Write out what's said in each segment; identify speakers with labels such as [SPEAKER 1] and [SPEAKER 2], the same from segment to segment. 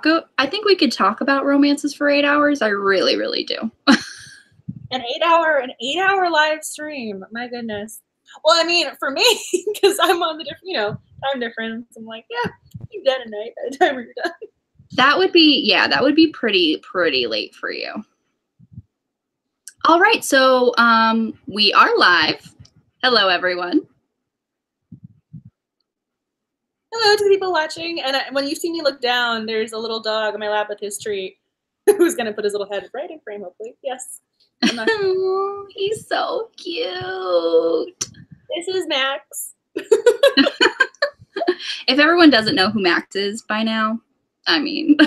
[SPEAKER 1] I think we could talk about romances for 8 hours. I really, really do.
[SPEAKER 2] An 8-hour live stream. My goodness. Well, I mean, for me, because I'm on the different, time difference. I'm like, yeah, you're done at night by the time you're done.
[SPEAKER 1] That would be pretty late for you. All right, so we are live. Hello, everyone.
[SPEAKER 2] Hello to the people watching. And when you see me look down, there's a little dog on my lap with his treat who's going to put his little head right in frame, hopefully. Yes.
[SPEAKER 1] Oh, he's so cute.
[SPEAKER 2] This is Max.
[SPEAKER 1] If everyone doesn't know who Max is by now, I mean.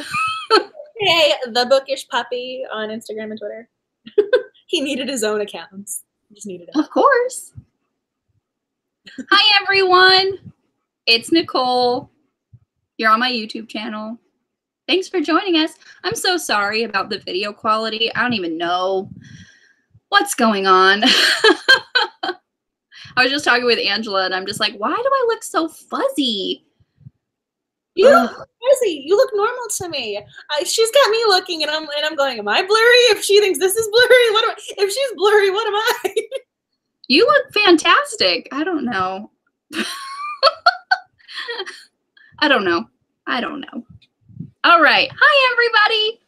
[SPEAKER 2] Hey, the bookish puppy on Instagram and Twitter. He needed his own accounts. He just needed it.
[SPEAKER 1] Of course. Hi, everyone. It's Nicole. You're on my YouTube channel. Thanks for joining us. I'm so sorry about the video quality. I don't even know what's going on. I was just talking with Angela, and I'm just like, why do I look so fuzzy?
[SPEAKER 2] You look fuzzy. You look normal to me. She's got me looking, and I'm going, am I blurry? If she thinks this is blurry, if she's blurry, what am I?
[SPEAKER 1] You look fantastic. I don't know. I don't know. All right. Hi, everybody.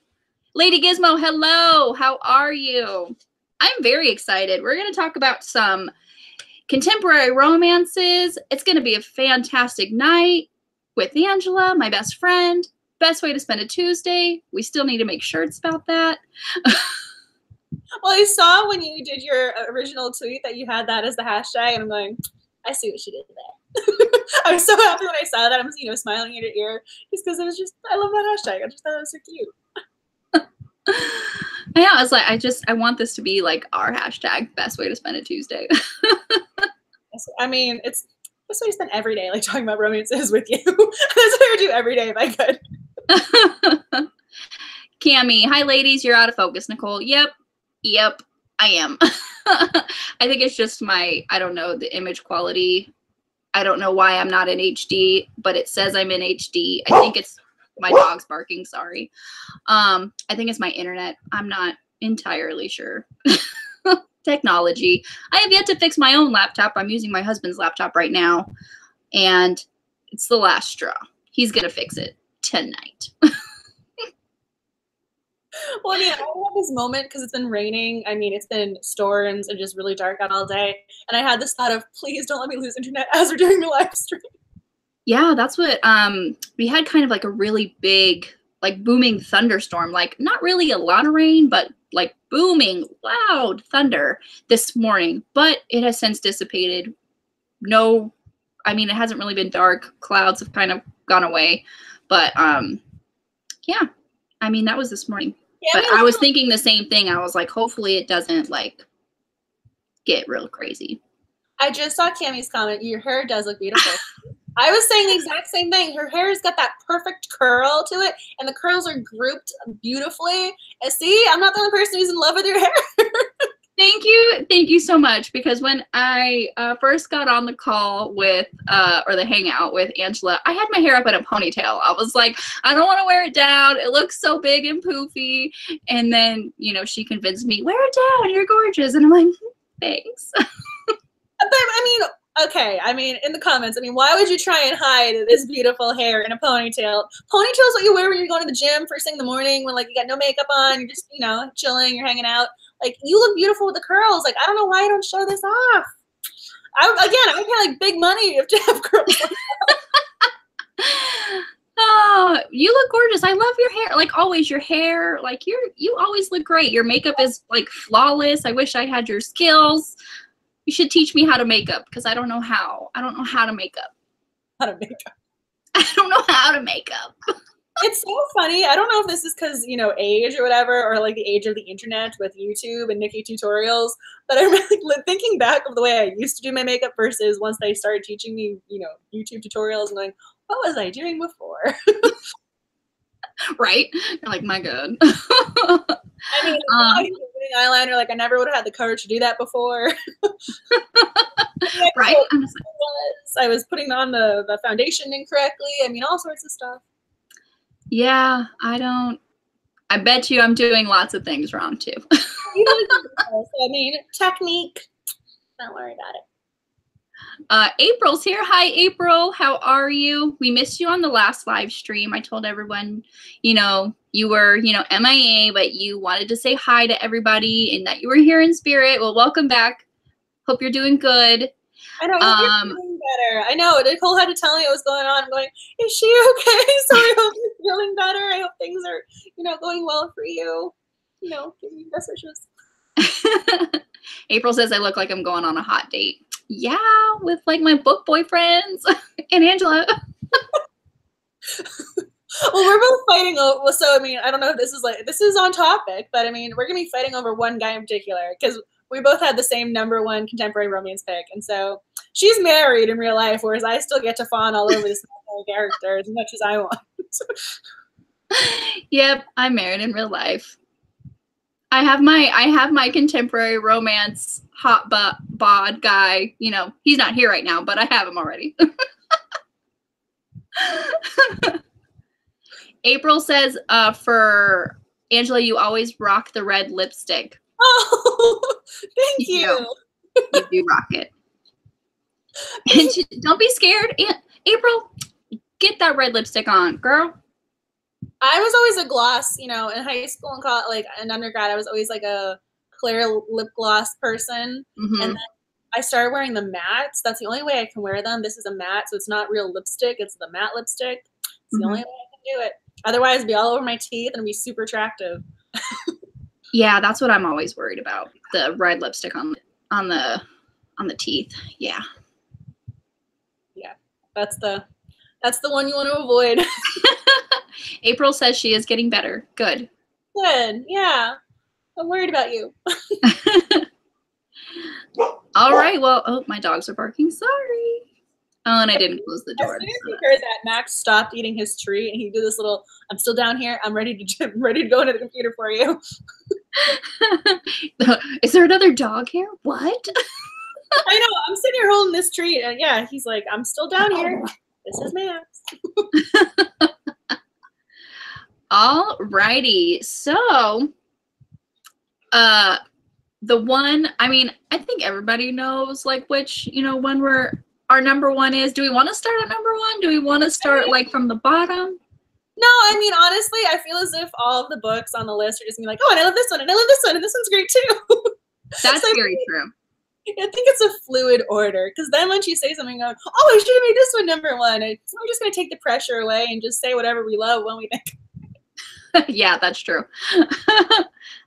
[SPEAKER 1] Lady Gizmo, hello. How are you? I'm very excited. We're going to talk about some contemporary romances. It's going to be a fantastic night with Angela, my best friend. Best way to spend a Tuesday. We still need to make shirts about that.
[SPEAKER 2] Well, I saw when you did your original tweet that you had that as the hashtag, and I'm going, I see what she did there. I was so happy when I saw that. I'm, smiling at your ear just because it was just, I love that hashtag. I just thought it was so cute.
[SPEAKER 1] Yeah, I was like, I want this to be like our hashtag, best way to spend a Tuesday.
[SPEAKER 2] I mean, it's best way to spend every day, like talking about romances with you. That's what I would do every day if I could.
[SPEAKER 1] Cammy, hi ladies, you're out of focus. Nicole, yep, I am. I think it's just I don't know, the image quality. I don't know why I'm not in HD, but it says I'm in HD. I think it's my dog's barking, sorry. I think it's my internet. I'm not entirely sure. Technology. I have yet to fix my own laptop. I'm using my husband's laptop right now, and it's the last straw. He's going to fix it tonight.
[SPEAKER 2] Well, I mean, I had this moment because it's been raining. I mean, it's been storms and just really dark out all day. And I had this thought of, please don't let me lose internet as we're doing the live stream.
[SPEAKER 1] Yeah, that's what, we had kind of like a really big, like booming thunderstorm, like not really a lot of rain, but like booming, loud thunder this morning. But it has since dissipated. No, I mean, it hasn't really been dark. Clouds have kind of gone away. But yeah, I mean, that was this morning. Yeah, but I was thinking the same thing. I was like, hopefully it doesn't like get real crazy.
[SPEAKER 2] I just saw Cammy's comment. Your hair does look beautiful. I was saying the exact same thing. Her hair's got that perfect curl to it, and the curls are grouped beautifully. And see, I'm not the only person who's in love with your hair.
[SPEAKER 1] Thank you so much. Because when I first got on the call with, or the hangout with Angela, I had my hair up in a ponytail. I was like, I don't want to wear it down. It looks so big and poofy. And then, she convinced me, wear it down. You're gorgeous. And I'm like, thanks.
[SPEAKER 2] But I mean, okay. I mean, in the comments, why would you try and hide this beautiful hair in a ponytail? Ponytail is what you wear when you're going to the gym first thing in the morning when, like, you got no makeup on. You're just, chilling. You're hanging out. Like, you look beautiful with the curls. Like, I don't know why you don't show this off. I would pay like big money to have curls like that.
[SPEAKER 1] Oh, you look gorgeous. I love your hair. Like always, your hair, like you always look great. Your makeup is like flawless. I wish I had your skills. You should teach me how to make up because I don't know how. I don't know how to make up.
[SPEAKER 2] How to make up.
[SPEAKER 1] I don't know how to make up.
[SPEAKER 2] It's so funny. I don't know if this is because, age or whatever, or like the age of the internet with YouTube and Nikki tutorials, but I'm really thinking back of the way I used to do my makeup versus once they started teaching me, YouTube tutorials and going, what was I doing before?
[SPEAKER 1] Right? You're like, my God.
[SPEAKER 2] I mean, eyeliner, like I never would have had the courage to do that before.
[SPEAKER 1] Right?
[SPEAKER 2] I was putting on the foundation incorrectly. I mean, all sorts of stuff.
[SPEAKER 1] Yeah, I bet you I'm doing lots of things wrong too.
[SPEAKER 2] So, I mean, technique, don't worry about it.
[SPEAKER 1] April's here. Hi, April. How are you? We missed you on the last live stream. I told everyone, you were, MIA, but you wanted to say hi to everybody and that you were here in spirit. Well, welcome back. Hope you're doing good.
[SPEAKER 2] I know, you're feeling better. I know, Nicole had to tell me what was going on. I'm going, is she okay? So I hope you're feeling better. I hope things are, going well for you. Give me best wishes.
[SPEAKER 1] April says I look like I'm going on a hot date. Yeah, with like my book boyfriends and Angela.
[SPEAKER 2] Well, we're both fighting over. So I mean, I don't know if this is on topic, but I mean, we're gonna be fighting over one guy in particular because we both had the same #1 contemporary romance pick, and so she's married in real life, whereas I still get to fawn all over this character as much as I want.
[SPEAKER 1] Yep, I'm married in real life. I have my contemporary romance hot bod guy. He's not here right now, but I have him already. April says, for Angela, you always rock the red lipstick.
[SPEAKER 2] Oh, thank you.
[SPEAKER 1] You do rock it. And don't be scared. April, get that red lipstick on, girl.
[SPEAKER 2] I was always a gloss, in high school and college, like in undergrad, I was always like a clear lip gloss person.
[SPEAKER 1] Mm-hmm.
[SPEAKER 2] And then I started wearing the mattes. That's the only way I can wear them. This is a matte, so it's not real lipstick. It's the matte lipstick. It's the only way I can do it. Otherwise, it'd be all over my teeth and it'd be super attractive.
[SPEAKER 1] Yeah, that's what I'm always worried about. The red lipstick on the teeth. Yeah.
[SPEAKER 2] Yeah, that's the one you want to avoid.
[SPEAKER 1] April says she is getting better. Good.
[SPEAKER 2] Good. Yeah. I'm worried about you.
[SPEAKER 1] All right. Well, oh, my dogs are barking. Sorry. Oh, and I didn't close the door.
[SPEAKER 2] As soon as he heard that, Max stopped eating his treat and he did this little, I'm still down here. I'm ready to go into the computer for you.
[SPEAKER 1] Is there another dog here? What?
[SPEAKER 2] I know. I'm sitting here holding this treat. And yeah, he's like, I'm still down here. This is Max.
[SPEAKER 1] All righty. So, the one, I mean, I think everybody knows like which, when our #1 is. Do we want to start at #1? Do we want to start like from the bottom?
[SPEAKER 2] No, I mean, honestly, I feel as if all of the books on the list are just gonna be like, oh, and I love this one, and I love this one, and this one's great too.
[SPEAKER 1] That's so very true.
[SPEAKER 2] I think it's a fluid order, because then once you say something, going, oh, I should have made this one #1, we're just gonna take the pressure away and just say whatever we love when we think.
[SPEAKER 1] Yeah, that's true.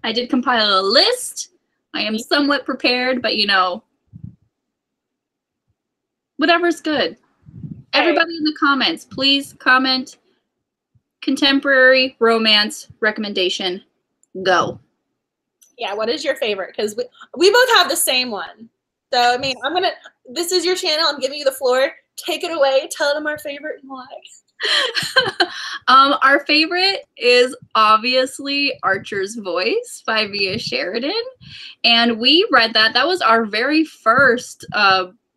[SPEAKER 1] I did compile a list. I am somewhat prepared, but whatever's good. Everybody in the comments, please comment contemporary romance recommendation. Go.
[SPEAKER 2] Yeah, what is your favorite? Because we both have the same one. So, I mean, this is your channel. I'm giving you the floor. Take it away. Tell them our favorite and why.
[SPEAKER 1] Our favorite is obviously Archer's Voice by Via Sheridan. And we read that. That was our very first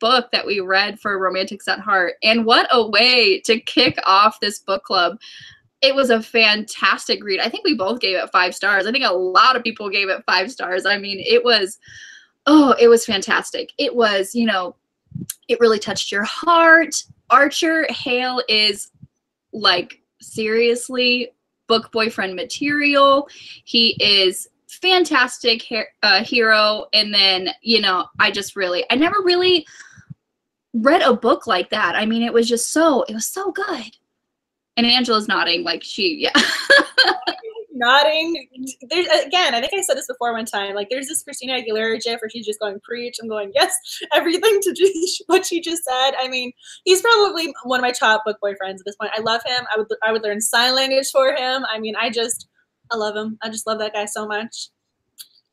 [SPEAKER 1] book that we read for Romantics at Heart. And what a way to kick off this book club. It was a fantastic read. I think we both gave it 5 stars. I think a lot of people gave it 5 stars. I mean, it was fantastic. It was, it really touched your heart. Archer Hale is like seriously book boyfriend material. He is fantastic hero. And then, I never really read a book like that. I mean, it was so good. And Angela's nodding like yeah.
[SPEAKER 2] Nodding. There's, again, I think I said this before one time, like there's this Christina Aguilera gif where she's just going preach. I'm going, yes, everything to what she just said. I mean, he's probably one of my top book boyfriends at this point. I love him. I would learn sign language for him. I mean, I love him. I just love that guy so much.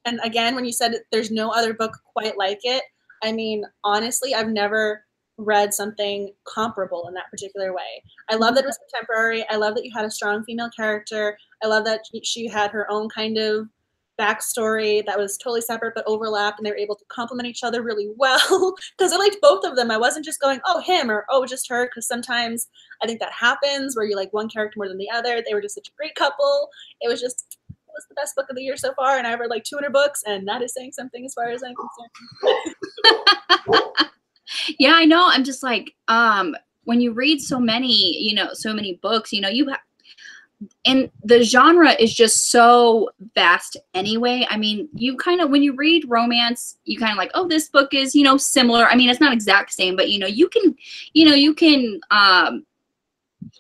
[SPEAKER 2] And again, when you said there's no other book quite like it, I mean, honestly, I've never read something comparable in that particular way. I love that it was contemporary. I love that you had a strong female character. I love that she had her own kind of backstory that was totally separate but overlapped, and they were able to complement each other really well because I liked both of them. I wasn't just going, oh, him or oh, just her, because sometimes I think that happens where you like one character more than the other. They were just such a great couple. It was the best book of the year so far, and I read like 200 books, and that is saying something as far as I'm concerned.
[SPEAKER 1] Yeah, I know. I'm just like, when you read so many, so many books, and the genre is just so vast anyway. I mean, you kind of, when you read romance, you kind of like, oh, this book is, similar. I mean, it's not exact same, but you can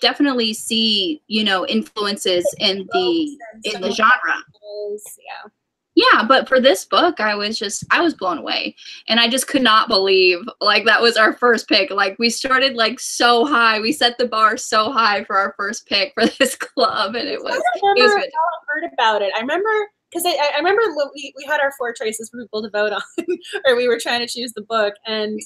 [SPEAKER 1] definitely see, influences in the genre.
[SPEAKER 2] Yeah.
[SPEAKER 1] Yeah, but for this book, I was blown away. And I just could not believe, like, that was our first pick. Like, we started, like, so high. We set the bar so high for our first pick for this club, and it was
[SPEAKER 2] I remember how I heard about it. I remember, because I remember when we had our 4 choices for people to vote on, or we were trying to choose the book, and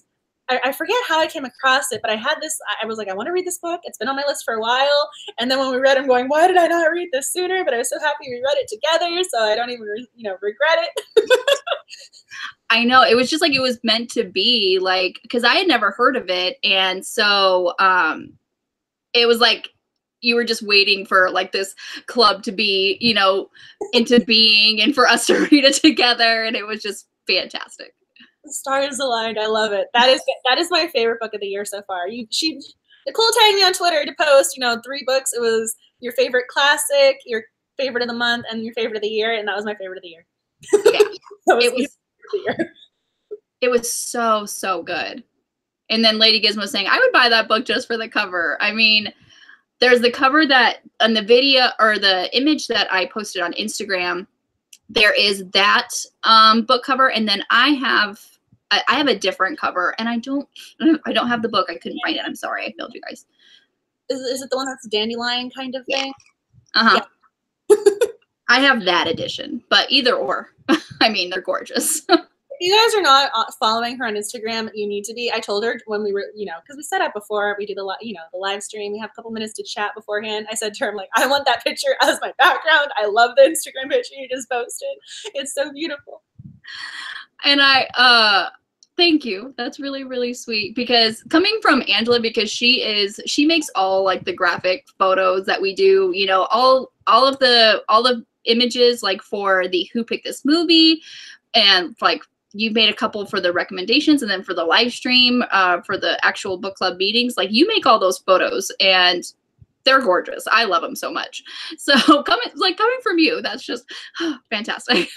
[SPEAKER 2] I forget how I came across it, but I had this, I was like, I want to read this book. It's been on my list for a while. And then when we read it, I'm going, why did I not read this sooner? But I was so happy we read it together, so I don't even, regret it.
[SPEAKER 1] I know. It was just like, it was meant to be, like, because I had never heard of it. And so it was like, you were just waiting for, like, this club to be, into being and for us to read it together. And it was just fantastic.
[SPEAKER 2] The stars aligned. I love it. That is my favorite book of the year so far. Nicole tagged me on Twitter to post, 3 books. It was your favorite classic, your favorite of the month, and your favorite of the year, and that was my favorite of the year.
[SPEAKER 1] Yeah. It was so, so good. And then Lady Gizmo saying, I would buy that book just for the cover. I mean, there's the cover that on the video, or the image that I posted on Instagram, there is that book cover, and then I have a different cover, and I don't have the book. I couldn't find it. I'm sorry. I failed you guys.
[SPEAKER 2] Is it the one that's a dandelion kind of thing?
[SPEAKER 1] Uh-huh. Yeah. I have that edition, but either or. I mean, they're gorgeous.
[SPEAKER 2] If you guys are not following her on Instagram, you need to be. I told her when we were, because we set up before we do the live stream, we have a couple minutes to chat beforehand. I said to her, I'm like, I want that picture as my background. I love the Instagram picture you just posted. It's so beautiful.
[SPEAKER 1] And thank you. That's really, really sweet, because coming from Angela, because she makes all, like, the graphic photos that we do, all of the images, like, for the Who Picked This Movie, and, like, you've made a couple for the recommendations, and then for the live stream, for the actual book club meetings, like, you make all those photos, and they're gorgeous. I love them so much. So coming from you, that's just fantastic.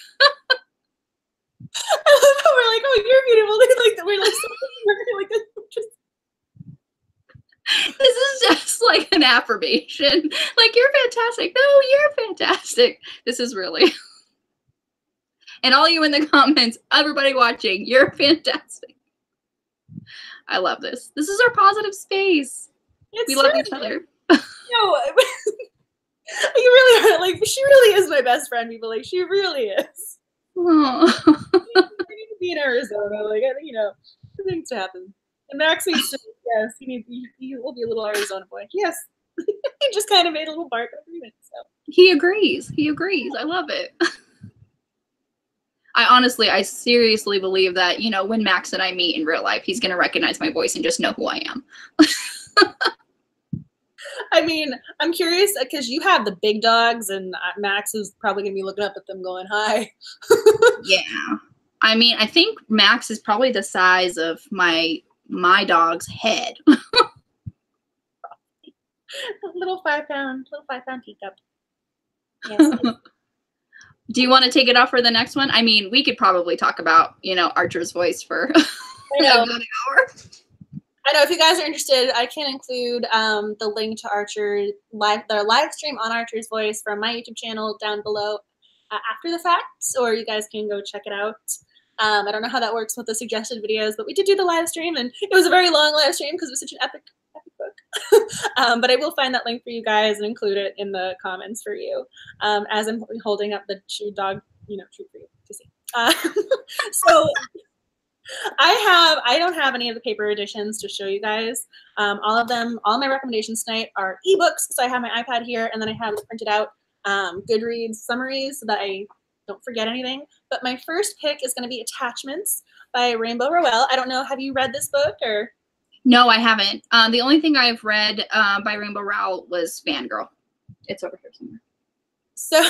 [SPEAKER 2] I love how we're like, oh, you're beautiful. We're like just.
[SPEAKER 1] This is just like an affirmation. Like, you're fantastic. No, you're fantastic. This is really. And all you in the comments, everybody watching, you're fantastic. I love this. This is our positive space. We love each other.
[SPEAKER 2] No, you really are. Like, she really is my best friend, people. Like, she really is.
[SPEAKER 1] Oh.
[SPEAKER 2] We need to be in Arizona. Like, I think, things to happen. And Max needs to, yes, he will be a little Arizona boy. Yes. He just kind of made a little bark agreement. So.
[SPEAKER 1] He agrees. I love it. I seriously believe that, when Max and I meet in real life, he's going to recognize my voice and just know who I am.
[SPEAKER 2] I mean, I'm curious because you have the big dogs, and Max is probably going to be looking up at them going, hi.
[SPEAKER 1] Yeah. I mean, I think Max is probably the size of my dog's head.
[SPEAKER 2] Little 5-pound teacup. Yes.
[SPEAKER 1] Do you want to take it off for the next one? I mean, we could probably talk about, Archer's voice for an hour.
[SPEAKER 2] I know if you guys are interested, I can include the link to their live stream on Archer's voice from my YouTube channel down below after the fact, or you guys can go check it out. I don't know how that works with the suggested videos, but we did do the live stream, and it was a very long live stream because it was such an epic book. But I will find that link for you guys and include it in the comments for you as I'm holding up the dog, treat for you to see. So I don't have any of the paper editions to show you guys. All my recommendations tonight are ebooks. So I have my iPad here, and then I have the printed out Goodreads summaries so that I don't forget anything. But my first pick is going to be Attachments by Rainbow Rowell. I don't know, have you read this book or?
[SPEAKER 1] No, I haven't. The only thing I've read by Rainbow Rowell was Fangirl. It's over here somewhere.
[SPEAKER 2] So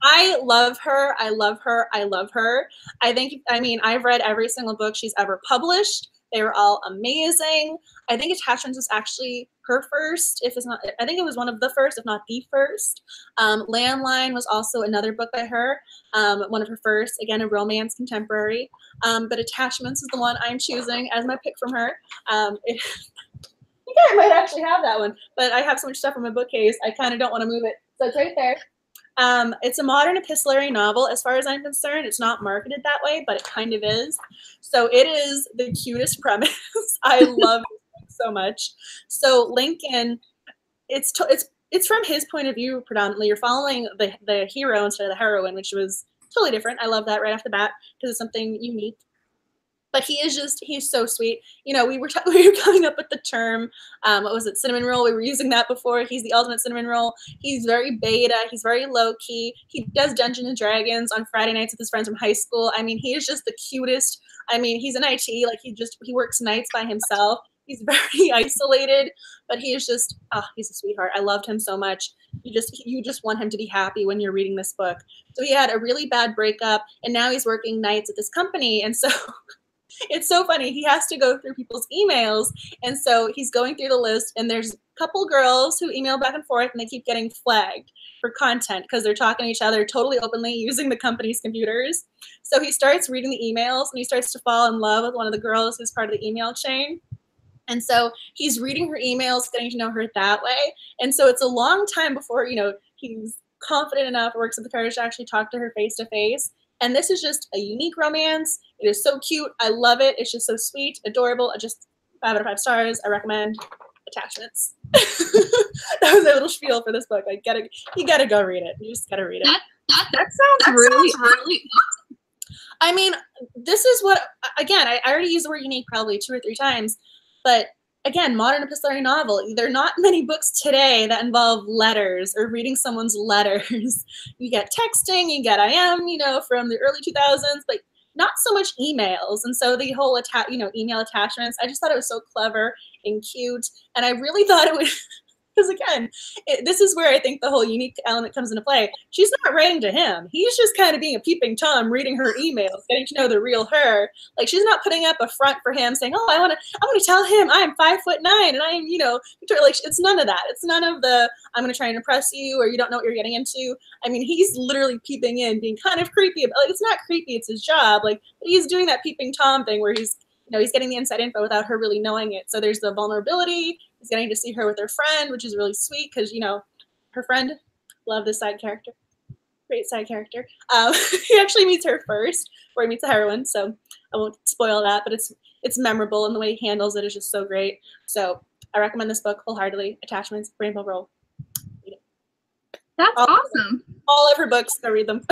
[SPEAKER 2] I love her. I love her. I love her. I mean, I've read every single book she's ever published. They were all amazing. I think Attachments was actually her first, if it's not, I think it was one of the first, if not the first. Landline was also another book by her, one of her first, again, a romance contemporary. But Attachments is the one I'm choosing as my pick from her. I think I might actually have that one, but I have so much stuff in my bookcase, I kind of don't want to move it. So it's right there. It's a modern epistolary novel. As far as I'm concerned, it's not marketed that way, but it kind of is. So it is the cutest premise. I love it so much. So Lincoln, it's from his point of view predominantly. You're following the hero instead of the heroine, which was totally different. I love that right off the bat because it's something unique. But he's so sweet. You know, we were coming up with the term, what was it, cinnamon roll? We were using that before. He's the ultimate cinnamon roll. He's very beta. He's very low key. He does Dungeons and Dragons on Friday nights with his friends from high school. I mean, he is just the cutest. I mean, he's in IT. Like he works nights by himself. He's very isolated, but he is just, he's a sweetheart. I loved him so much. You just want him to be happy when you're reading this book. So he had a really bad breakup, and now he's working nights at this company, and so. It's so funny. He has to go through people's emails. And so he's going through the list, and there's a couple girls who email back and forth, and they keep getting flagged for content because they're talking to each other totally openly using the company's computers. So he starts reading the emails, and he starts to fall in love with one of the girls who's part of the email chain. And so he's reading her emails, getting to know her that way. And so it's a long time before, you know, he's confident enough, works with the courage to actually talk to her face to face. And this is just a unique romance. It is so cute. I love it. It's just so sweet, adorable. Just 5 out of 5 stars. I recommend Attachments. That was a little spiel for this book. You gotta go read it. You just gotta read it.
[SPEAKER 1] That sounds really
[SPEAKER 2] awesome. I mean, this is what, again, I already used the word unique probably 2 or 3 times, but again, modern epistolary novel. There are not many books today that involve letters or reading someone's letters. You get texting, you get IM, you know, from the early 2000s, but not so much emails. And so the whole email attachments, I just thought it was so clever and cute. And I really thought it would, because again, this is where I think the whole unique element comes into play. She's not writing to him. He's just kind of being a peeping Tom, reading her emails, getting to know the real her. Like, she's not putting up a front for him saying, oh, I want to tell him I'm 5'9" and I am, you know, like, it's none of that. It's none of the, I'm going to try and impress you, or you don't know what you're getting into. I mean, he's literally peeping in, being kind of creepy. Like, it's not creepy. It's his job. Like, he's doing that peeping Tom thing where he's, you know, he's getting the inside info without her really knowing it. So there's the vulnerability. He's getting to see her with her friend, which is really sweet because, you know, her friend, love this side character. Great side character. He actually meets her first, where he meets the heroine. So I won't spoil that, but it's memorable, and the way he handles it is just so great. So I recommend this book wholeheartedly. Attachments, Rainbow Roll.
[SPEAKER 1] That's awesome.
[SPEAKER 2] All of her books, go read them.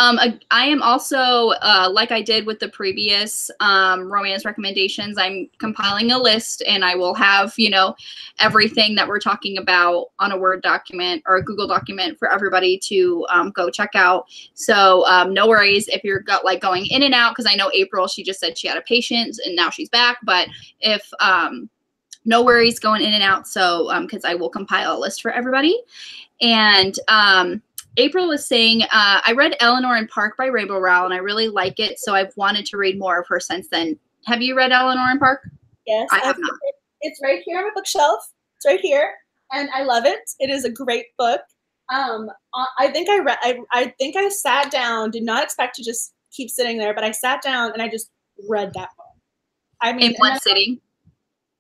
[SPEAKER 1] I am also, like I did with the previous romance recommendations, I'm compiling a list, and I will have, you know, everything that we're talking about on a Word document or a Google document for everybody to go check out. So no worries if you're going in and out, because I know April, she just said she had a patient and now she's back. But if no worries going in and out, so because I will compile a list for everybody. And April was saying, I read Eleanor in Park by Rainbow Rowell, and I really like it, so I've wanted to read more of her since then. Have you read Eleanor in Park?
[SPEAKER 2] Yes.
[SPEAKER 1] I have not.
[SPEAKER 2] It's right here on my bookshelf. It's right here, and I love it. It is a great book. I think I sat down, did not expect to just keep sitting there, but I sat down and I just read that book. I mean,
[SPEAKER 1] in one sitting?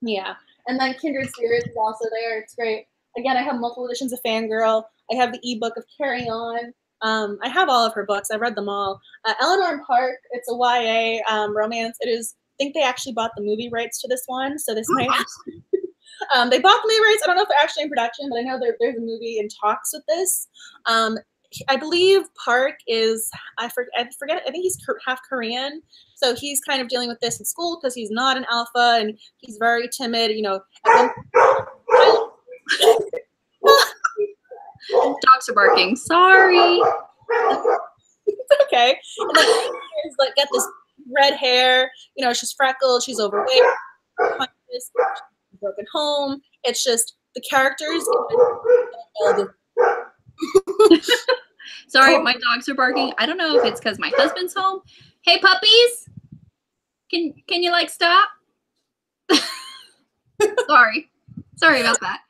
[SPEAKER 2] Yeah. And then Kindred Spirits is also there. It's great. Again, I have multiple editions of Fangirl. I have the ebook of Carry On. I have all of her books. I've read them all. Eleanor in Park, it's a YA romance. It is, I think they actually bought the movie rights to this one, so this might they bought the movie rights. I don't know if they're actually in production, but I know there's a movie in talks with this. I believe Park is, I forget, I think he's half Korean. So he's kind of dealing with this in school because he's not an alpha and he's very timid, you know. And
[SPEAKER 1] Dogs are barking. Sorry.
[SPEAKER 2] It's okay. And then she's like got this red hair. You know, she's freckled. She's overweight. She's a broken home. It's just the characters.
[SPEAKER 1] Sorry, my dogs are barking. I don't know if it's because my husband's home. Hey, puppies. Can you like stop? Sorry about that.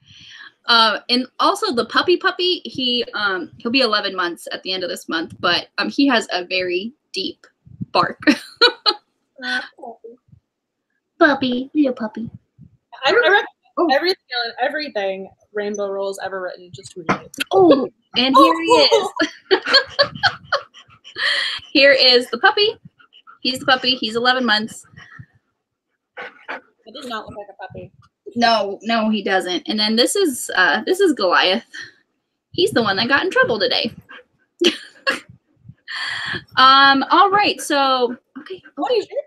[SPEAKER 1] And also the puppy, he'll be 11 months at the end of this month, but he has a very deep bark. Puppy, real puppy.
[SPEAKER 2] I recommend everything Rainbow Roll's ever written. Just read it.
[SPEAKER 1] Oh, and here he is. Here is the puppy. He's the puppy. He's 11 months.
[SPEAKER 2] It does not look like a puppy.
[SPEAKER 1] No, he doesn't. And then this is Goliath. He's the one that got in trouble today. All right. So, okay.
[SPEAKER 2] What is your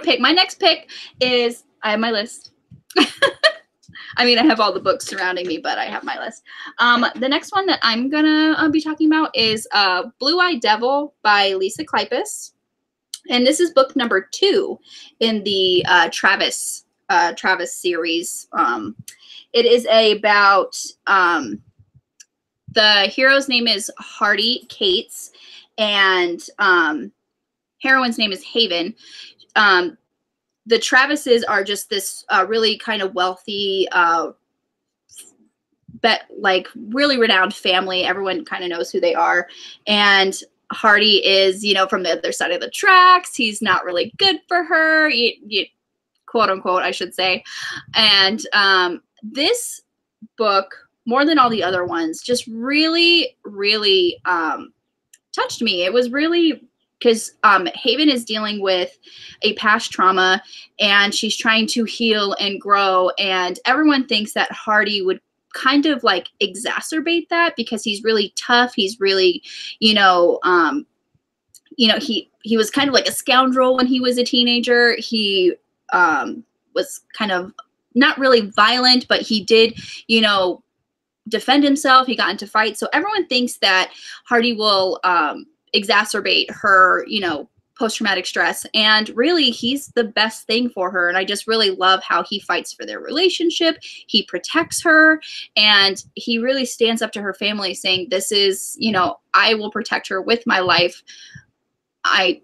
[SPEAKER 2] pick?
[SPEAKER 1] My next pick is, I have my list. I mean, I have all the books surrounding me, but I have my list. The next one that I'm gonna be talking about is Blue-Eyed Devil by Lisa Kleypas. And this is book number 2 in the Travis series. It is about the hero's name is Hardy Cates, and heroine's name is Haven. The Travises are just this really kind of wealthy, really renowned family. Everyone kind of knows who they are, and Hardy is, from the other side of the tracks. He's not really good for her, quote unquote, I should say. And this book, more than all the other ones, just really, really touched me. It was really because Haven is dealing with a past trauma, and she's trying to heal and grow. And everyone thinks that Hardy would kind of like exacerbate that because he's really tough. He's really, he was kind of like a scoundrel when he was a teenager. He was kind of not really violent, but he did, defend himself. He got into fights. So everyone thinks that Hardy will exacerbate her, post-traumatic stress. And really, he's the best thing for her. And I just really love how he fights for their relationship. He protects her, and he really stands up to her family saying, this is, I will protect her with my life. I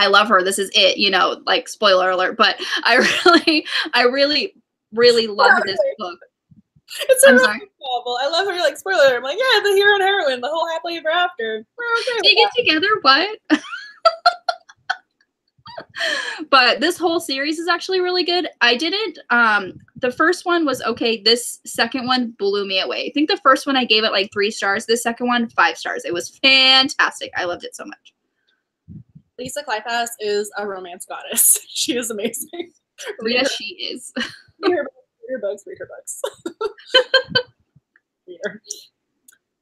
[SPEAKER 1] love her. This is it, like spoiler alert, but I really love this book.
[SPEAKER 2] It's a romantic novel. I love how you're like, spoiler. I'm like, yeah, the hero and heroine, the whole happily ever after. We're okay.
[SPEAKER 1] They get together? What? But this whole series is actually really good. I didn't, the first one was okay. This second one blew me away. I think the first one I gave it like 3 stars. This second one, 5 stars. It was fantastic. I loved it so much.
[SPEAKER 2] Lisa Kleypas is a romance goddess. She is amazing.
[SPEAKER 1] Yes, she is.
[SPEAKER 2] Read her books.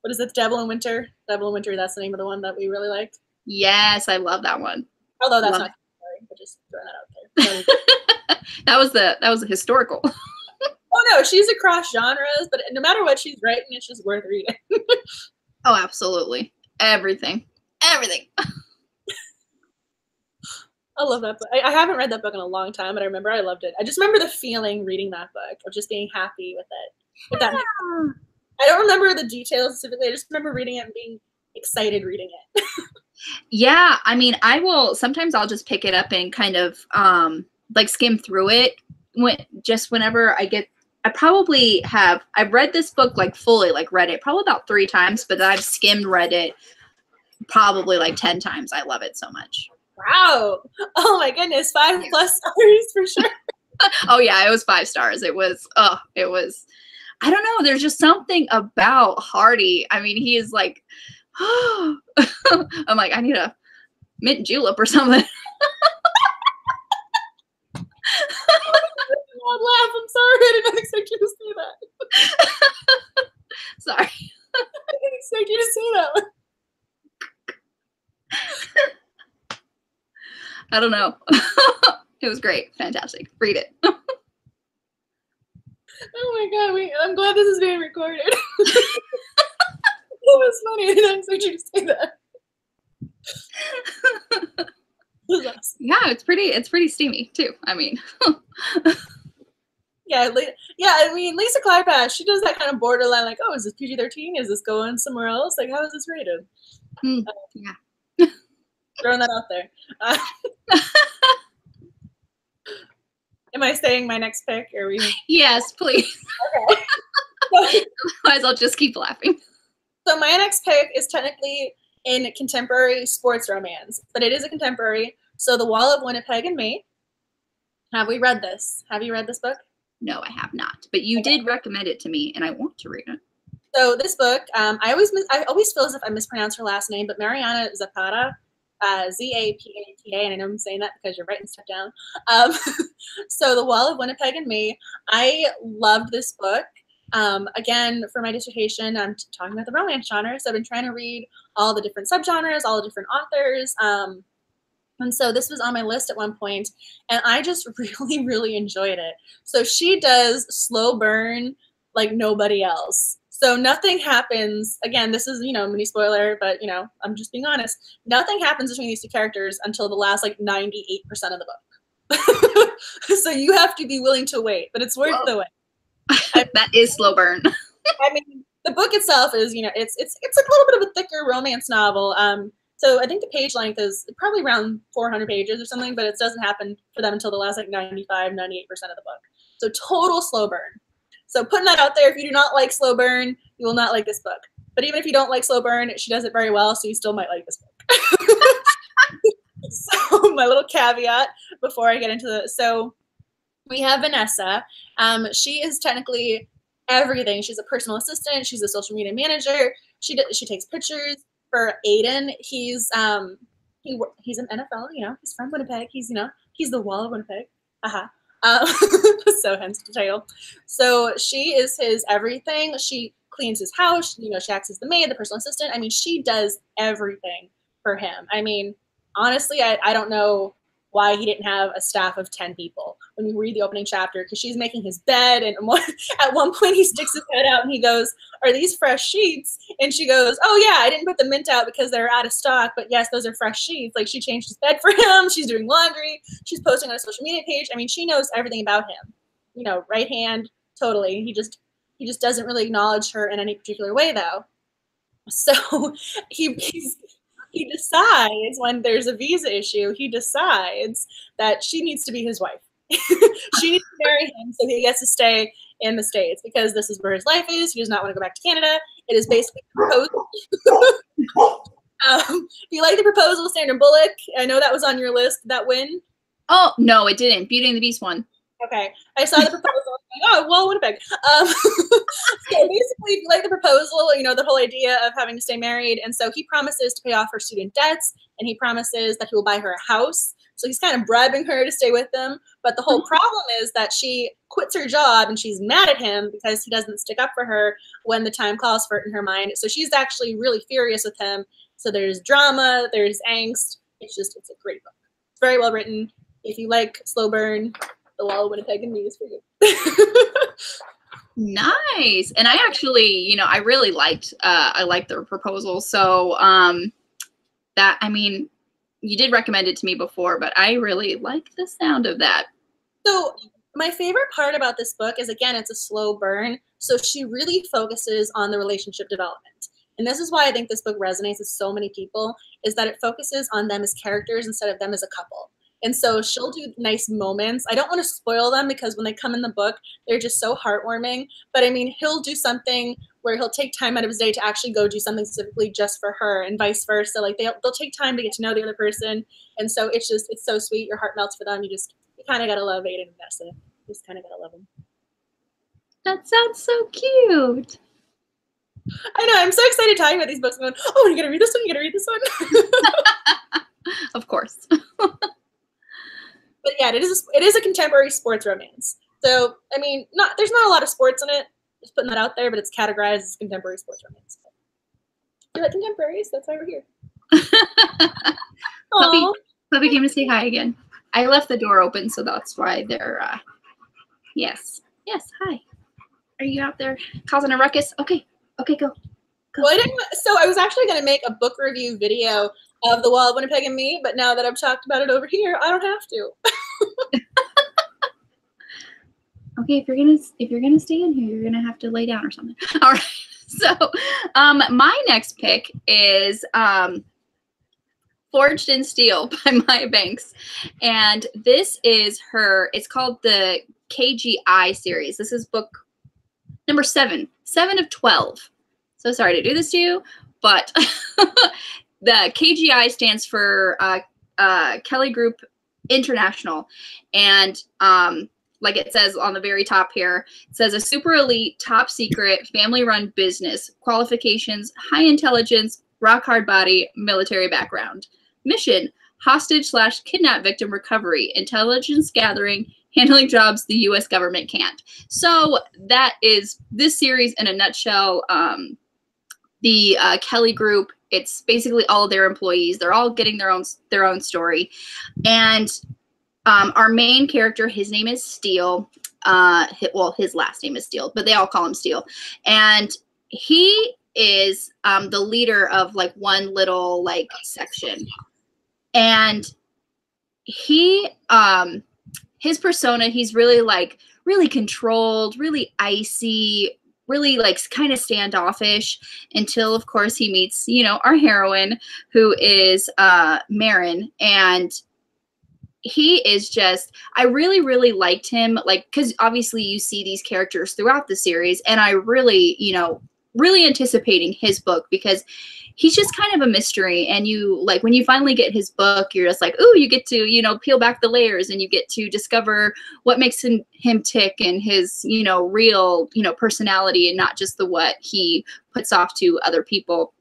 [SPEAKER 2] What is it? Devil in Winter? Devil in Winter, that's the name of the one that we really liked.
[SPEAKER 1] Yes, I love that one.
[SPEAKER 2] Although that's not sorry, but just throwing that out there.
[SPEAKER 1] that was a historical.
[SPEAKER 2] Oh no, she's across genres, but no matter what she's writing, it's just worth reading.
[SPEAKER 1] Oh, absolutely. Everything.
[SPEAKER 2] I love that book. I haven't read that book in a long time, but I remember I loved it. I just remember the feeling reading that book of just being happy with it.
[SPEAKER 1] Yeah.
[SPEAKER 2] I don't remember the details specifically. I just remember reading it and being excited reading it.
[SPEAKER 1] Yeah, I mean, sometimes I'll just pick it up and kind of like skim through it whenever I've read this book like fully, like read it probably about 3 times, but then I've skimmed read it probably like 10 times. I love it so much.
[SPEAKER 2] Wow. Oh my goodness. 5+ stars for sure.
[SPEAKER 1] Oh yeah, it was 5 stars. It was, I don't know. There's just something about Hardy. I mean, he is like, I'm like, I need a mint julep or something.
[SPEAKER 2] I'd laugh. I'm sorry. I did not expect you to say that.
[SPEAKER 1] Sorry.
[SPEAKER 2] I didn't expect you to say that.
[SPEAKER 1] I don't know. It was great. Fantastic. Read it.
[SPEAKER 2] Oh my god, I'm glad this is being recorded. It was funny. I didn't expect you to say that. It was awesome.
[SPEAKER 1] Yeah, it's pretty steamy too. I mean,
[SPEAKER 2] Yeah, I mean, Lisa Kleypas, she does that kind of borderline, like, oh, is this PG-13? Is this going somewhere else? Like, how is this rated?
[SPEAKER 1] yeah.
[SPEAKER 2] Throwing that out there. Am I saying my next pick? Or are we?
[SPEAKER 1] Yes, please.
[SPEAKER 2] Okay.
[SPEAKER 1] Otherwise, I'll just keep laughing.
[SPEAKER 2] So my next pick is technically in contemporary sports romance, but it is a contemporary. So The Wall of Winnipeg and Me. Have we read this? Have you read this book?
[SPEAKER 1] No, I have not. But you did recommend it to me, and I want to read it.
[SPEAKER 2] So this book, I always feel as if I mispronounce her last name, but Mariana Zapata, Zapata, and I know I'm saying that because you're writing stuff down. So The Wall of Winnipeg and Me. I loved this book. Again, for my dissertation, I'm talking about the romance genre, so I've been trying to read all the different subgenres, all the different authors. And so this was on my list at one point, and I just really, really enjoyed it. So she does slow burn like nobody else. So nothing happens. Again, this is, mini spoiler, but, I'm just being honest. Nothing happens between these two characters until the last, 98% of the book. So you have to be willing to wait, but it's worth the wait.
[SPEAKER 1] That is slow burn.
[SPEAKER 2] I mean, the book itself is, it's like a little bit of a thicker romance novel. So I think the page length is probably around 400 pages or something, but it doesn't happen for them until the last 95, 98% of the book. So total slow burn. So putting that out there, if you do not like slow burn, you will not like this book. But even if you don't like slow burn, she does it very well, so you still might like this book. So my little caveat before I get into the, so we have Vanessa. She is technically everything. She's a personal assistant. She's a social media manager. She takes pictures. For Aiden, he's an NFL, he's from Winnipeg. He's the Wall of Winnipeg. So hence the title. So she is his everything. She cleans his house. She acts as the maid, the personal assistant. I mean, she does everything for him. I mean, honestly, I don't know why he didn't have a staff of 10 people when you read the opening chapter, because she's making his bed, and at one point he sticks his head out and he goes, "Are these fresh sheets?" And she goes, "Oh yeah, I didn't put the mint out because they're out of stock, but yes, those are fresh sheets." Like, she changed his bed for him, she's doing laundry, she's posting on a social media page. I mean, she knows everything about him. Right hand, totally. He just doesn't really acknowledge her in any particular way, though. So he decides, when there's a visa issue, he decides that she needs to be his wife. She needs to marry him so he gets to stay in the States, because this is where his life is. He does not want to go back to Canada. It is basically proposed. Do you like the proposal of Sandra Bullock? I know that was on your list. Did that win?
[SPEAKER 1] Oh, no, it didn't. Beauty and the Beast won.
[SPEAKER 2] Okay. I saw the proposal. Oh, well, Winnipeg. So basically, if you like the proposal, the whole idea of having to stay married. And so he promises to pay off her student debts, and he promises that he will buy her a house. So he's kind of bribing her to stay with them. But the whole problem is that she quits her job, and she's mad at him because he doesn't stick up for her when the time calls for it in her mind. So she's actually really furious with him. So there's drama, there's angst. It's a great book. It's very well written. If you like slow burn, The Wall of Winnipeg and Me is for you.
[SPEAKER 1] Nice. And I actually, I really liked the proposal. So that, I mean, you did recommend it to me before, but I really like the sound of that.
[SPEAKER 2] So my favorite part about this book is, again, it's a slow burn. So she really focuses on the relationship development. And this is why I think this book resonates with so many people, is that it focuses on them as characters instead of them as a couple. And so she'll do nice moments. I don't want to spoil them, because when they come in the book, they're just so heartwarming. But I mean, he'll do something where he'll take time out of his day to actually go do something specifically just for her, and vice versa. Like, they'll take time to get to know the other person. And so it's so sweet. Your heart melts for them. You kind of got to love Aiden and Vanessa. You just kind of got to love them.
[SPEAKER 1] That sounds so cute.
[SPEAKER 2] I know. I'm so excited talking about these books. I'm going, oh, you got to read this one? You got to read this one?
[SPEAKER 1] Of course.
[SPEAKER 2] But yeah, it is a contemporary sports romance. So, I mean, there's not a lot of sports in it. Just putting that out there, but it's categorized as contemporary sports romance. You like contemporaries? That's why we're here.
[SPEAKER 1] Puppy came to say hi again. I left the door open, so that's why they're, yes, hi. Are you out there causing a ruckus? Okay. Okay, go.
[SPEAKER 2] Well, so I was actually going to make a book review video of The Wall of Winnipeg and Me, but now that I've talked about it over here, I don't have to.
[SPEAKER 1] Okay, if you're gonna stay in here, you're gonna have to lay down or something. All right. So, my next pick is Forged in Steel by Maya Banks, and this is it's called the KGI series. This is book number 7 of 12. So sorry to do this to you, but the KGI stands for Kelly Group International, and like it says on the very top here, it says a super elite, top secret, family-run business, qualifications, high intelligence, rock hard body, military background. Mission, hostage/kidnap victim recovery, intelligence gathering, handling jobs the U.S. government can't. So that is this series in a nutshell. The Kelly Group, it's basically all of their employees. They're all getting their own story. And our main character, his name is Steele. Well, his last name is Steele, but they all call him Steele. And he is the leader of like one little like section. And he, his persona, he's really controlled, really icy, really like kind of standoffish until of course he meets, you know, our heroine, who is Marin. And he is just, I really, really liked him, like, because obviously you see these characters throughout the series, and I really, you know, really anticipating his book because he's just kind of a mystery. And you, like, when you finally get his book, you're just like, ooh, you get to, you know, peel back the layers and you get to discover what makes him tick and his, you know, real, you know, personality, and not just the what he puts off to other people.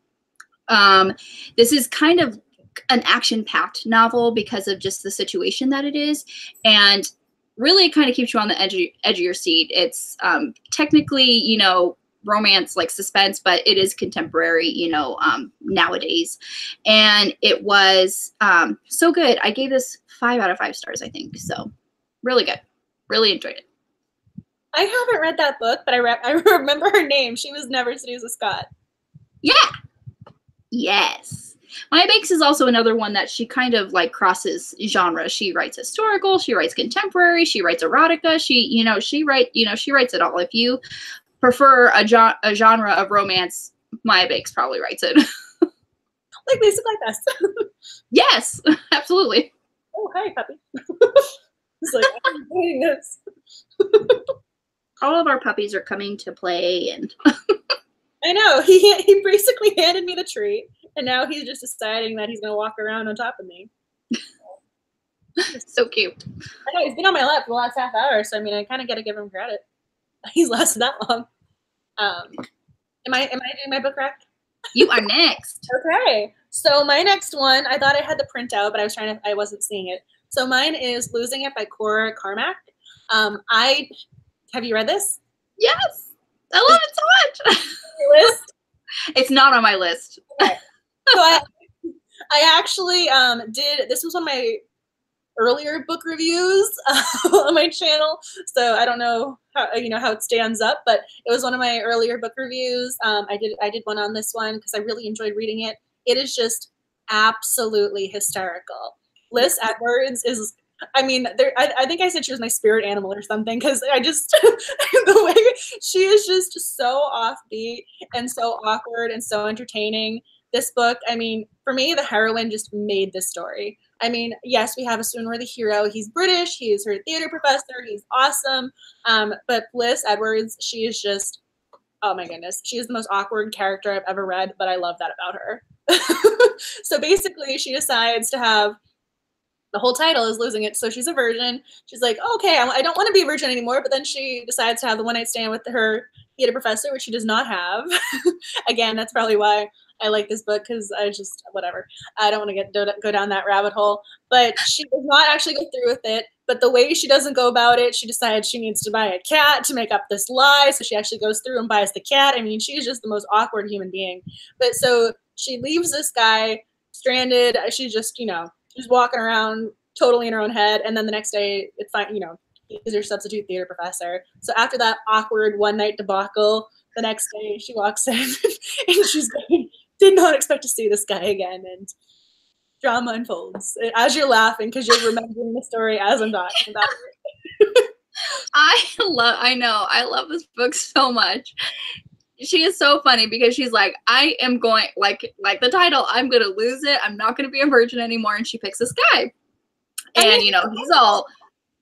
[SPEAKER 1] This is kind of an action-packed novel because of just the situation that it is, and really kind of keeps you on the edge of your seat. It's technically, you know, romance, like suspense, but it is contemporary, you know, nowadays. And it was so good. I gave this 5 out of 5 stars, I think. So really good. Really enjoyed it.
[SPEAKER 2] I haven't read that book, but I remember her name. She was Never Seduce Scott.
[SPEAKER 1] Yeah. Yes. Maya Banks is also another one that she kind of like crosses genre. She writes historical, she writes contemporary, she writes erotica. She writes it all. If you prefer a genre of romance, Maya Banks probably writes it.
[SPEAKER 2] Like basic like this.
[SPEAKER 1] Yes, absolutely.
[SPEAKER 2] Oh, hi, puppy. It's like, I'm doing this.
[SPEAKER 1] All of our puppies are coming to play, and
[SPEAKER 2] I know. He basically handed me the treat, and now he's just deciding that he's going to walk around on top of me.
[SPEAKER 1] So cute.
[SPEAKER 2] I know, he's been on my lap for the last half hour, so I mean, I kind of got to give him credit. He's lasted that long. Am I doing my book rec?
[SPEAKER 1] You are next.
[SPEAKER 2] Okay. So my next one, I thought I had the printout, but I wasn't seeing it. So mine is Losing It by Cora Carmack. Have you read this?
[SPEAKER 1] Yes. I love it so much.
[SPEAKER 2] Your list?
[SPEAKER 1] It's not on my list.
[SPEAKER 2] Okay. So I actually this was one of my earlier book reviews on my channel, so I don't know how it stands up, but it was one of my earlier book reviews. I did one on this one because I really enjoyed reading it. It is just absolutely hysterical. Liz Edwards is, I mean, I think I said she was my spirit animal or something, because I just the way she is just so offbeat and so awkward and so entertaining. This book, I mean, for me, the heroine just made this story. I mean, yes, we have a swoon-worthy hero. He's British. He is her theater professor. He's awesome. But Bliss Edwards, she is just, oh my goodness. She is the most awkward character I've ever read, but I love that about her. So basically, she decides to have, the whole title is Losing It. So she's a virgin. She's like, okay, I don't want to be a virgin anymore. But then she decides to have the one-night stand with her theater professor, which she does not have. Again, that's probably why I like this book, because I just, whatever. I don't want to go down that rabbit hole. But she does not actually go through with it. But the way she doesn't go about it, she decides she needs to buy a cat to make up this lie. So she actually goes through and buys the cat. I mean, she's just the most awkward human being. But so she leaves this guy stranded. She's just, she's walking around totally in her own head. And then the next day, it's fine, He's your substitute theater professor. So after that awkward one night debacle, the next day she walks in and she's like, did not expect to see this guy again. And drama unfolds as you're laughing because you're remembering the story as I'm talking about it.
[SPEAKER 1] I love this book so much. She is so funny because she's like, I am going, like the title, I'm going to lose it. I'm not going to be a virgin anymore. And she picks this guy. And, you know, he's all.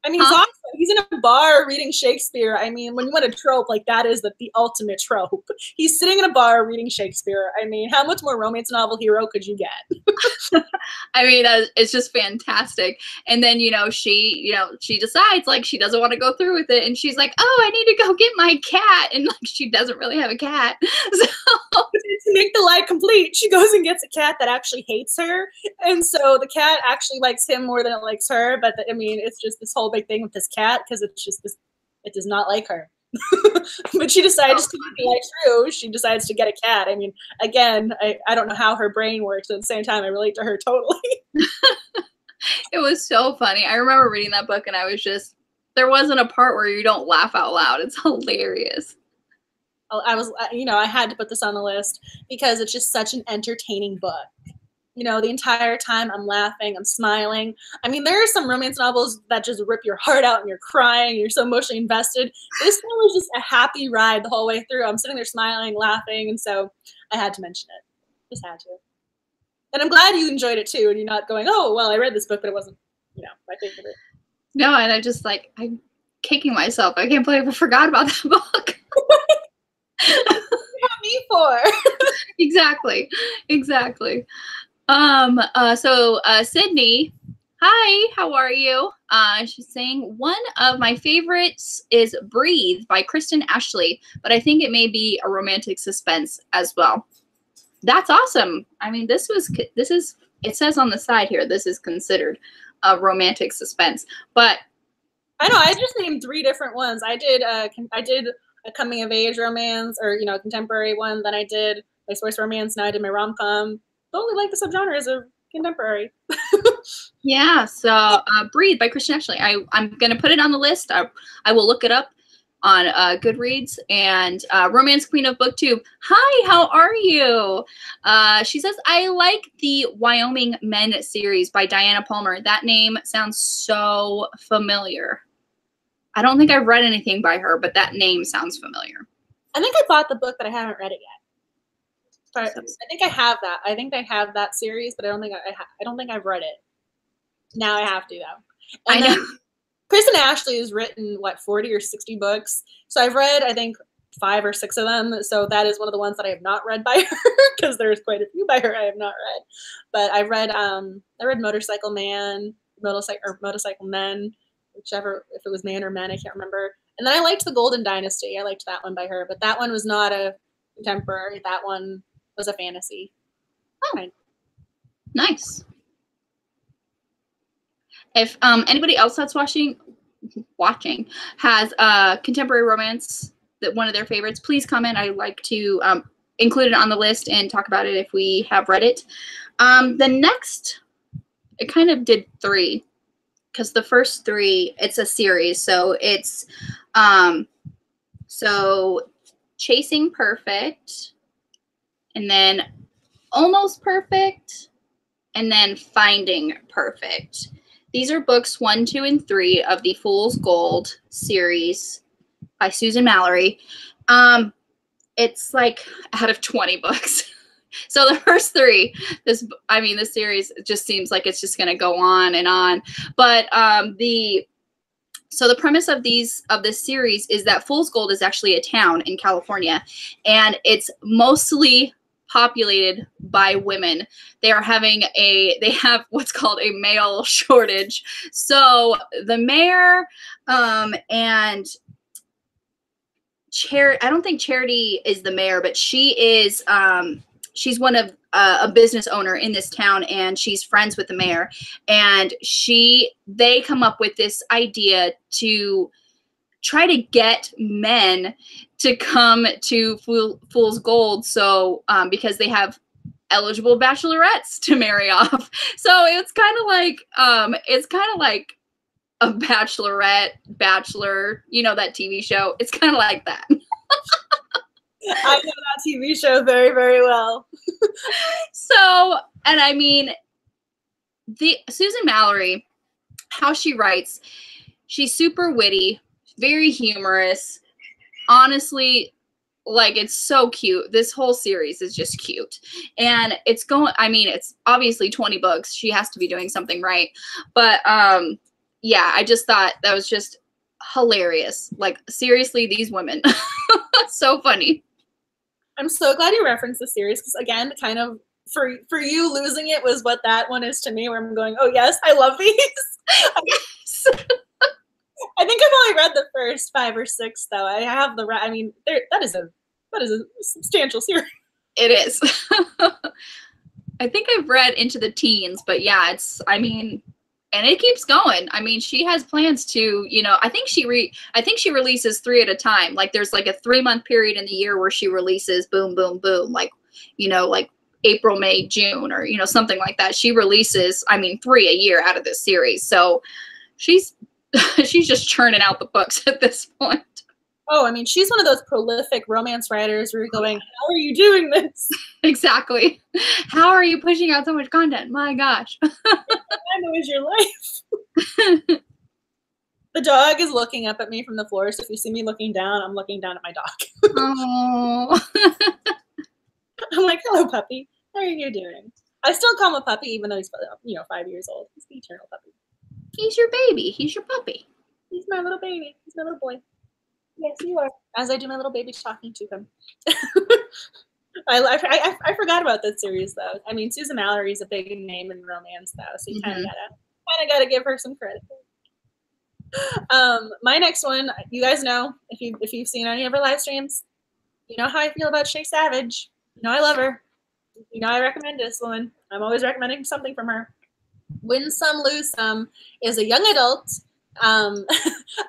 [SPEAKER 2] I mean, he's awesome. He's in a bar reading Shakespeare. I mean, when you want a trope, like that is the ultimate trope. He's sitting in a bar reading Shakespeare. I mean, how much more romance novel hero could you get?
[SPEAKER 1] I mean, it's just fantastic. And then, she decides like she doesn't want to go through with it. And she's like, oh, I need to go get my cat. And like, she doesn't really have a cat. So
[SPEAKER 2] to make the lie complete, she goes and gets a cat that actually hates her. And so the cat actually likes him more than it likes her. But I mean, it's just this whole big thing with this cat because it's just this, it does not like her. But she decides to make the lie true. She decides to get a cat. I mean, again, I don't know how her brain works, but at the same time, I relate to her totally.
[SPEAKER 1] It was so funny. I remember reading that book and I was just, there wasn't a part where you don't laugh out loud. It's hilarious.
[SPEAKER 2] I had to put this on the list because it's just such an entertaining book. The entire time I'm laughing, I'm smiling. I mean, there are some romance novels that just rip your heart out and you're crying, you're so emotionally invested. This one was just a happy ride the whole way through. I'm sitting there smiling, laughing, and so I had to mention it. Just had to. And I'm glad you enjoyed it too, and you're not going, oh, well, I read this book, but it wasn't, my favorite.
[SPEAKER 1] No, and I'm kicking myself. I can't believe I forgot about that book.
[SPEAKER 2] What do you have me for?
[SPEAKER 1] Exactly. So Sydney, hi, how are you? She's saying one of my favorites is Breathe by Kristen Ashley, but I think it may be a romantic suspense as well. That's awesome. I mean, this is, it says on the side here, this is considered a romantic suspense, but
[SPEAKER 2] I know, I just named 3 different ones. I did a coming of age romance or, contemporary one. Then I did my sports romance. Now I did my rom-com. Totally like the subgenres of contemporary.
[SPEAKER 1] Yeah, so Breathe by Kristen Ashley. I'm going to put it on the list. I will look it up on Goodreads. And Romance Queen of BookTube. Hi, how are you? She says, I like the Wyoming Men series by Diana Palmer. That name sounds so familiar. I don't think I've read anything by her, but that name sounds familiar.
[SPEAKER 2] I think I bought the book, but I haven't read it yet. But I think I have that. I think I have that series, but I don't think I've read it. Now I have to though. And I know. Kristen Ashley has written 40 or 60 books. So I've read I think 5 or 6 of them. So that is one of the ones that I have not read by her because there's quite a few by her I have not read. But I read Motorcycle Man, Motorcycle Men, whichever, if it was man or men, I can't remember. And then I liked The Golden Dynasty. I liked that one by her, but that one was not a contemporary. That one was a fantasy.
[SPEAKER 1] Oh, nice. If anybody else that's watching has contemporary romance that one of their favorites, please comment. I'd like to include it on the list and talk about it if we have read it. The next, I kind of did 3 because the first 3, it's a series. So it's Chasing Perfect, and then Almost Perfect, and then Finding Perfect. These are books 1, 2, and 3 of the Fool's Gold series by Susan Mallory. It's like out of 20 books. So the first 3, this series just seems like it's just going to go on and on. But the premise of this series is that Fool's Gold is actually a town in California, and it's mostly populated by women. They have what's called a male shortage. So the mayor and I don't think Charity is the mayor, but she is she's one of a business owner in this town, and she's friends with the mayor, and they come up with this idea to try to get men to come to Fool's Gold. So because they have eligible bachelorettes to marry off. So it's kind of like a Bachelorette, Bachelor, you know, that TV show. It's kind of like that.
[SPEAKER 2] I know that TV show very, very well.
[SPEAKER 1] So, and I mean, the Susan Mallory, how she writes, she's super witty, very humorous. Honestly, like, it's so cute. This whole series is just cute. And it's going, I mean, it's obviously 20 books. She has to be doing something right. But yeah, I just thought that was just hilarious. Like, seriously, these women. So funny.
[SPEAKER 2] I'm so glad you referenced the series because, again, kind of for you, losing it was what that one is to me, where I'm going, oh yes, I love these.
[SPEAKER 1] Yes.
[SPEAKER 2] I think I've only read the first 5 or 6 though. I have the, I mean, that is a substantial series.
[SPEAKER 1] It is. I think I've read into the teens, but yeah, it's, I mean, and it keeps going. I mean, she has plans to, you know, I think she releases 3 at a time. Like, there's like a 3-month period in the year where she releases boom, boom, boom. Like, you know, like April, May, June, or, you know, something like that. She releases, I mean, 3 a year out of this series. So she's just churning out the books at this point.
[SPEAKER 2] Oh, I mean, she's one of those prolific romance writers where you're going, how are you doing this?
[SPEAKER 1] Exactly. How are you pushing out so much content? My gosh.
[SPEAKER 2] I know is your life. The dog is looking up at me from the floor, so if you see me looking down, I'm looking down at my dog.
[SPEAKER 1] Oh.
[SPEAKER 2] I'm like, hello, puppy. How are you doing? I still call him a puppy, even though he's, you know, 5 years old. He's the eternal puppy.
[SPEAKER 1] He's your baby. He's your puppy.
[SPEAKER 2] He's my little baby. He's my little boy. Yes, you are. As I do my little baby talking to him. I forgot about that series though. I mean, Susan Mallory is a big name in romance though, so you kind of gotta give her some credit. My next one, you guys know, if you've seen any of her live streams, you know how I feel about Shay Savage. You know I love her. You know I recommend this woman. I'm always recommending something from her. Win Some, Lose Some is a young adult. I'm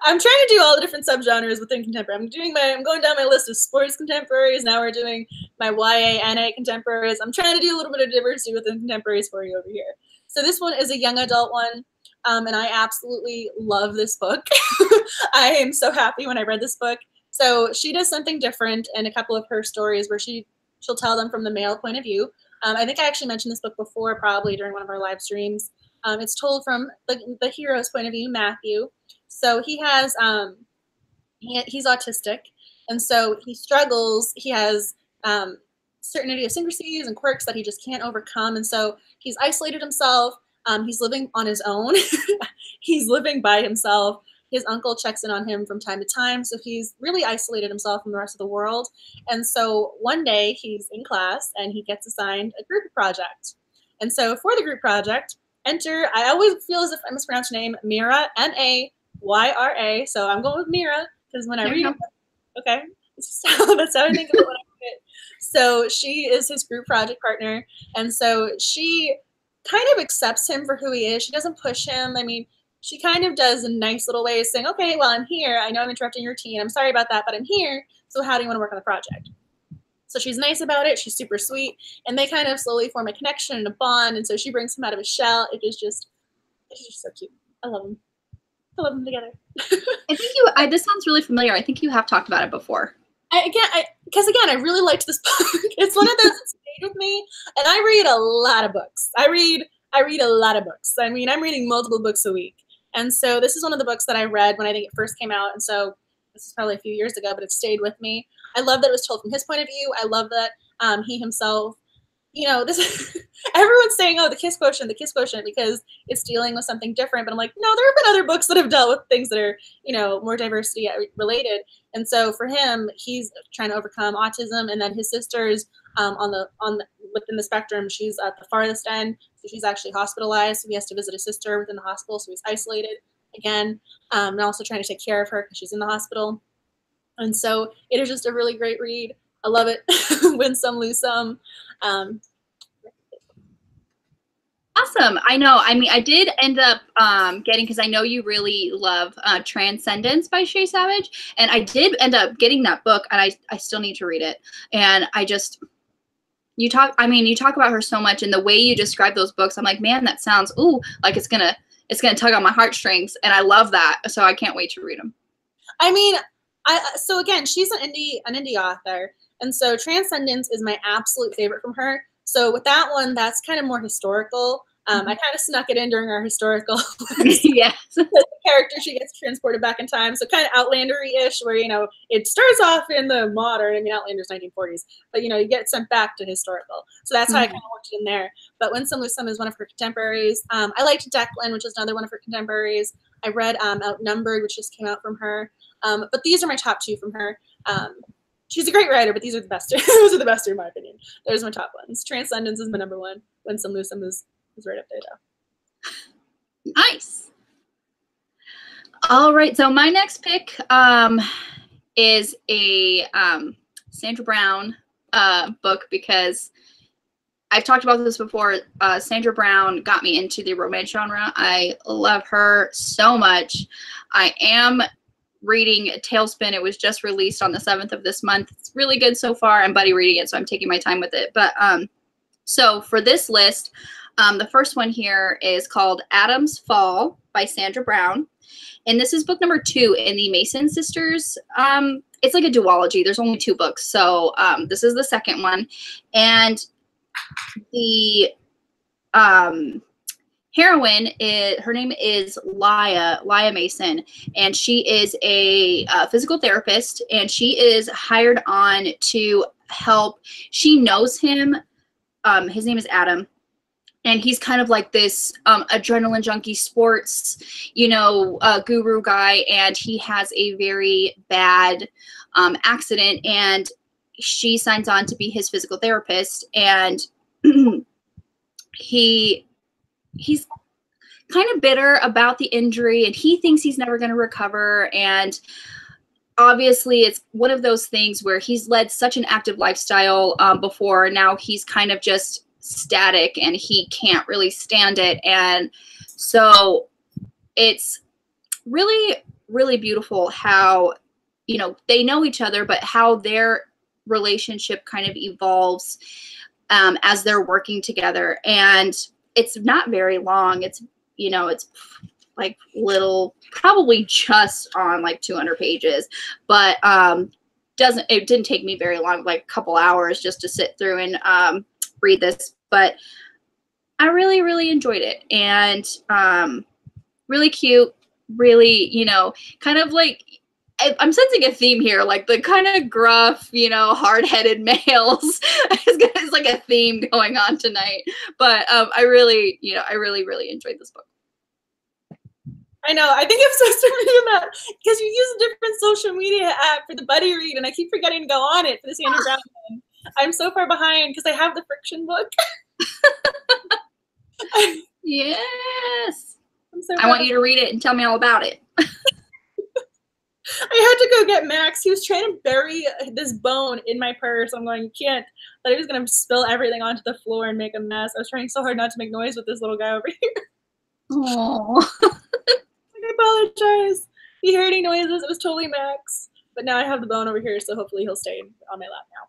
[SPEAKER 2] trying to do all the different subgenres within contemporary. I'm going down my list of sports contemporaries. Now we're doing my YA, NA contemporaries. I'm trying to do a little bit of diversity within contemporaries for you over here. So this one is a young adult one, and I absolutely love this book. I am so happy when I read this book. So she does something different in a couple of her stories where she'll tell them from the male point of view. I think I actually mentioned this book before, probably during one of our live streams. It's told from the hero's point of view, Matthew. So he has, he's autistic, and so he struggles. He has certain idiosyncrasies and quirks that he just can't overcome, and so he's isolated himself. He's living on his own. He's living by himself. His uncle checks in on him from time to time, so he's really isolated himself from the rest of the world. And so one day he's in class, and he gets assigned a group project. And so for the group project, enter, I always feel as if I mispronounce her name, Mira, Mayra. So I'm going with Mira, because when I read it, okay, that's how I think of it when I read it. So she is his group project partner, and so she kind of accepts him for who he is. She doesn't push him. I mean, she kind of does in nice little ways, saying, okay, well, I'm here. I know I'm interrupting your routine. I'm sorry about that, but I'm here. So how do you want to work on the project? So she's nice about it. She's super sweet. And they kind of slowly form a connection and a bond. And so she brings him out of his shell. It's just so cute. I love them. I love them together.
[SPEAKER 1] I think this sounds really familiar. I think you have talked about it before.
[SPEAKER 2] Because I really liked this book. It's one of those that stayed with me. And I read a lot of books. I read a lot of books. I mean, I'm reading multiple books a week. And so this is one of the books that I read when I think it first came out. And so this is probably a few years ago, but it stayed with me. I love that it was told from his point of view. I love that he himself, you know, this everyone's saying, oh, the kiss quotient, because it's dealing with something different. But I'm like, no, there have been other books that have dealt with things that are, you know, more diversity related. And so for him, he's trying to overcome autism. And then his sister's within the spectrum, she's at the farthest end. So she's actually hospitalized. So he has to visit his sister within the hospital. So he's isolated again, and also trying to take care of her because she's in the hospital. And so it is just a really great read. I love it. Win some, lose some.
[SPEAKER 1] Awesome. I know. I mean, I did end up getting, because I know you really love Transcendence by Shay Savage. And I did end up getting that book, and I still need to read it. And you talk about her so much, and the way you describe those books, I'm like, man, that sounds, ooh, like it's going to it's going to tug on my heartstrings, and I love that. So I can't wait to read them.
[SPEAKER 2] I mean, so again, she's an indie author, and so Transcendence is my absolute favorite from her. So with that one, that's kind of more historical. I kind of snuck it in during our historical.
[SPEAKER 1] Yes.
[SPEAKER 2] The character, she gets transported back in time, so kind of Outlander-ish, where, you know, it starts off in the modern, I mean, Outlander's 1940s, but, you know, you get sent back to historical. So that's how I kind of worked it in there. But When Some Lose Some is one of her contemporaries. I liked Declan, which is another one of her contemporaries. I read Outnumbered, which just came out from her. But these are my top two from her. She's a great writer, but these are the best. Those are the best, in my opinion. Those are my top ones. Transcendence is my number one. When Some Lose Some is right up there, though.
[SPEAKER 1] Nice. All right, so my next pick is a Sandra Brown book, because I've talked about this before. Sandra Brown got me into the romance genre. I love her so much. I am reading Tailspin. It was just released on the 7th of this month. It's really good so far. I'm buddy reading it, so I'm taking my time with it. But so for this list, the first one here is called Adam's Fall by Sandra Brown. And this is book number 2 in the Mason sisters. It's like a duology. There's only 2 books. So this is the second one. And the heroine, her name is Laya Mason. And she is a physical therapist. And she is hired on to help. She knows him. His name is Adam. And he's kind of like this adrenaline junkie sports, you know, guru guy. And he has a very bad accident. And she signs on to be his physical therapist. And he's kind of bitter about the injury. And he thinks he's never going to recover. And obviously, it's one of those things where he's led such an active lifestyle before. Now he's kind of just static, and he can't really stand it. And so it's really, really beautiful how, you know, they know each other, but how their relationship kind of evolves as they're working together. And it's not very long. It's, you know, it's like little, probably just on like 200 pages, but it didn't take me very long, like a couple hours just to sit through and read this. But I really, really enjoyed it. And really cute, really, you know, kind of like, I'm sensing a theme here, like the kind of gruff, you know, hard-headed males. It's like a theme going on tonight. But I really, you know, I really, really enjoyed this book.
[SPEAKER 2] I know. I think I'm supposed to read that because you use a different social media app for the buddy read, and I keep forgetting to go on it for the Sandra Brown one. I'm so far behind because I have the Friction book.
[SPEAKER 1] Yes. I want you to read it and tell me all about it.
[SPEAKER 2] I had to go get Max. He was trying to bury this bone in my purse. I'm going, you can't. But he was going to spill everything onto the floor and make a mess. I was trying so hard not to make noise with this little guy over here.
[SPEAKER 1] Aww.
[SPEAKER 2] I apologize. If you heard any noises, it was totally Max. But now I have the bone over here, so hopefully he'll stay on my lap now.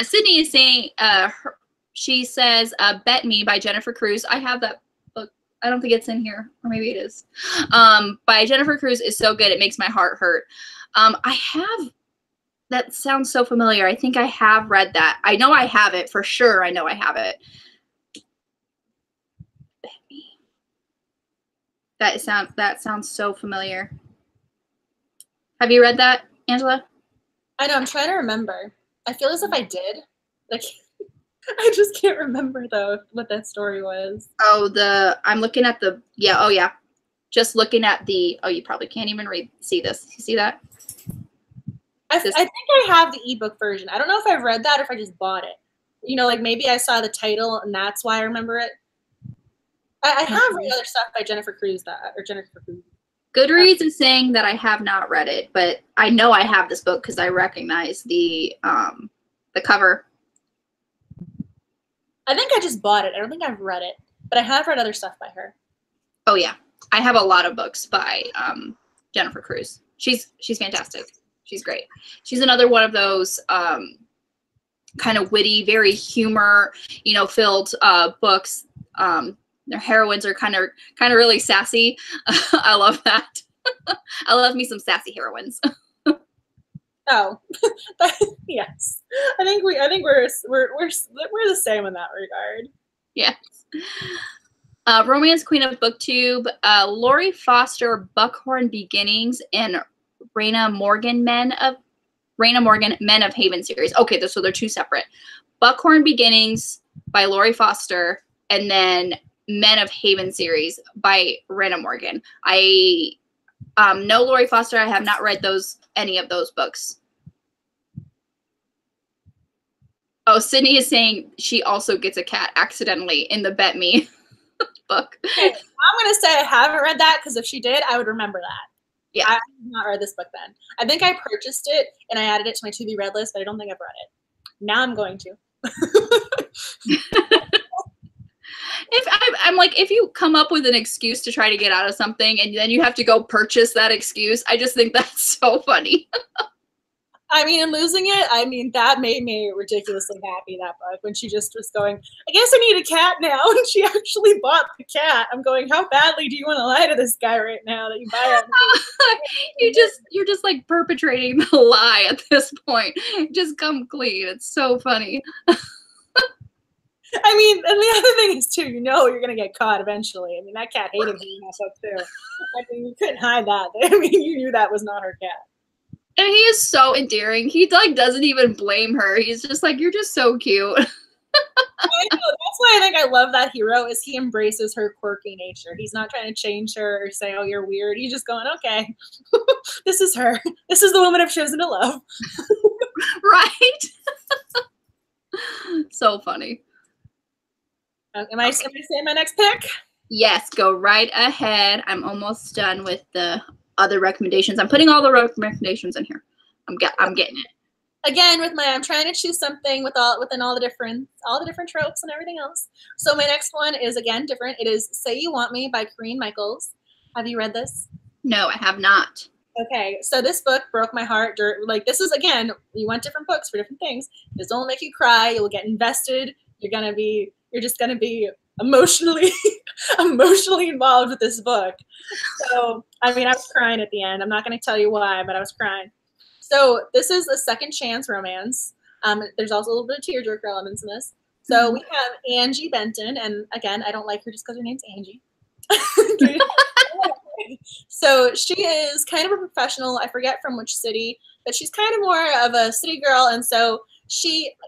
[SPEAKER 1] Sydney is saying, she says, Bet Me by Jennifer Cruz. I have that book. I don't think it's in here, or maybe it is. By Jennifer Cruz is so good, it makes my heart hurt. That sounds so familiar. I think I have read that. I know I have it for sure. I know I have it. Bet Me. That sounds so familiar. Have you read that, Angela?
[SPEAKER 2] I know. I'm trying to remember. I feel as if I did. Like, I just can't remember though what that story was.
[SPEAKER 1] Oh, I'm looking at the, yeah. Oh yeah. Just looking at the, oh, you probably can't even see this. You see that?
[SPEAKER 2] I think I have the ebook version. I don't know if I've read that or if I just bought it. You know, like maybe I saw the title and that's why I remember it. I have read other stuff by Jennifer Cruz Jennifer Cruz.
[SPEAKER 1] Goodreads is saying that I have not read it, but I know I have this book because I recognize the cover.
[SPEAKER 2] I think I just bought it. I don't think I've read it, but I have read other stuff by her.
[SPEAKER 1] Oh yeah, I have a lot of books by Jennifer Cruz. She's fantastic. She's great. She's another one of those kind of witty, very humor, you know, filled books Their heroines are kind of really sassy. I love that. I love me some sassy heroines.
[SPEAKER 2] Oh, yes. I think we're the same in that regard.
[SPEAKER 1] Yes. Romance Queen of BookTube, Lori Foster, Buckhorn Beginnings, and Raina Morgan, Men of Haven series. Okay, so they're two separate. Buckhorn Beginnings by Lori Foster, and then Men of Haven series by Raina Morgan. I know Lori Foster. I have not read any of those books. Oh, Sydney is saying she also gets a cat accidentally in the Bet Me book.
[SPEAKER 2] Okay, I'm going to say I haven't read that because if she did, I would remember that.
[SPEAKER 1] Yeah.
[SPEAKER 2] I have not read this book then. I think I purchased it and I added it to my to-be read list, but I don't think I've read it. Now I'm going to.
[SPEAKER 1] I'm like, if you come up with an excuse to try to get out of something and then you have to go purchase that excuse, I just think that's so funny.
[SPEAKER 2] I mean, and losing it, I mean, that made me ridiculously happy, that book, when she just was going, I guess I need a cat now, and she actually bought the cat. I'm going, how badly do you want to lie to this guy right now that you buy it?
[SPEAKER 1] You're just like perpetrating the lie at this point. Just come clean. It's so funny.
[SPEAKER 2] I mean, and the other thing is, too, you know you're going to get caught eventually. I mean, that cat hated you in that book, too. I mean, you couldn't hide that. I mean, you knew that was not her cat.
[SPEAKER 1] And he is so endearing. He like doesn't even blame her. He's just like, you're just so cute.
[SPEAKER 2] I know. That's why I think I love that hero is he embraces her quirky nature. He's not trying to change her or say, oh, you're weird. He's just going, okay, this is her. This is the woman I've chosen to love.
[SPEAKER 1] Right? So funny.
[SPEAKER 2] Am I saying my next pick?
[SPEAKER 1] Yes, go right ahead. I'm almost done with the other recommendations. I'm putting all the recommendations in here. I'm getting it.
[SPEAKER 2] Again, I'm trying to choose something within all the different tropes and everything else. So my next one is again different. It is Say You Want Me by Corinne Michaels. Have you read this?
[SPEAKER 1] No, I have not.
[SPEAKER 2] Okay, so this book broke my heart. Like, this is, again, you want different books for different things. This will make you cry. You'll get invested. You're just gonna be emotionally involved with this book. So, I mean, I was crying at the end. I'm not going to tell you why, but I was crying. So this is a second chance romance. There's also a little bit of tearjerker elements in this. So we have Angie Benton, and again, I don't like her just because her name's Angie. So she is kind of a professional. I forget from which city, but she's kind of more of a city girl. And so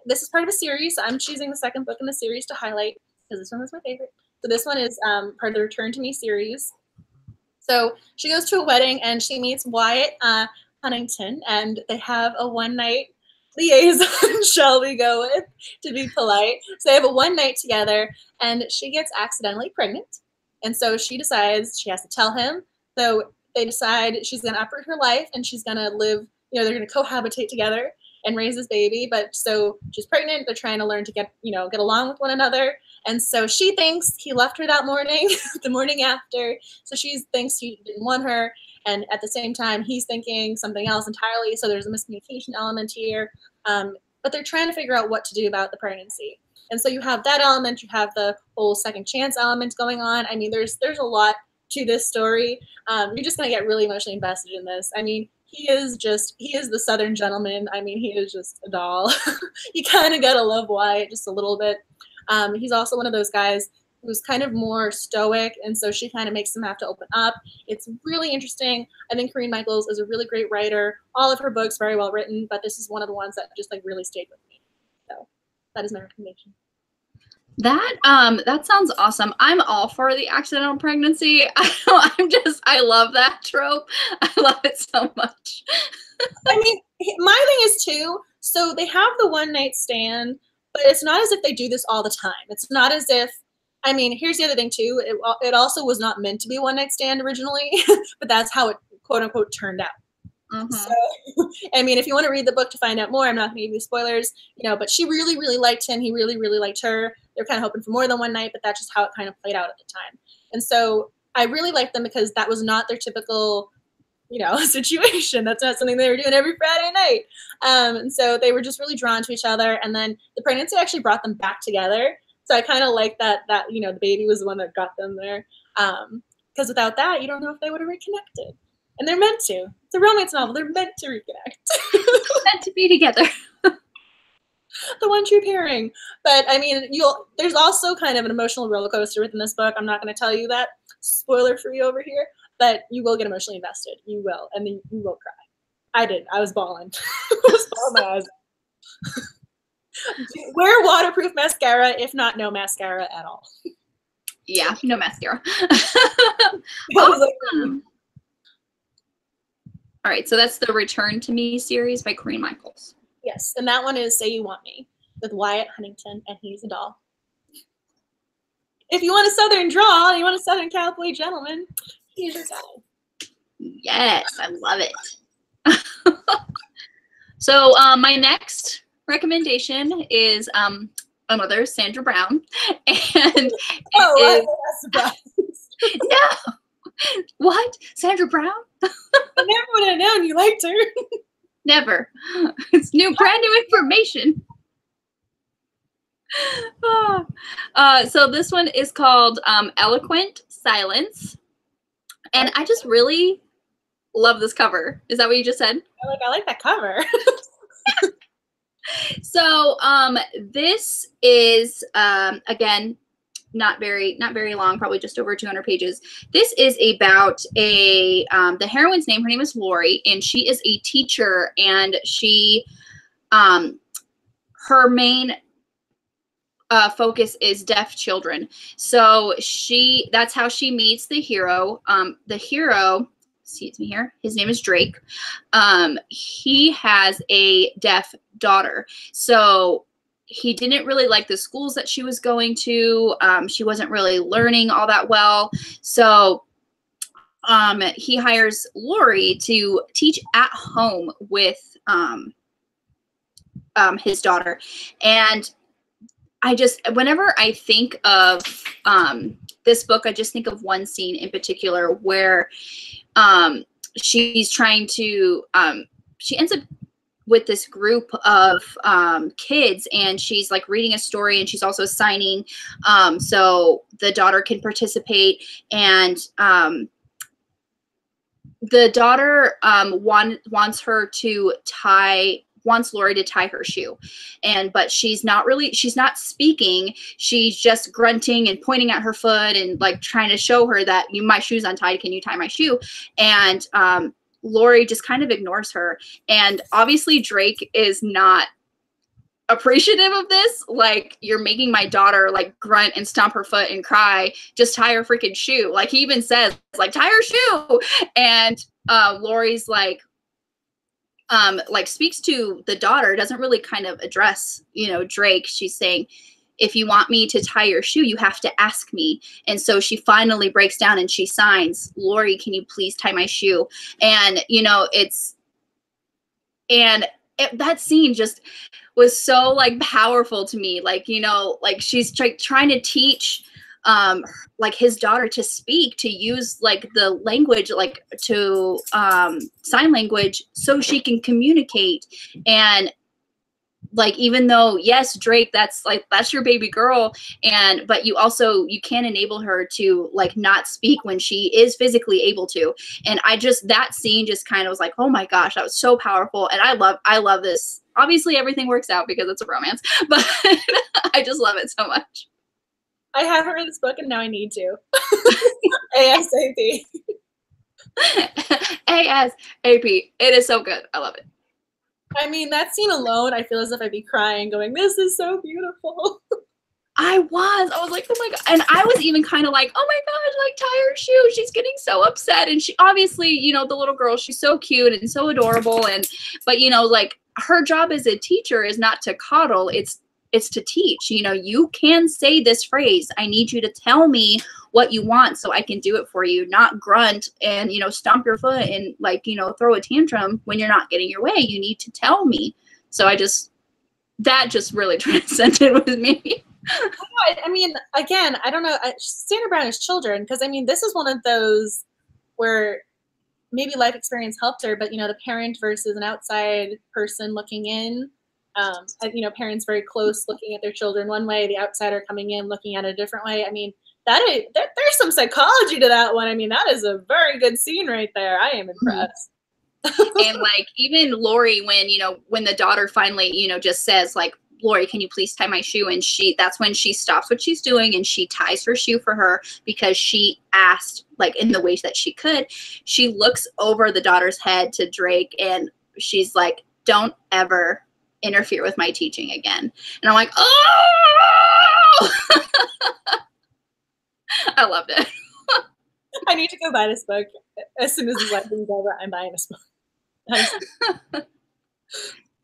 [SPEAKER 2] this is part of a series. I'm choosing the second book in the series to highlight because this one was my favorite. So this one is part of the Return to Me series. So she goes to a wedding and she meets Wyatt Huntington, and they have a one-night liaison, shall we go with, to be polite. So they have a one night together, and she gets accidentally pregnant. And so she decides she has to tell him. So they decide she's going to uproot her life, and she's going to live, they're going to cohabitate together and raise this baby. But so she's pregnant. They're trying to learn to get along with one another. And so she thinks he left her that morning, the morning after. So she thinks he didn't want her. And at the same time, he's thinking something else entirely. So there's a miscommunication element here. But they're trying to figure out what to do about the pregnancy. And so you have that element. You have the whole second chance element going on. I mean, there's a lot to this story. You're just going to get really emotionally invested in this. I mean, he is the Southern gentleman. I mean, he is just a doll. You kind of got to love Wyatt just a little bit. He's also one of those guys who's kind of more stoic, and so she kind of makes him have to open up. It's really interesting. I think Corinne Michaels is a really great writer. All of her books very well written, but this is one of the ones that just really stayed with me. So that is my recommendation.
[SPEAKER 1] That sounds awesome. I'm all for the accidental pregnancy. I love that trope. I love it so much.
[SPEAKER 2] I mean, my thing is too, so they have the one night stand, but it's not as if they do this all the time. It's not as if, I mean, here's the other thing too. It also was not meant to be a one night stand originally, but that's how it quote unquote turned out. Mm-hmm. So, I mean, if you want to read the book to find out more, I'm not going to give you spoilers, but she really, really liked him. He really, really liked her. They're kind of hoping for more than one night, but that's just how it kind of played out at the time. And so I really liked them because that was not their typical, situation. That's not something they were doing every Friday night. And so they were just really drawn to each other. And then the pregnancy actually brought them back together. So I kind of like that you know the baby was the one that got them there. Because without that, you don't know if they would have reconnected. And they're meant to. It's a romance novel. They're meant to reconnect.
[SPEAKER 1] Meant to be together.
[SPEAKER 2] The one true pairing. But I mean, there's also kind of an emotional roller coaster within this book. I'm not going to tell you that, spoiler free over here, but you will get emotionally invested. You will, and then you will cry. I did. I was bawling. I was bawling my eyes. Wear waterproof mascara, if not no mascara at all.
[SPEAKER 1] Yeah, no mascara.
[SPEAKER 2] Awesome.
[SPEAKER 1] All right, so that's the Return to Me series by Corinne Michaels.
[SPEAKER 2] Yes, and that one is Say You Want Me with Wyatt Huntington, and he's a doll. If you want a Southern drawl, you want a Southern cowboy gentleman, he's your guy.
[SPEAKER 1] Yes, I love it. So my next recommendation is another Sandra Brown, and
[SPEAKER 2] that's surprised.
[SPEAKER 1] No, what, Sandra Brown?
[SPEAKER 2] I never would have known you liked her.
[SPEAKER 1] Never. It's brand new information. So this one is called Eloquent Silence, and I just really love this cover. Is that what you just said?
[SPEAKER 2] I like that cover.
[SPEAKER 1] So this is again not very long, probably just over 200 pages. This is about the heroine's name. Her name is Lori, and she is a teacher, and she her main focus is deaf children. So that's how she meets the hero. The hero, excuse me here, his name is Drake. He has a deaf daughter. So he didn't really like the schools that she was going to. She wasn't really learning all that well. So he hires Lori to teach at home with his daughter. And whenever I think of this book, I just think of one scene in particular where she's trying to, she ends up with this group of kids, and she's like reading a story, and she's also signing so the daughter can participate. And the daughter wants Lori to tie her shoe, but she's not speaking. She's just grunting and pointing at her foot and like trying to show her that my shoe's untied. Can you tie my shoe? And Lori just kind of ignores her. And obviously Drake is not appreciative of this. Like, you're making my daughter like grunt and stomp her foot and cry. Just tie her freaking shoe. Like, he even says like, tie her shoe. And Lori's like speaks to the daughter, doesn't really kind of address, Drake. She's saying, if you want me to tie your shoe, you have to ask me. And so she finally breaks down and she signs, Lori, can you please tie my shoe? And, that scene just was so like powerful to me. Like, like she's trying to teach like his daughter to speak, to use like the language, like to sign language, so she can communicate. And like, even though, yes, Drake, that's your baby girl, but you can enable her to like not speak when she is physically able to. And that scene just kind of was like, oh my gosh, that was so powerful. And I love this. Obviously everything works out because it's a romance, but I just love it so much.
[SPEAKER 2] I haven't read this book, and now I need to. ASAP.
[SPEAKER 1] ASAP. It is so good. I love it.
[SPEAKER 2] I mean, that scene alone, I feel as if I'd be crying going, this is so beautiful.
[SPEAKER 1] I was like, oh my God. And I was even kind of like, oh my gosh, like, tie her shoe. She's getting so upset. And she obviously, the little girl, she's so cute and so adorable. But like, her job as a teacher is not to coddle. It's to teach. You can say this phrase. I need you to tell me what you want so I can do it for you, not grunt and, stomp your foot and like, throw a tantrum when you're not getting your way. You need to tell me. So that just really transcended with me.
[SPEAKER 2] I mean, again, I don't know. Sandra Brown is children, because I mean, this is one of those where maybe life experience helped her, but the parent versus an outside person looking in. Parents very close looking at their children one way, the outsider coming in looking at it a different way. I mean, there's some psychology to that one. I mean, that is a very good scene right there. I am impressed.
[SPEAKER 1] And like even Lori, when the daughter finally, just says like, Lori, can you please tie my shoe? And that's when she stops what she's doing and she ties her shoe for her because she asked like in the way that she could. She looks over the daughter's head to Drake and she's like, don't ever interfere with my teaching again. And I'm like, oh, I loved it.
[SPEAKER 2] I need to go buy this book. As soon as this lesson is over, I'm buying this book.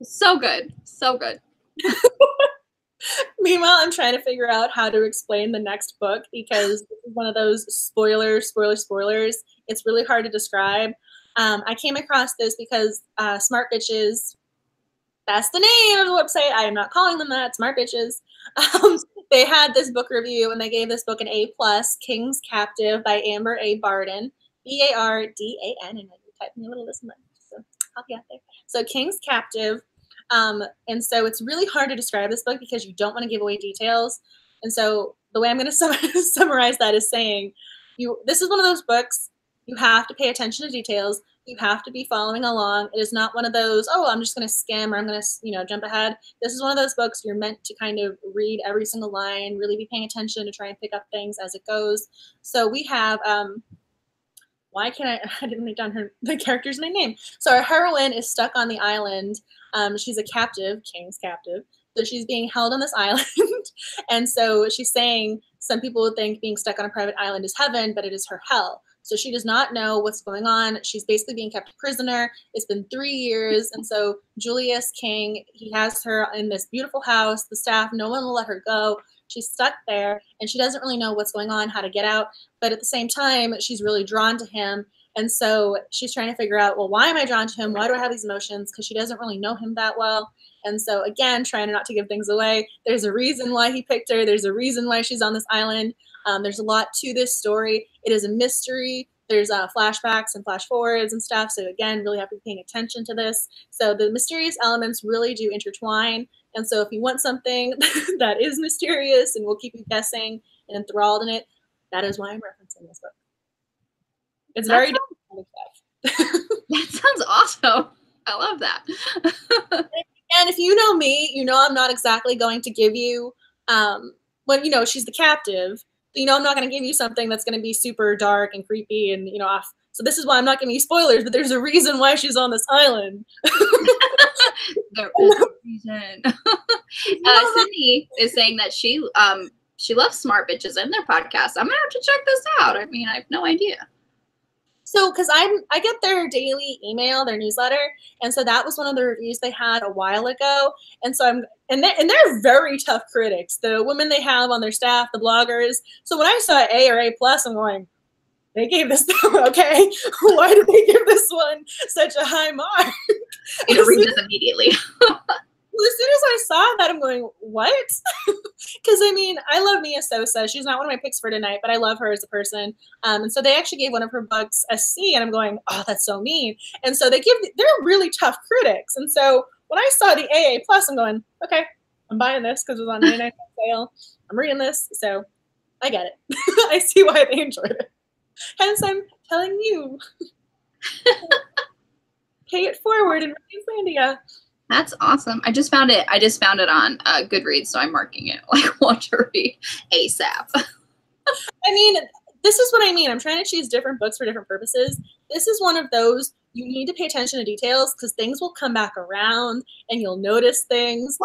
[SPEAKER 1] So good. So good.
[SPEAKER 2] Meanwhile, I'm trying to figure out how to explain the next book because this is one of those spoilers. It's really hard to describe. I came across this because Smart Bitches, that's the name of the website. I am not calling them that. Smart Bitches. They had this book review and they gave this book an A+, King's Captive by Amber A. Barden, Bardan, and I typed in a little listen button, so I'll be out there. So King's Captive. And so it's really hard to describe this book because you don't want to give away details. And so the way I'm going to summarize that is saying, this is one of those books, you have to pay attention to details. You have to be following along. It is not one of those, oh, I'm just going to skim or I'm going to, jump ahead. This is one of those books you're meant to kind of read every single line, really be paying attention to try and pick up things as it goes. So we have, why can't I didn't write down the character's name. So our heroine is stuck on the island. She's a captive, King's captive. So she's being held on this island. And so she's saying some people would think being stuck on a private island is heaven, but it is her hell. So she does not know what's going on. She's basically being kept a prisoner. It's been 3 years. And so Julius King, he has her in this beautiful house, the staff, no one will let her go. She's stuck there and she doesn't really know what's going on, how to get out. But at the same time, she's really drawn to him. And so she's trying to figure out, well, why am I drawn to him? Why do I have these emotions? Because she doesn't really know him that well. And so again, trying not to give things away. There's a reason why he picked her. There's a reason why she's on this island. There's a lot to this story. It is a mystery. There's flashbacks and flash forwards and stuff. So again, really have to be paying attention to this. So the mysterious elements really do intertwine. And so if you want something that is mysterious and will keep you guessing and enthralled in it, that is why I'm referencing this book. It's very different stuff.
[SPEAKER 1] That sounds awesome. I love that.
[SPEAKER 2] And if you know me, you know I'm not exactly going to give you, when, she's the captive, I'm not going to give you something that's going to be super dark and creepy and, off. So this is why I'm not giving you spoilers, but there's a reason why she's on this island.
[SPEAKER 1] There is a reason. Sydney is saying that she loves Smart Bitches and their podcast. I'm going to have to check this out. I mean, I have no idea.
[SPEAKER 2] So, because I get their daily email, their newsletter, and so that was one of the reviews they had a while ago. And so they're very tough critics. The women they have on their staff, the bloggers. So when I saw A or A+, I'm going, they gave this, okay, why did they give this one such a high mark?
[SPEAKER 1] You read this immediately.
[SPEAKER 2] Well, as soon as I saw that, I'm going, what? Because, I love Mia Sosa. She's not one of my picks for tonight, but I love her as a person. And so they actually gave one of her books a C, and I'm going, oh, that's so mean. And so they're really tough critics. And so when I saw the AA+, I'm going, okay, I'm buying this because it was on 99 sale. I'm reading this, so I get it. I see why they enjoyed it. Hence, I'm telling you. Pay it forward and read Islandia.
[SPEAKER 1] That's awesome. I just found it on Goodreads, so I'm marking it like want to read ASAP.
[SPEAKER 2] This is what I mean. I'm trying to choose different books for different purposes. This is one of those you need to pay attention to details because things will come back around and you'll notice things.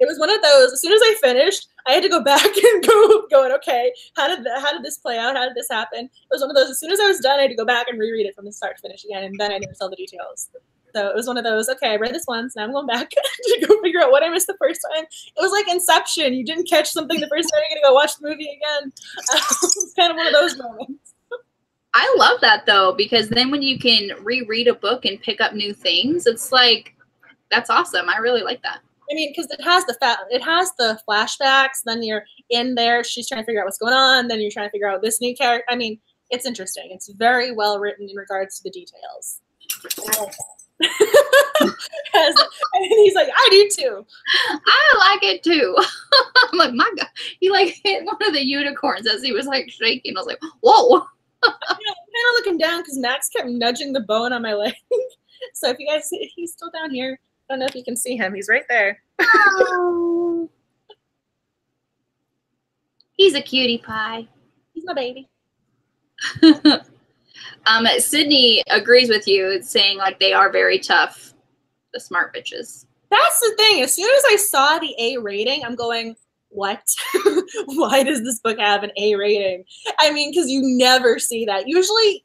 [SPEAKER 2] It was one of those, as soon as I finished, I had to go back and going, okay, how did this play out? How did this happen? It was one of those, as soon as I was done, I had to go back and reread it from the start to finish again, and then I noticed all the details. So it was one of those, okay, I read this once, now I'm going back to go figure out what I missed the first time. It was like Inception. You didn't catch something the first time, you're going to go watch the movie again. It's kind of one of those moments.
[SPEAKER 1] I love that, though, because then when you can reread a book and pick up new things, it's like, that's awesome. I really like that.
[SPEAKER 2] Because it has the flashbacks, then you're in there, she's trying to figure out what's going on, then you're trying to figure out this new character. It's interesting. It's very well written in regards to the details. And he's like, I do too.
[SPEAKER 1] I like it too. I'm like, my God, he like hit one of the unicorns as he was like shaking. I was like, whoa.
[SPEAKER 2] I'm kind of looking down because Max kept nudging the bone on my leg. So if you guys see, he's still down here. I don't know if you can see him. He's right there.
[SPEAKER 1] Oh. He's a cutie pie.
[SPEAKER 2] He's my baby.
[SPEAKER 1] Sydney agrees with you, saying like they are very tough, the smart bitches.
[SPEAKER 2] That's the thing. As soon as I saw the A rating, I'm going, what? Why does this book have an A rating? I mean, because you never see that. Usually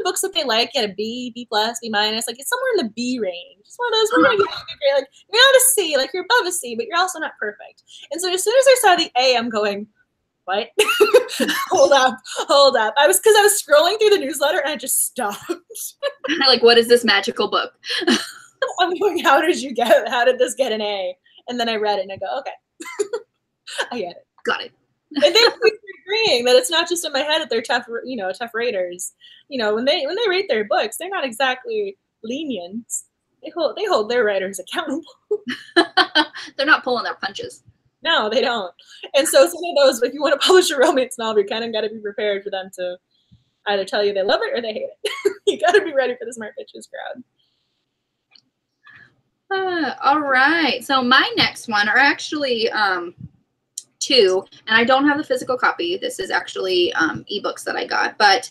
[SPEAKER 2] books that they like get a B, B plus, B minus. Like it's somewhere in the B range. It's one of those, we're gonna get a grade. Like you're not a C, like you're above a C, but you're also not perfect. And so as soon as I saw the A, I'm going, what? Hold up. I was scrolling through the newsletter and I just stopped.
[SPEAKER 1] Like, what is this magical book?
[SPEAKER 2] I'm going, how did this get an A? And then I read it and I go, okay. I get it.
[SPEAKER 1] Got it.
[SPEAKER 2] And then we're agreeing that it's not just in my head that they're tough raters. When they rate their books, they're not exactly lenient. They hold their writers accountable.
[SPEAKER 1] They're not pulling their punches.
[SPEAKER 2] No, they don't. And so it's one of those, if you want to publish a romance novel, you kind of got to be prepared for them to either tell you they love it or they hate it. You got to be ready for the smart bitches crowd.
[SPEAKER 1] All right. So my next one are actually two, and I don't have the physical copy. This is actually ebooks that I got. But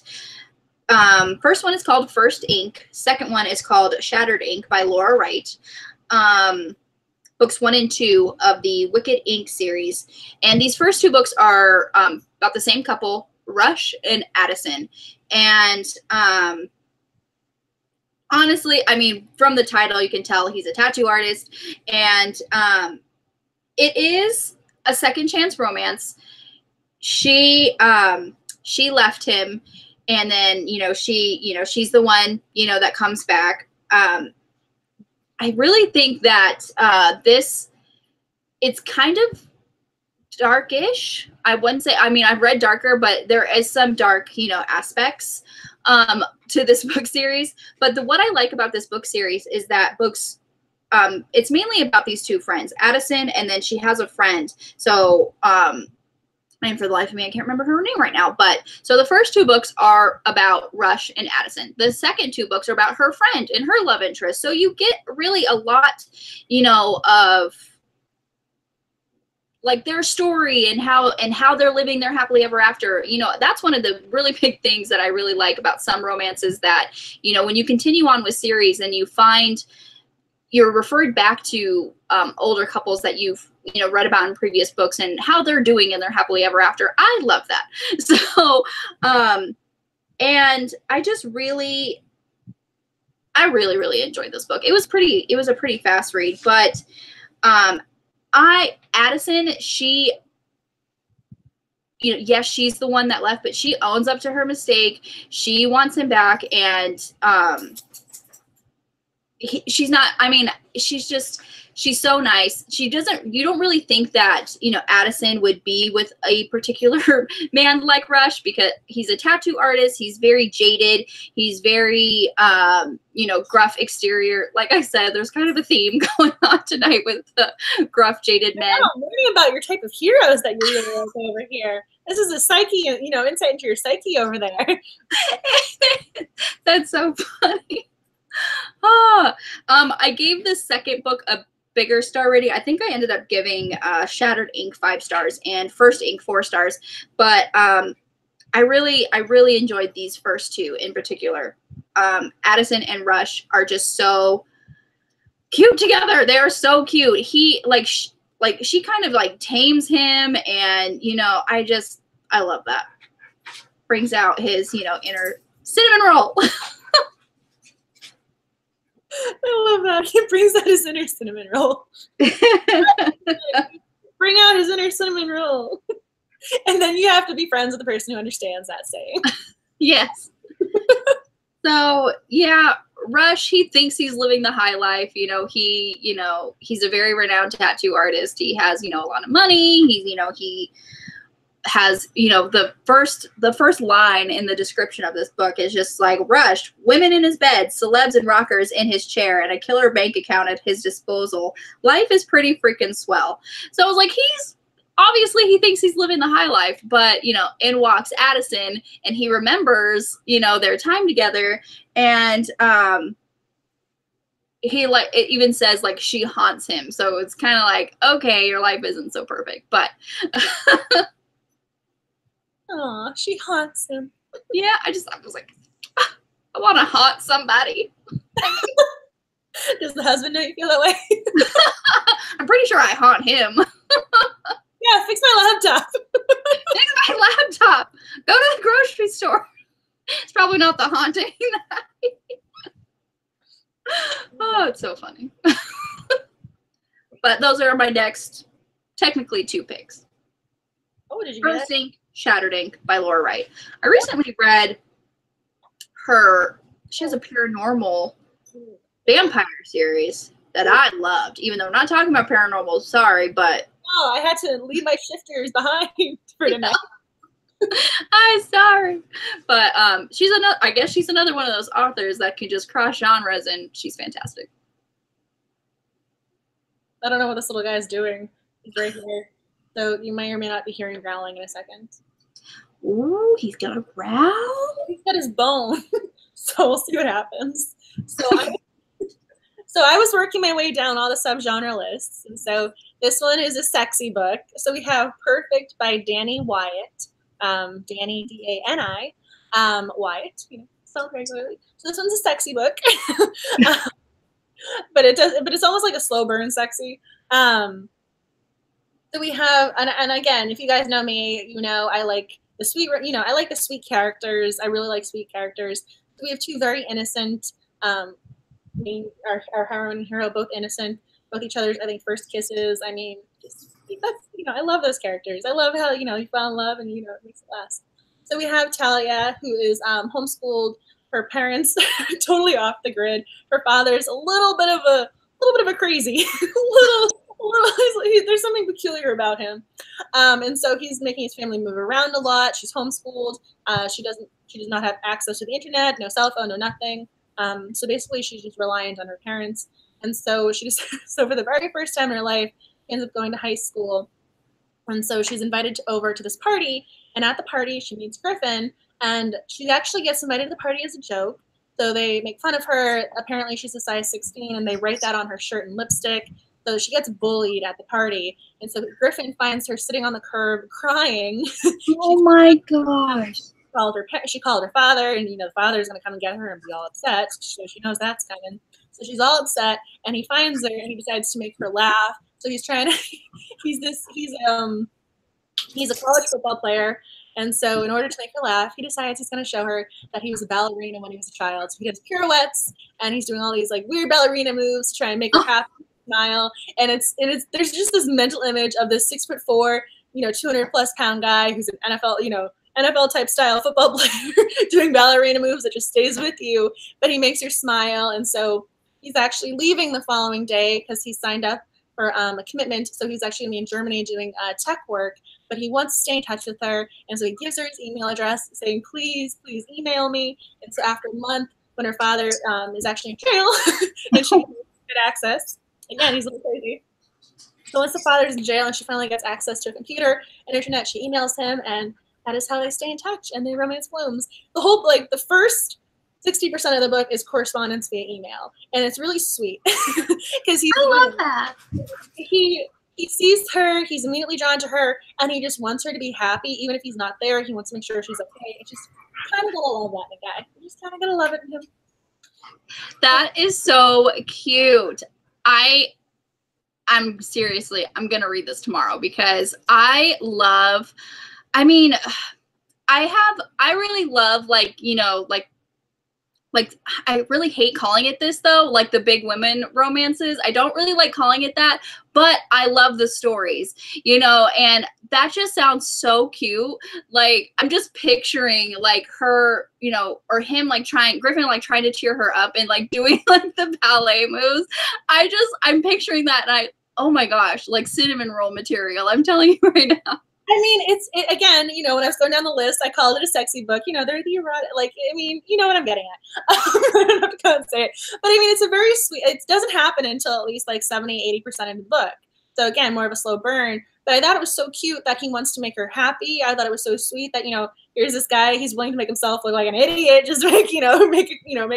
[SPEAKER 1] first one is called First Ink. Second one is called Shattered Ink by Laura Wright. Books 1 and 2 of the Wicked Ink series. And these first two books are about the same couple, Rush and Addison. And honestly, I mean, from the title, you can tell he's a tattoo artist. And it is a second chance romance. She left him, and then, she's the one, that comes back. I really think that it's kind of darkish. I wouldn't say, I mean, I've read darker, but there is some dark, aspects to this book series. But what I like about this book series is that books, it's mainly about these two friends, Addison, and then she has a friend. So, and for the life of me, I can't remember her name right now. But so the first two books are about Rush and Addison. The second two books are about her friend and her love interest. So you get really a lot, of like their story and how they're living their happily ever after. That's one of the really big things that I really like about some romances, that, when you continue on with series and you're referred back to older couples that you've read about in previous books and how they're doing in their happily ever after. I love that. So and I really enjoyed this book. It was a pretty fast read, but Addison, she, yes, she's the one that left, but she owns up to her mistake. She wants him back, and she's not, I mean, she's so nice. You don't really think that, Addison would be with a particular man like Rush, because he's a tattoo artist. He's very jaded. He's very, gruff exterior. Like I said, there's kind of a theme going on tonight with the gruff, jaded men.
[SPEAKER 2] I'm learning about your type of heroes that you're really like over here. This is a psyche, insight into your psyche over there.
[SPEAKER 1] That's so funny. I gave the second book a bigger star rating. I think I ended up giving Shattered Ink 5 stars and First Ink 4 stars. But I really enjoyed these first two in particular. Addison and Rush are just so cute together. They are so cute. He she kind of like tames him, and I love that. Brings out his inner cinnamon roll.
[SPEAKER 2] I love that. He brings out his inner cinnamon roll. Bring out his inner cinnamon roll. And then you have to be friends with the person who understands that saying. Yes.
[SPEAKER 1] So, yeah, Rush, he thinks he's living the high life. He's a very renowned tattoo artist. He has, a lot of money. He's, he has, you know, the first line in the description of this book is just like, rushed, women in his bed, celebs and rockers in his chair, and a killer bank account at his disposal. Life is pretty freaking swell. So I was like, obviously he thinks he's living the high life, but, you know, in walks Addison, and he remembers, you know, their time together, and he, like, it even says, like, she haunts him. So it's kind of like, okay, your life isn't so perfect, but
[SPEAKER 2] Aw, she haunts him.
[SPEAKER 1] yeah, I was like, I want to haunt somebody.
[SPEAKER 2] Does the husband know you feel that way?
[SPEAKER 1] I'm pretty sure I haunt him.
[SPEAKER 2] Yeah, fix my laptop.
[SPEAKER 1] Fix my laptop. Go to the grocery store. It's probably not the haunting. Oh, it's so funny. But those are my next, technically 2 picks.
[SPEAKER 2] Oh, did you
[SPEAKER 1] First
[SPEAKER 2] get
[SPEAKER 1] Ink, Shattered Ink by Laura Wright. I recently read she has a paranormal vampire series that I loved, even though I'm not talking about paranormal, sorry, but
[SPEAKER 2] Oh, I had to leave my shifters behind for tonight.
[SPEAKER 1] I'm sorry. But I guess she's another one of those authors that can just cross genres, and she's fantastic.
[SPEAKER 2] I don't know what this little guy is doing. He's right here. So you may or may not be hearing growling in a second.
[SPEAKER 1] Ooh, he's gonna growl?
[SPEAKER 2] He's got his bone. So we'll see what happens. So I was working my way down all the subgenre lists. And so this one is a sexy book. So we have Perfect by Dani Wyatt. Dani, D-A-N-I, Wyatt, you know, spelled regularly. So this one's a sexy book. But it's almost like a slow burn sexy. So we have, and again, if you guys know me, you know I like the sweet, you know, I like the sweet characters. I really like sweet characters. So we have 2 very innocent, our heroine and hero, both innocent, both each other's, I think, first kisses. I mean, that's, you know, I love those characters. I love how, you know, you fall in love and, you know, it makes it last. So we have Talia, who is homeschooled. Her parents totally off the grid. Her father's a little bit of a crazy, there's something peculiar about him. And so he's making his family move around a lot. She's homeschooled. She does not have access to the internet, no cell phone, no nothing. So basically she's just reliant on her parents. And so so for the very first time in her life, she ends up going to high school. And so she's invited over to this party. And at the party, she meets Griffin. And she actually gets invited to the party as a joke. So they make fun of her. Apparently she's a size 16, and they write that on her shirt and lipstick. So she gets bullied at the party. And so Griffin finds her sitting on the curb crying.
[SPEAKER 1] Oh my gosh.
[SPEAKER 2] She called her father, and, you know, the father's going to come and get her and be all upset. So she knows that's coming. So she's all upset, and he finds her, and he decides to make her laugh. So he's trying to, he's a college football player. And so in order to make her laugh, he decides he's going to show her that he was a ballerina when he was a child. So he does pirouettes, and he's doing all these like weird ballerina moves to try and make her happy, smile. And there's just this mental image of this 6'4", you know, 200+ pound guy who's an NFL type style football player doing ballerina moves that just stays with you, but he makes her smile. And so he's actually leaving the following day because he signed up for a commitment. So he's actually going to be in Germany doing tech work, but he wants to stay in touch with her. And so he gives her his email address saying, please email me. And so after a month, when her father is actually in jail and she can get access, again, he's a little crazy. So once the father's in jail and she finally gets access to a computer and internet, she emails him, and that is how they stay in touch and their romance blooms. The whole, like, the first 60% of the book is correspondence via email, and it's really sweet because
[SPEAKER 1] I love that.
[SPEAKER 2] He sees her, he's immediately drawn to her, and he just wants her to be happy, even if he's not there. He wants to make sure she's okay. It's just kind of gonna love that in a guy. You're just kind of gonna love it in him.
[SPEAKER 1] That is so cute. I'm seriously, I'm gonna read this tomorrow because I really love, like, you know, like I really hate calling it this though, like the big women romances. I don't really like calling it that, but I love the stories, you know, and that just sounds so cute. Like, I'm just picturing like her, you know, or him like Griffin like trying to cheer her up and like doing like the ballet moves. I'm picturing that, and oh my gosh, like cinnamon roll material. I'm telling you right now.
[SPEAKER 2] I mean, again, you know, when I was going down the list, I called it a sexy book. You know, they're the erotic, like, I mean, you know what I'm getting at. I don't have to go and say it. But I mean, it's a very sweet, it doesn't happen until at least like 70, 80% of the book. So again, more of a slow burn. But I thought it was so cute that he wants to make her happy. I thought it was so sweet that, you know, here's this guy, he's willing to make himself look like an idiot, just to make, you know, make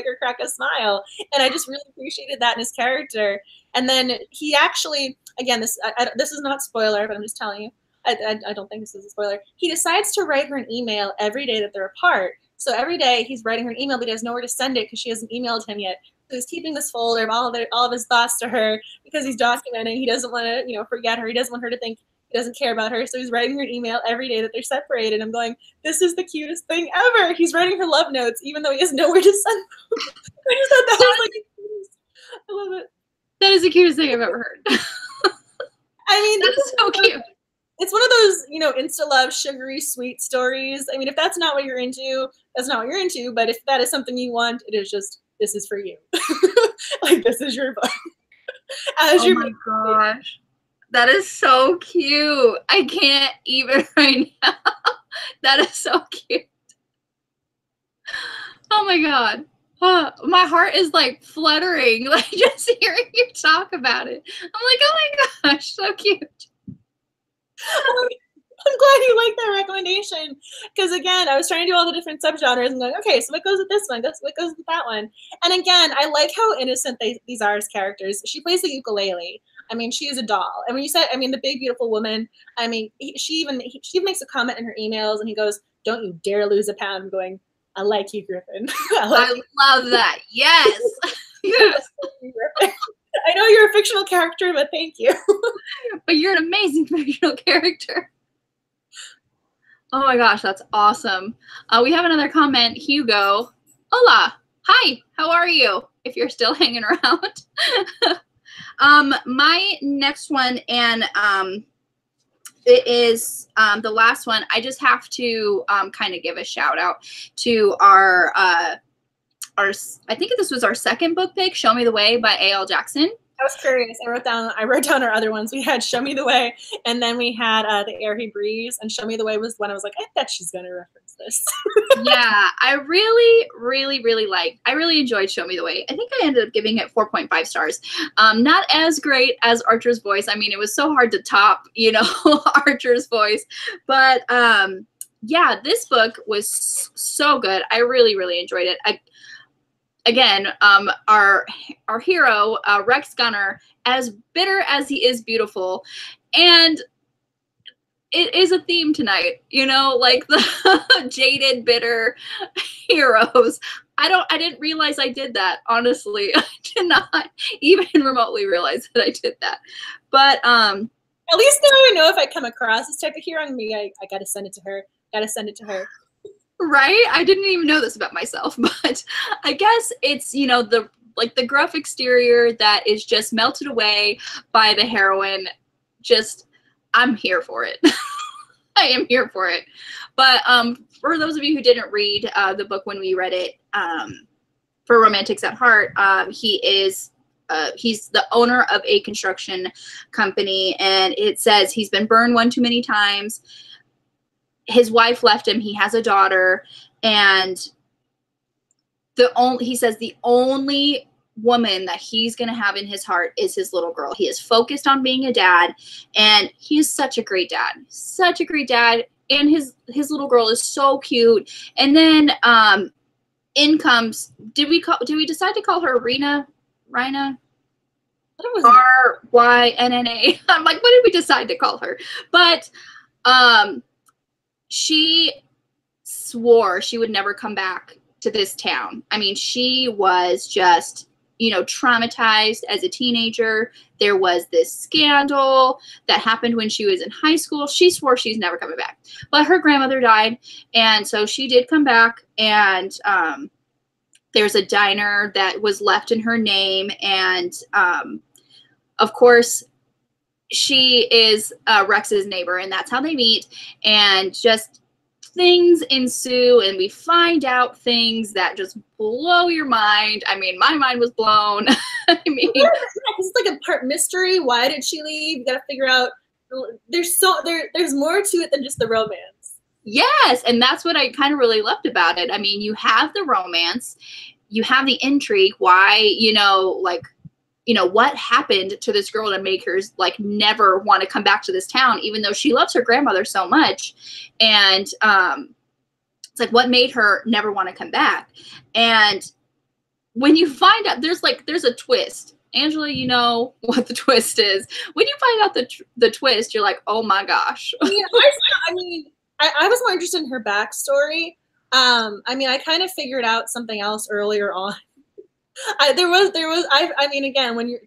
[SPEAKER 2] her crack a smile. And I just really appreciated that in his character. And then he actually, again, this is not spoiler, but I'm just telling you. I don't think this is a spoiler. He decides to write her an email every day that they're apart. So every day he's writing her an email, but he has nowhere to send it because she hasn't emailed him yet. So he's keeping this folder of all of his thoughts to her because he's documenting. He doesn't want to, you know, forget her. He doesn't want her to think he doesn't care about her. So he's writing her an email every day that they're separated. I'm going, this is the cutest thing ever. He's writing her love notes even though he has nowhere to send them. I just thought that was like, I love it.
[SPEAKER 1] That is the cutest thing I've ever heard.
[SPEAKER 2] I mean,
[SPEAKER 1] that is so cute.
[SPEAKER 2] It's one of those, you know, insta-love, sugary, sweet stories. I mean, if that's not what you're into, that's not what you're into. But if that is something you want, it is just, this is for you. Like, this is your book.
[SPEAKER 1] Oh my gosh. That is so cute. I can't even right now. That is so cute. Oh my God. Oh, my heart is like fluttering, like just hearing you talk about it. I'm like, oh my gosh, so cute.
[SPEAKER 2] I'm glad you liked that recommendation. Because again, I was trying to do all the different subgenres and going, okay, so what goes with this one? What goes with that one? And again, I like how innocent these are as characters. She plays the ukulele. I mean, she is a doll. And when you said, I mean, the big, beautiful woman, I mean, she even makes a comment in her emails and he goes, don't you dare lose a pound. I'm going, I like you, Griffin.
[SPEAKER 1] I love that. Yes. Yes.
[SPEAKER 2] I know you're a fictional character, but thank you.
[SPEAKER 1] But you're an amazing fictional character. Oh my gosh, that's awesome. We have another comment. Hugo. Hola. Hi. How are you? If you're still hanging around. My next one, and it is the last one. I just have to kind of give a shout out to our I think this was our second book pick, Show Me the Way by A.L. Jackson.
[SPEAKER 2] I was curious. I wrote down our other ones. We had Show Me the Way, and then we had The Air He Breathes, and Show Me the Way was when I was like, I bet she's going to reference this.
[SPEAKER 1] Yeah, I really, really, really liked. I really enjoyed Show Me the Way. I think I ended up giving it 4.5 stars. Not as great as Archer's voice. I mean, it was so hard to top, you know, Archer's voice. But yeah, this book was so good. I really, really enjoyed it. Again, our hero, Rex Gunner, as bitter as he is beautiful, and it is a theme tonight, you know, like the jaded, bitter heroes. I didn't realize I did that, honestly. I did not even remotely realize that I did that. But
[SPEAKER 2] at least now I know if I come across this type of hero, I gotta send it to her. Gotta send it to her.
[SPEAKER 1] Right? I didn't even know this about myself, but I guess it's, you know, the gruff exterior that is just melted away by the heroine. Just, I'm here for it. I am here for it. But for those of you who didn't read the book when we read it, for Romantics at Heart, he's the owner of a construction company, and it says he's been burned one too many times. His wife left him. He has a daughter, and he says the only woman that he's going to have in his heart is his little girl. He is focused on being a dad, and he is such a great dad. Such a great dad, and his little girl is so cute. And then in comes, did we decide to call her Rina? R-Y-N-N-A. I'm like, what did we decide to call her? But she swore she would never come back to this town. I mean, she was just, you know, traumatized as a teenager. There was this scandal that happened when she was in high school. She swore she's never coming back. But her grandmother died, and so she did come back, and there's a diner that was left in her name, and of course, she is Rex's neighbor, and that's how they meet, and just things ensue, and we find out things that just blow your mind. I mean, my mind was blown. I mean,
[SPEAKER 2] it's like a part mystery. Why did she leave? You got to figure out there's more to it than just the romance.
[SPEAKER 1] Yes, and that's what I kind of really loved about it. I mean, you have the romance, you have the intrigue, why, what happened to this girl to make her like never want to come back to this town, even though she loves her grandmother so much. And it's like, what made her never want to come back? And when you find out, there's a twist. Angela, you know what the twist is. When you find out the twist, you're like, oh my gosh.
[SPEAKER 2] Yeah, I was more interested in her backstory. I kind of figured out something else earlier on. Again,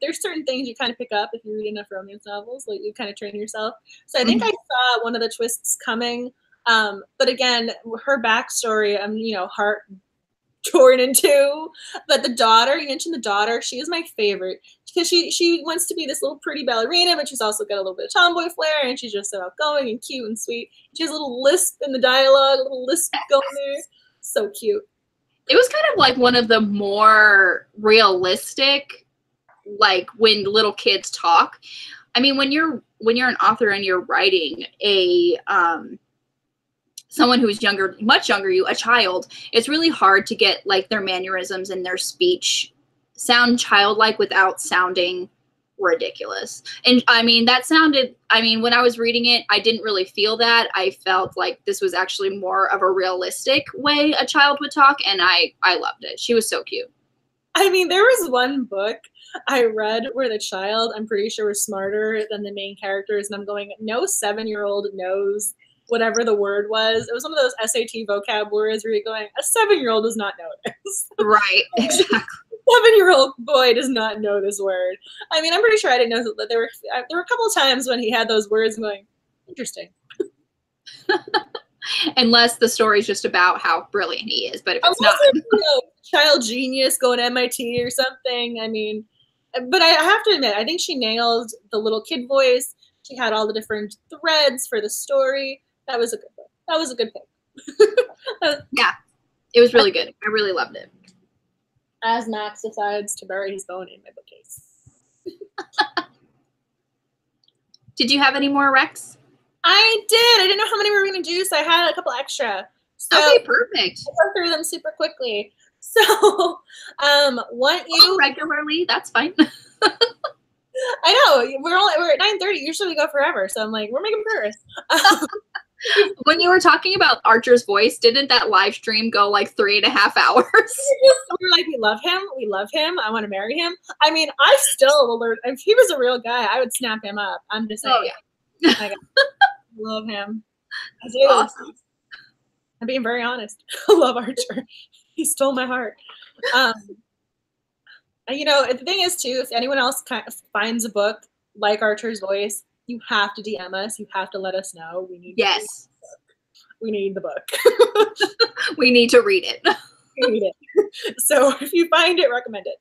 [SPEAKER 2] there's certain things you kind of pick up if you read enough romance novels, like you kind of train yourself. So I think I saw one of the twists coming. But again, her backstory, Hart torn in two. But the daughter, you mentioned the daughter, she is my favorite because she wants to be this little pretty ballerina, but she's also got a little bit of tomboy flair, and she's just so outgoing and cute and sweet. She has a little lisp in the dialogue, a little lisp going there. So cute.
[SPEAKER 1] It was kind of like one of the more realistic, like when little kids talk. I mean, when you're an author and you're writing someone who's younger, much younger you, a child, it's really hard to get like their mannerisms and their speech sound childlike without sounding ridiculous. And when I was reading it, I didn't really feel that. I felt like this was actually more of a realistic way a child would talk, and I loved it. She was so cute.
[SPEAKER 2] There was one book I read where the child, I'm pretty sure, was smarter than the main characters, and I'm going, no 7-year-old knows whatever the word was. It was one of those SAT vocab words where you're going, a 7-year-old does not know this.
[SPEAKER 1] Right, exactly.
[SPEAKER 2] 7-year-old boy does not know this word. I'm pretty sure I didn't know that there were a couple of times when he had those words going, interesting.
[SPEAKER 1] Unless the story's just about how brilliant he is, but if it's not.
[SPEAKER 2] Child genius going to MIT or something. But I have to admit, I think she nailed the little kid voice. She had all the different threads for the story. That was a good book. That was a good pick.
[SPEAKER 1] Yeah, it was really good. I really loved it.
[SPEAKER 2] As Max decides to bury his bone in my bookcase.
[SPEAKER 1] Did you have any more recs?
[SPEAKER 2] I did. I didn't know how many we were going to do, so I had a couple extra. So
[SPEAKER 1] okay, perfect.
[SPEAKER 2] I'll go through them super quickly. So,
[SPEAKER 1] regularly, that's fine.
[SPEAKER 2] I know we're at 9:30. Usually we go forever, so I'm like, we're making progress.
[SPEAKER 1] When you were talking about Archer's voice, didn't that live stream go like 3.5 hours?
[SPEAKER 2] We're like, we love him. I want to marry him. I still will learn. If he was a real guy, I would snap him up. I'm just saying. Oh yeah, I love him. I do. Awesome. I'm being very honest. I love Archer. He stole my heart. The thing is, too, if anyone else finds a book like Archer's Voice, you have to DM us. You have to let us know.
[SPEAKER 1] Yes.
[SPEAKER 2] We need the book.
[SPEAKER 1] We need to read it.
[SPEAKER 2] We need it. So if you find it, recommend it.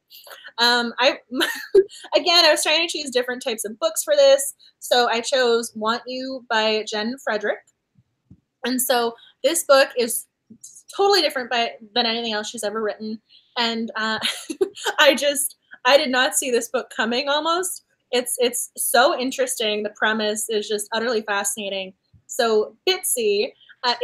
[SPEAKER 2] I was trying to choose different types of books for this. So I chose Want You by Jen Frederick. And so this book is totally different than anything else she's ever written. And I did not see this book coming almost. It's so interesting. The premise is just utterly fascinating. So Bitsy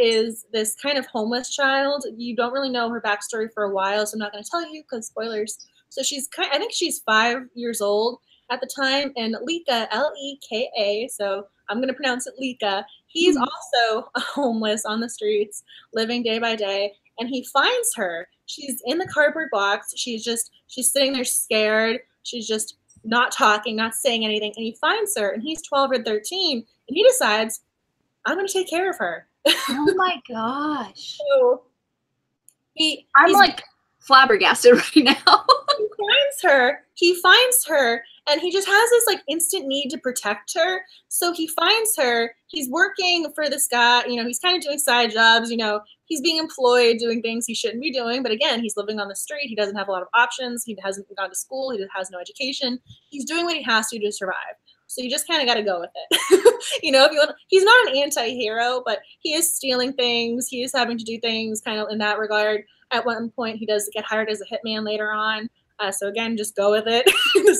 [SPEAKER 2] is this kind of homeless child. You don't really know her backstory for a while, so I'm not going to tell you because spoilers. So I think she's 5 years old at the time, and Leka, Leka, so I'm going to pronounce it Leka. He's also homeless on the streets, living day by day, and he finds her. She's in the cardboard box. She's sitting there scared. She's just not talking, not saying anything, and he finds her, and he's 12 or 13, and he decides, I'm going to take care of her.
[SPEAKER 1] Oh my gosh.
[SPEAKER 2] So
[SPEAKER 1] I'm like flabbergasted right now.
[SPEAKER 2] He finds her, and he just has this like instant need to protect her. So he finds her. He's working for this guy. He's kind of doing side jobs. He's being employed doing things he shouldn't be doing. But again, he's living on the street. He doesn't have a lot of options. He hasn't gone to school. He has no education. He's doing what he has to survive. So you just kind of got to go with it. If you want, he's not an anti-hero, but he is stealing things. He is having to do things kind of in that regard. At one point, he does get hired as a hitman later on. So again, just go with it.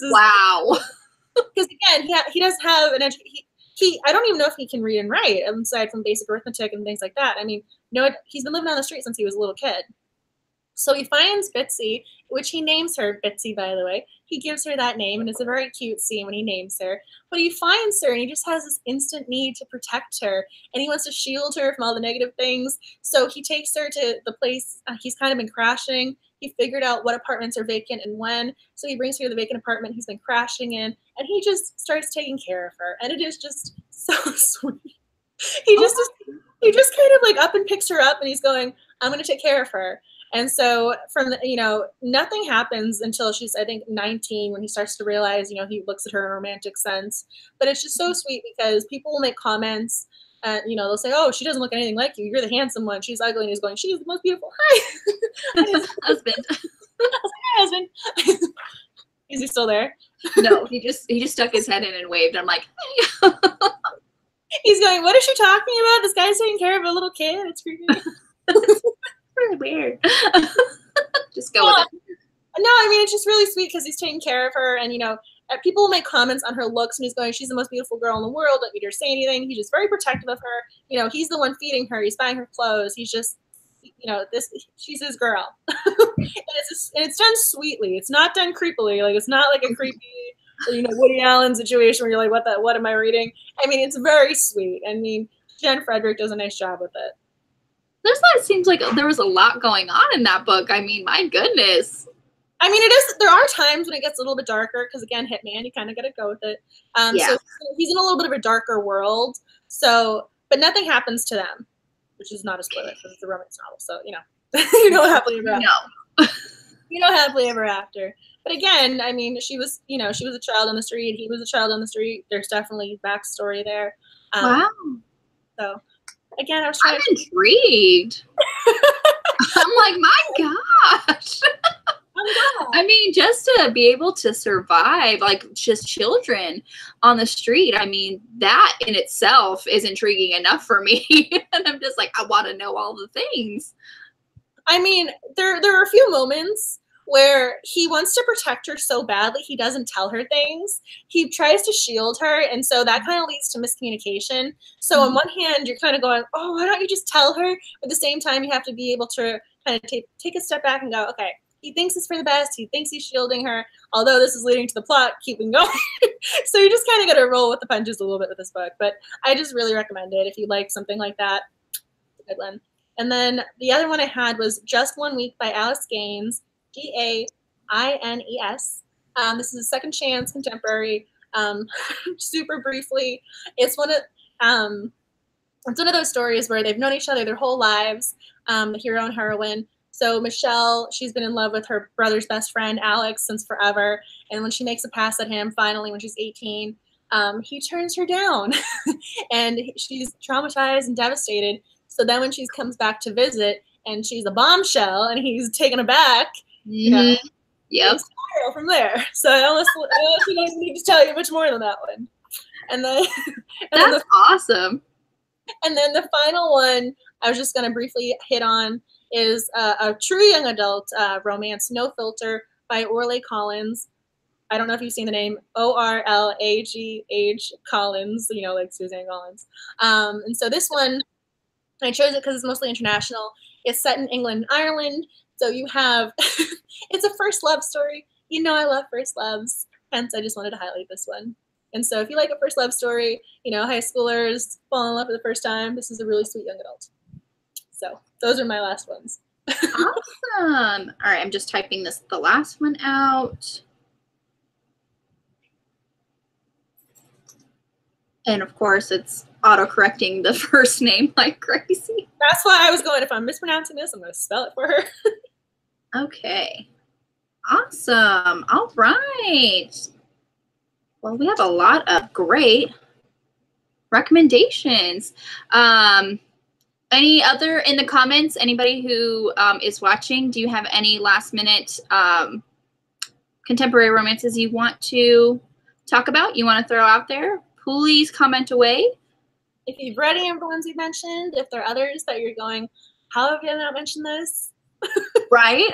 [SPEAKER 2] Wow. Because again, he doesn't have an education. I don't even know if he can read and write aside from basic arithmetic and things like that. I mean, he's been living on the street since he was a little kid. So he finds Bitsy, which he names her Bitsy, by the way. He gives her that name, and it's a very cute scene when he names her. But he finds her, and he just has this instant need to protect her, and he wants to shield her from all the negative things. So he takes her to the place he's kind of been crashing. He figured out what apartments are vacant and when. So he brings her to the vacant apartment he's been crashing in, and he just starts taking care of her. And it is just so sweet. He just kind of like up and picks her up, and he's going, I'm going to take care of her. And so from nothing happens until she's, I think, 19 when he starts to realize, he looks at her in a romantic sense. But it's just so sweet because people will make comments. They'll say, oh, she doesn't look anything like you. You're the handsome one. She's ugly. And he's going, she's the most beautiful. Hi.
[SPEAKER 1] Husband.
[SPEAKER 2] Hi, husband. Is he still there?
[SPEAKER 1] No, he just stuck his head in and waved. I'm like, hey.
[SPEAKER 2] He's going, what is she talking about? This guy's taking care of a little kid. It's creepy.
[SPEAKER 1] Really weird. Just go with it.
[SPEAKER 2] No, I mean, it's just really sweet because he's taking care of her, and people will make comments on her looks, and he's going, she's the most beautiful girl in the world. Don't need her to say anything. He's just very protective of her. He's the one feeding her. He's buying her clothes. He's just, she's his girl. and it's done sweetly. It's not done creepily. Like, it's not like a creepy, Woody Allen situation where you're like, what am I reading? I mean, it's very sweet. I mean, Jen Frederick does a nice job with it.
[SPEAKER 1] It seems like there was a lot going on in that book. I mean, my goodness.
[SPEAKER 2] I mean, there are times when it gets a little bit darker because, again, Hitman, you kind of got to go with it.
[SPEAKER 1] Yeah.
[SPEAKER 2] So he's in a little bit of a darker world. But nothing happens to them, which is not a spoiler because it's a romance novel. So, happily ever after.
[SPEAKER 1] No.
[SPEAKER 2] Happily ever after. But again, I mean, she was a child on the street. He was a child on the street. There's definitely backstory there.
[SPEAKER 1] Wow.
[SPEAKER 2] So. Again, I'm
[SPEAKER 1] intrigued. I'm like, my gosh. I mean, just to be able to survive, like just children on the street, I mean, that in itself is intriguing enough for me. And I'm just like, I want to know all the things.
[SPEAKER 2] I mean, there are a few moments where he wants to protect her so badly, he doesn't tell her things. He tries to shield her, and so that kind of leads to miscommunication. So on one hand, you're kind of going, oh, why don't you just tell her? But at the same time, you have to be able to kind of take a step back and go, okay, he thinks it's for the best. He thinks he's shielding her, although this is leading to the plot keeping going. So you just kind of got to roll with the punches a little bit with this book. But I just really recommend it if you like something like that. It's a good one. And then the other one I had was Just 1 Week by Alice Gaines. Gaines. This is a second chance contemporary. Super briefly, it's one of those stories where they've known each other their whole lives. The hero and heroine. So Michelle, she's been in love with her brother's best friend Alex since forever, and when she makes a pass at him, finally when she's 18, he turns her down, and she's traumatized and devastated. So then when she comes back to visit, and she's a bombshell, and he's taken aback.
[SPEAKER 1] Yep.
[SPEAKER 2] Spiral from there. So I almost don't need to tell you much more than that one. And then
[SPEAKER 1] that's awesome.
[SPEAKER 2] And then the final one I was just going to briefly hit on is a true young adult romance, No Filter, by Orlagh Collins. I don't know if you've seen the name Orlagh Collins, like Suzanne Collins. And so this one, I chose it because it's mostly international. It's set in England and Ireland. So you have, it's a first love story. I love first loves. Hence, I just wanted to highlight this one. And so if you like a first love story, high schoolers fall in love for the first time, this is a really sweet young adult. So those are my last ones.
[SPEAKER 1] Awesome. All right, I'm just typing the last one out. And of course, it's auto-correcting the first name like crazy.
[SPEAKER 2] That's why I was going, if I'm mispronouncing this, I'm going to spell it for her.
[SPEAKER 1] Okay. Awesome. All right. Well, we have a lot of great recommendations. Any other in the comments, anybody who is watching, do you have any last minute contemporary romances you want to talk about, you want to throw out there? Please comment away.
[SPEAKER 2] If you've read any of the ones we mentioned, if there are others that you're going, how have you not mentioned this?
[SPEAKER 1] Right?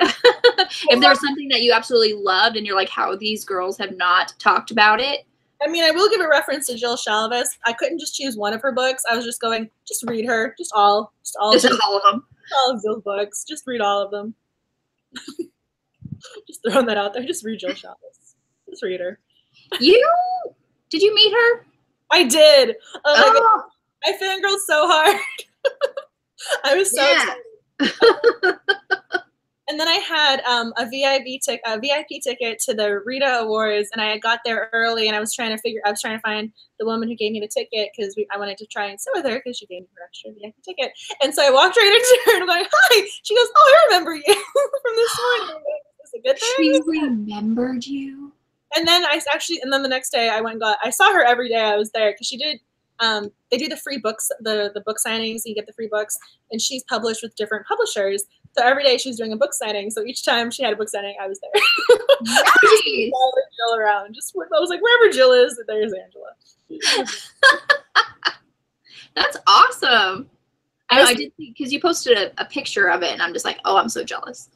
[SPEAKER 1] If there's something that you absolutely loved and you're like, how these girls have not talked about it,
[SPEAKER 2] I mean, I will give a reference to Jill Shalvis. I couldn't just choose one of her books. I was just going, just read her, just all
[SPEAKER 1] Just
[SPEAKER 2] Jill,
[SPEAKER 1] all of them.
[SPEAKER 2] all of Jill's books. Just read all of them. Just throwing that out there. Just read Jill Shalvis. Just read her.
[SPEAKER 1] Did you meet her?
[SPEAKER 2] I did. Oh my god, I fangirled so hard. I was so excited. And then I had a VIP ticket to the Rita Awards, and I got there early, and I was trying to find the woman who gave me the ticket because I wanted to try and sit with her because she gave me her extra VIP ticket. And so I walked right into her and I'm like, "Hi." She goes, "Oh, I remember you from this morning." Is it a good thing?
[SPEAKER 1] She remembered you.
[SPEAKER 2] And then and then the next day I saw her every day I was there because she did. They do the free books, the book signings. You get the free books, and she's published with different publishers. So every day she's doing a book signing. So each time she had a book signing, I was there.
[SPEAKER 1] Nice.
[SPEAKER 2] I just followed Jill around. I was like, wherever Jill is, there's Angela.
[SPEAKER 1] That's awesome. I did because you posted a picture of it, and I'm just like, oh, I'm so jealous.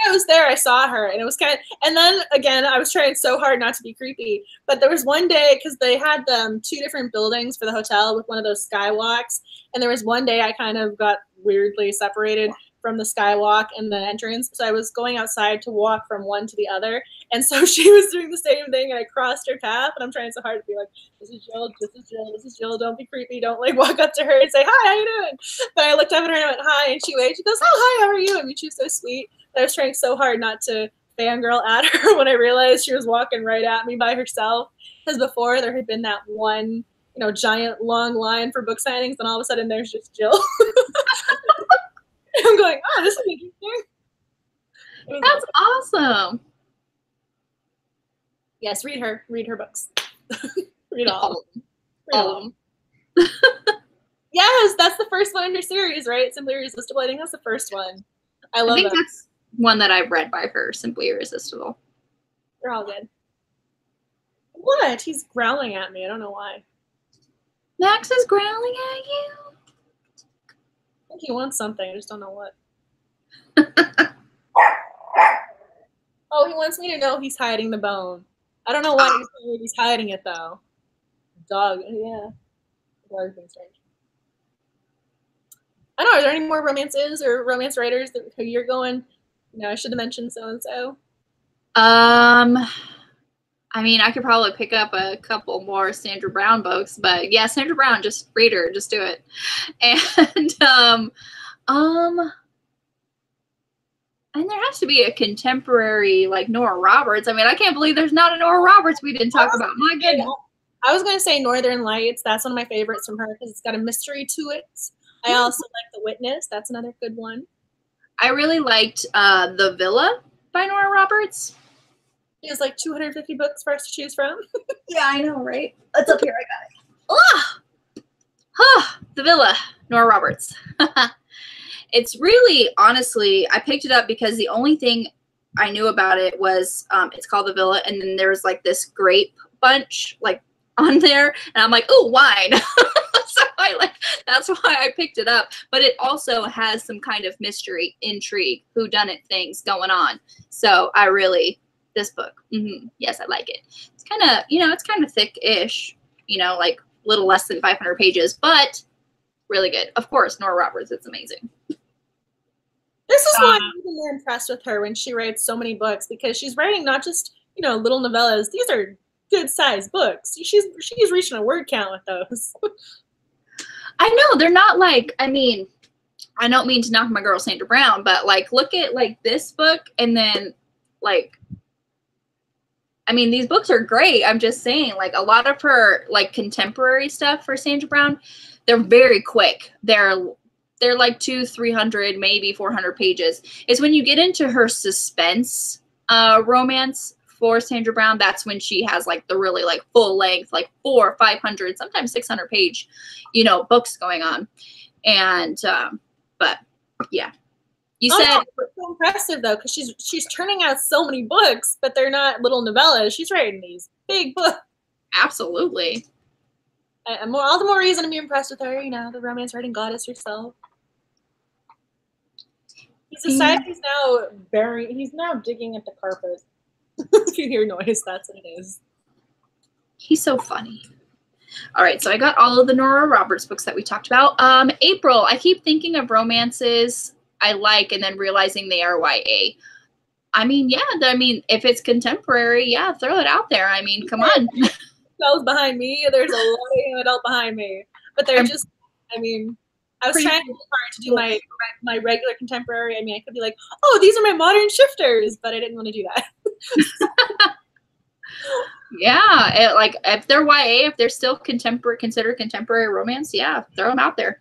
[SPEAKER 2] I was there, I saw her, and it was and then again, I was trying so hard not to be creepy, but there was one day, because they had two different buildings for the hotel with one of those skywalks, and there was one day I kind of got weirdly separated from the skywalk and the entrance, so I was going outside to walk from one to the other, and so she was doing the same thing, and I crossed her path, and I'm trying so hard to be like, this is Jill, this is Jill, this is Jill, don't be creepy, don't like walk up to her and say, hi, how you doing? But I looked up at her and I went, hi, and she waved, she goes, oh, hi, how are you? I mean, she was so sweet. I was trying so hard not to fangirl at her when I realized she was walking right at me by herself. Because before there had been that one, giant long line for book signings, and all of a sudden there's just Jill. I'm going, oh, this is interesting.
[SPEAKER 1] That's awesome.
[SPEAKER 2] Yes, read her books. Read all of them.
[SPEAKER 1] All of them.
[SPEAKER 2] Yes, that's the first one in her series, right? Simply Irresistible. I think that's the first one. I think
[SPEAKER 1] that's one that I've read by her, Simply Irresistible.
[SPEAKER 2] They're all good. What? He's growling at me. I don't know why.
[SPEAKER 1] Max is growling at you?
[SPEAKER 2] I think he wants something. I just don't know what. Oh, he wants me to know he's hiding the bone. I don't know why he's hiding it, though. Dog. Yeah. Dog's being strange. I don't know. Are there any more romances or romance writers who you're going, I should have mentioned so-and-so?
[SPEAKER 1] I mean, I could probably pick up a couple more Sandra Brown books, but yeah, Sandra Brown, just read her, just do it. And and there has to be a contemporary like Nora Roberts. I mean, I can't believe there's not a Nora Roberts we didn't talk about. My goodness.
[SPEAKER 2] I was going to say Northern Lights. That's one of my favorites from her because it's got a mystery to it. I also like The Witness. That's another good one.
[SPEAKER 1] I really liked The Villa by Nora Roberts.
[SPEAKER 2] She has like 250 books for us to choose from.
[SPEAKER 1] Yeah, I know, right? It's up here. I got it. The Villa, Nora Roberts. It's really, honestly, I picked it up because the only thing I knew about it was it's called The Villa, and then there's like this grape bunch like on there, and I'm like, oh, wine. So that's why I picked it up. But it also has some kind of mystery, intrigue, whodunit things going on. So this book, yes, I like it. It's kind of, it's kind of thick-ish, like a little less than 500 pages, but really good. Of course, Nora Roberts, it's amazing.
[SPEAKER 2] This is why I'm even more impressed with her when she writes so many books, because she's writing not just, little novellas. These are good-sized books. She's reaching a word count with those.
[SPEAKER 1] I know, they're not like, I mean, I don't mean to knock my girl Sandra Brown, but like, look at like this book, and then like, I mean, these books are great. I'm just saying, like, a lot of her like contemporary stuff for Sandra Brown, they're very quick. They're like 200-300, maybe 400 pages. It's when you get into her suspense romance for Sandra Brown, that's when she has like the really like full length, like 400, 500, sometimes 600 page, books going on. And but yeah, you said
[SPEAKER 2] it's so impressive though, because she's turning out so many books, but they're not little novellas. She's writing these big books.
[SPEAKER 1] Absolutely.
[SPEAKER 2] All the more reason to be impressed with her. The romance writing goddess herself. He's decided he's now digging at the carpet. If you hear noise, that's what it is.
[SPEAKER 1] He's so funny. All right, so I got all of the Nora Roberts books that we talked about. April, I keep thinking of romances I like and then realizing they are YA. I mean, yeah, if it's contemporary, yeah, throw it out there. I mean, come on.
[SPEAKER 2] Those behind me, there's a lot of young adult behind me, but they're just, I mean, I was trying really hard to do my regular contemporary. I mean, I could be like, oh, these are my modern shifters, but I didn't want to do that.
[SPEAKER 1] Yeah, like if they're YA, if they're still considered contemporary romance, yeah, throw them out there.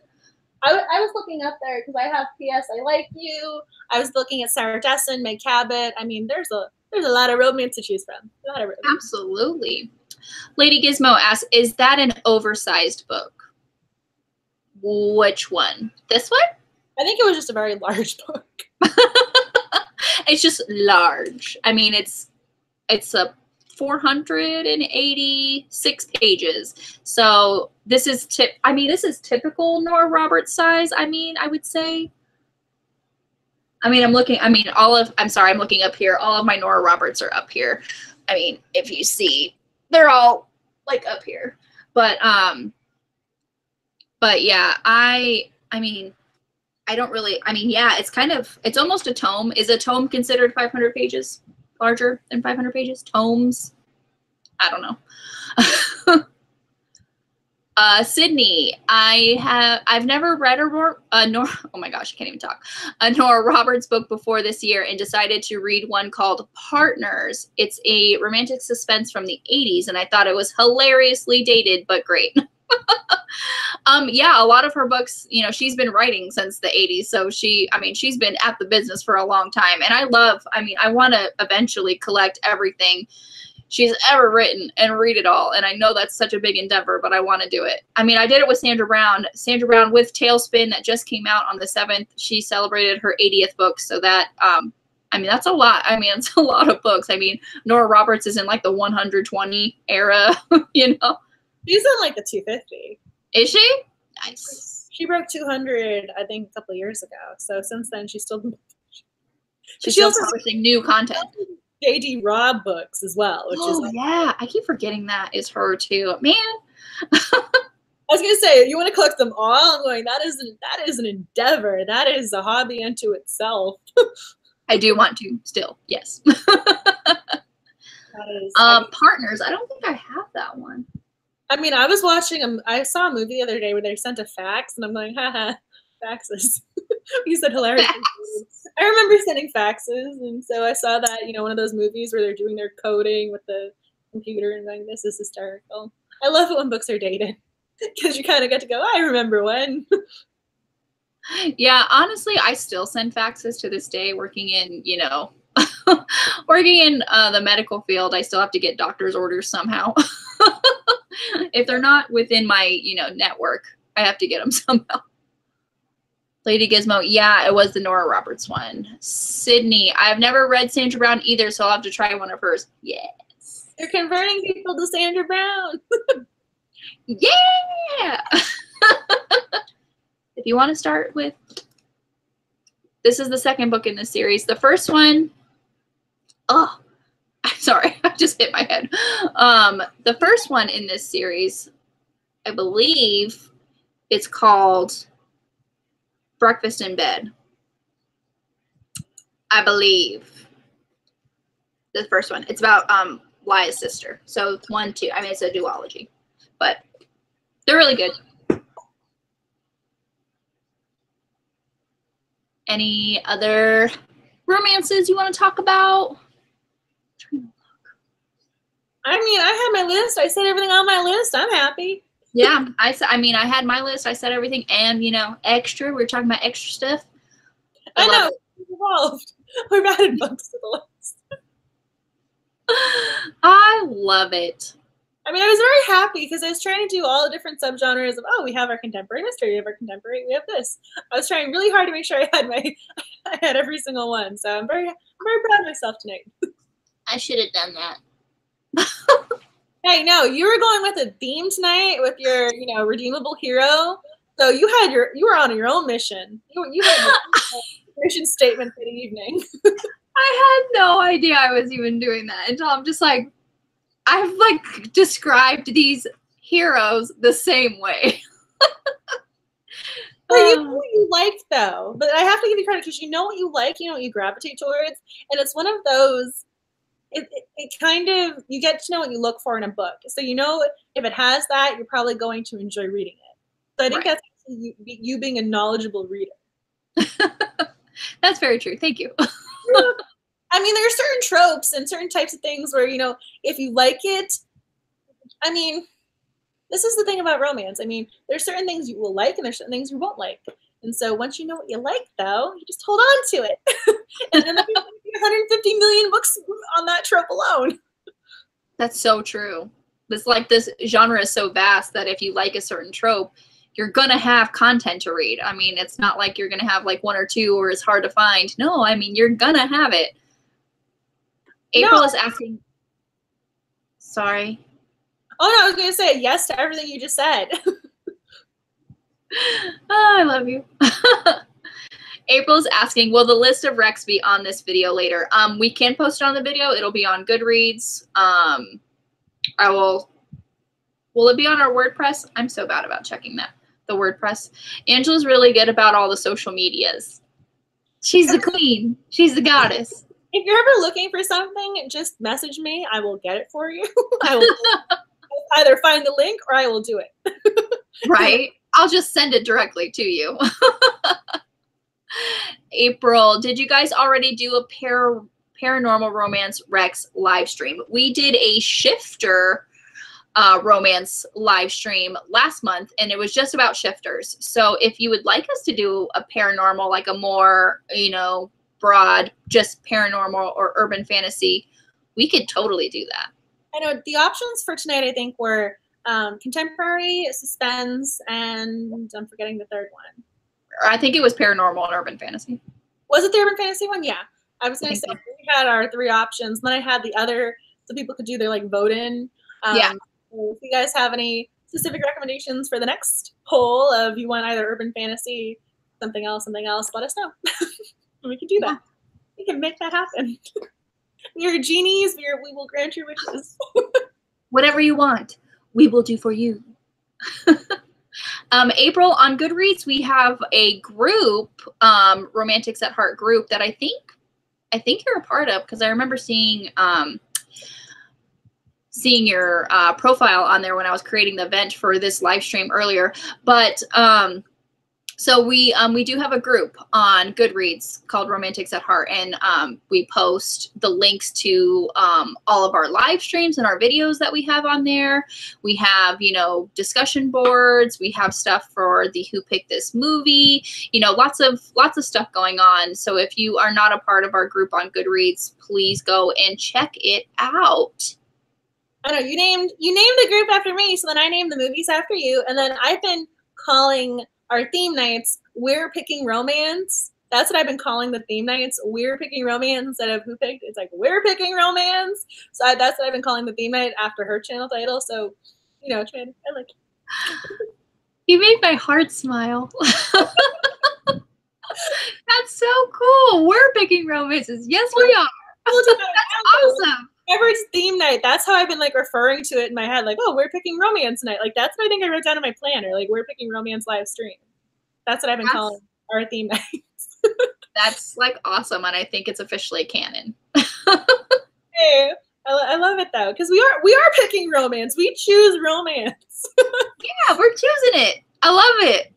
[SPEAKER 2] I was looking up there because I have P.S. I Like You. I was looking at Sarah Dessen, Meg Cabot. I mean, there's a lot of romance to choose from. A lot of romance.
[SPEAKER 1] Absolutely. Lady Gizmo asks, is that an oversized book? Which one? This one?
[SPEAKER 2] I think it was just a very large book.
[SPEAKER 1] It's just large. I mean, it's a 486 pages. So this is typical Nora Roberts size. I mean, I would say. I'm looking up here. All of my Nora Roberts are up here. I mean, if you see, they're all like up here. But yeah, it's almost a tome. Is a tome considered 500 pages? Larger than 500 pages? Tomes? I don't know. Sydney, I've never read oh my gosh, I can't even talk. A Nora Roberts book before this year and decided to read one called Partners. It's a romantic suspense from the 80s, and I thought it was hilariously dated, but great. Yeah, a lot of her books, she's been writing since the 80s, so she's been at the business for a long time, and I want to eventually collect everything she's ever written and read it all, and I know that's such a big endeavor, but I want to do it. I did it with Sandra Brown. Sandra Brown with Tailspin that just came out on the 7th. She celebrated her 80th book, so that that's a lot. It's a lot of books. Nora Roberts is in like the 120 era,
[SPEAKER 2] She's in like the 250.
[SPEAKER 1] Is she? Nice.
[SPEAKER 2] She broke 200, I think, a couple of years ago. So since then, she's still
[SPEAKER 1] publishing new content.
[SPEAKER 2] J.D. Robb books as well.
[SPEAKER 1] Yeah, I keep forgetting that is her too. Man.
[SPEAKER 2] I was gonna say, you want to collect them all? I'm going, that is an endeavor. That is a hobby unto itself.
[SPEAKER 1] I do want to still, yes. Partners. I don't think I have that one.
[SPEAKER 2] I saw a movie the other day where they sent a fax, and I'm going, haha, faxes. You said hilarious. I remember sending faxes, and so I saw that, one of those movies where they're doing their coding with the computer and going, this is hysterical. I love it when books are dated because you kind of get to go, I remember when.
[SPEAKER 1] Yeah, honestly, I still send faxes to this day working in, working in the medical field. I still have to get doctor's orders somehow. If they're not within my, network, I have to get them somehow. Lady Gizmo, yeah, it was the Nora Roberts one. Sydney, I've never read Sandra Brown either, so I'll have to try one of hers. Yes.
[SPEAKER 2] You're converting people to Sandra Brown.
[SPEAKER 1] Yeah. If you want to start with, this is the second book in this series. The first one, I'm sorry, I just hit my head. The first one in this series, I believe it's called Breakfast in Bed. I believe the first one. It's about Lia's sister. So 1, 2. It's a duology, but they're really good. Any other romances you want to talk about?
[SPEAKER 2] I had my list. I said everything on my list. I'm happy.
[SPEAKER 1] Yeah, I had my list. I said everything, and extra. We were talking about extra stuff.
[SPEAKER 2] I know. Involved. We've added books to the list.
[SPEAKER 1] I love it.
[SPEAKER 2] I was very happy because I was trying to do all the different subgenres of, we have our contemporary mystery, we have our contemporary, we have this. I was trying really hard to make sure I had every single one. So I'm very proud of myself tonight.
[SPEAKER 1] I should have done that.
[SPEAKER 2] Hey, no, you were going with a theme tonight with your, redeemable hero. So you were on your own mission. You had a mission statement for the evening.
[SPEAKER 1] I had no idea I was even doing that until I'm just like, I've like described these heroes the same way.
[SPEAKER 2] But you know what you liked though. But I have to give you credit because you know what you like, you know what you gravitate towards, and it's one of those. It kind of, you get to know what you look for in a book, so you know if it has that, you're probably going to enjoy reading it. So I think
[SPEAKER 1] Right.
[SPEAKER 2] that's you being a knowledgeable reader.
[SPEAKER 1] That's very true. Thank you.
[SPEAKER 2] I mean, there are certain tropes and certain types of things where, you know, if you like it, I mean, this is the thing about romance. I mean, there's certain things you will like and there's certain things you won't like. And so once you know what you like, though, you just hold on to it. And then there'll be 150 million books on that trope alone.
[SPEAKER 1] That's so true. It's like this genre is so vast that if you like a certain trope, you're going to have content to read. I mean, it's not like you're going to have like one or two or it's hard to find. No, I mean, you're going to have it. April is asking. Sorry.
[SPEAKER 2] Oh, no, I was going to say yes to everything you just said.
[SPEAKER 1] Oh, I love you. April's asking, will the list of recs be on this video later? We can post it on the video. It'll be on Goodreads. Will it be on our WordPress? I'm so bad about checking that. The WordPress. Angela's really good about all the social medias. She's the queen. She's the goddess.
[SPEAKER 2] If you're ever looking for something, just message me. I will get it for you. I will either find the link or I will do it.
[SPEAKER 1] Right? I'll just send it directly to you. April, did you guys already do a paranormal romance Rex live stream? We did a shifter romance live stream last month, and it was just about shifters. So if you would like us to do a paranormal, like a more, you know, broad, just paranormal or urban fantasy, we could totally do that.
[SPEAKER 2] I know the options for tonight, I think, were contemporary, suspense, and I'm forgetting the third one.
[SPEAKER 1] I think it was paranormal and urban fantasy.
[SPEAKER 2] Was it the urban fantasy one? Yeah. I was going to say, we had our 3 options. Then I had the other, so people could do their like vote in.
[SPEAKER 1] Yeah.
[SPEAKER 2] So if you guys have any specific recommendations for the next poll of you want either urban fantasy, something else, let us know. We can do that. We can make that happen. We're genies. We will grant your wishes.
[SPEAKER 1] Whatever you want, we will do for you. April, on Goodreads, we have a group, Romantics at Heart group, that I think you're a part of, because I remember seeing your profile on there when I was creating the event for this live stream earlier. But so we do have a group on Goodreads called Romantics at Heart, and we post the links to all of our live streams and our videos that we have on there. We have, you know, discussion boards. We have stuff for the Who Picked This Movie. You know, lots of stuff going on. So if you are not a part of our group on Goodreads, please go and check it out.
[SPEAKER 2] I know you named the group after me, so then I named the movies after you, and then I've been calling our theme nights, We're Picking Romance. That's what I've been calling the theme nights. We're Picking Romance instead of Who Picked. It's like, We're Picking Romance. So that's what I've been calling the theme night after her channel title. So, you know, I like it.
[SPEAKER 1] You made my heart smile. That's so cool. We're picking romances. Yes, we are. That's awesome.
[SPEAKER 2] Everett's theme night. That's how I've been like referring to it in my head. Like, oh, we're picking romance night. Like that's what I think I wrote down in my planner. Like we're picking romance live stream. That's what I've been calling our theme nights.
[SPEAKER 1] That's like awesome, and I think it's officially canon.
[SPEAKER 2] Hey, I love it though, because we are picking romance. We choose romance.
[SPEAKER 1] Yeah, we're choosing it. I love it.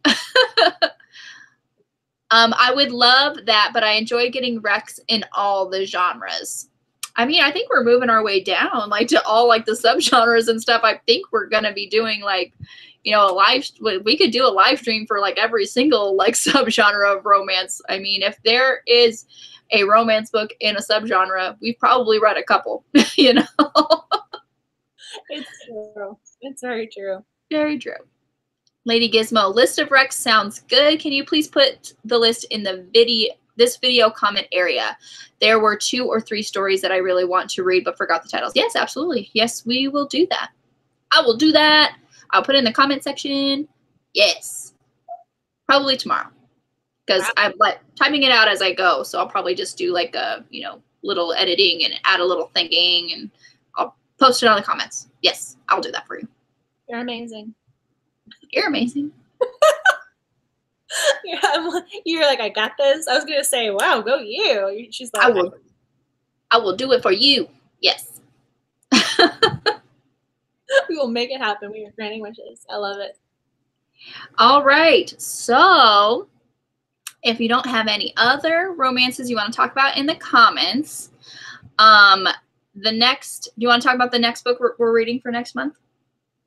[SPEAKER 1] I would love that, but I enjoy getting recs in all the genres. I mean, I think we're moving our way down, like to all like the subgenres and stuff. I think we're gonna be doing like, you know, we could do a live stream for like every single like subgenre of romance. I mean, if there is a romance book in a subgenre, we've probably read a couple, you know.
[SPEAKER 2] It's true. It's very true.
[SPEAKER 1] Very true. Lady Gizmo, list of recs sounds good. Can you please put the list in the this video comment area? There were 2 or 3 stories that I really want to read but forgot the titles. Yes, absolutely. Yes, we will do that. I will do that. I'll put it in the comment section. Yes. Probably tomorrow. Because I'm like typing it out as I go. So I'll probably just do like a, you know, little editing and add a little thinking, and I'll Post it on the comments. Yes, I'll do that for you.
[SPEAKER 2] You're amazing.
[SPEAKER 1] You're amazing.
[SPEAKER 2] Yeah, you're like, I got this. I was gonna say, wow, go you. She's like,
[SPEAKER 1] I will do it for you. Yes.
[SPEAKER 2] We will make it happen. We are granting wishes. I love it.
[SPEAKER 1] All right. So if you don't have any other romances you want to talk about in the comments, do you want to talk about the next book we're reading for next month?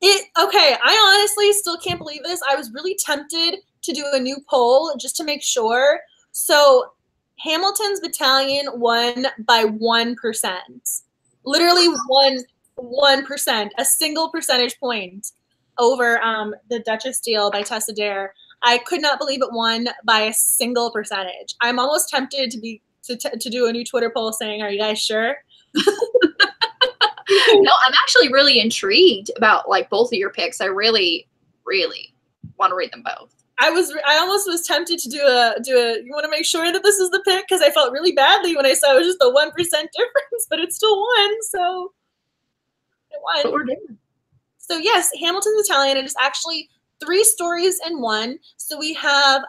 [SPEAKER 2] Okay, I honestly still can't believe this. I was really tempted to do a new poll just to make sure. So Hamilton's Battalion won by 1%. Literally 1%, a single percentage point over the Duchess Deal by Tessa Dare. I could not believe it won by a single percentage. I'm almost tempted to do a new Twitter poll saying, "Are you guys sure?"
[SPEAKER 1] No, I'm actually really intrigued about like both of your picks. I really, really want to read them both.
[SPEAKER 2] I almost was tempted to do a. You want to make sure that this is the pick because I felt really badly when I saw it was just a 1% difference, but it still won. So it won.
[SPEAKER 1] What we're doing.
[SPEAKER 2] So yes, Hamilton's Battalion. It is actually 3 stories in one. So we have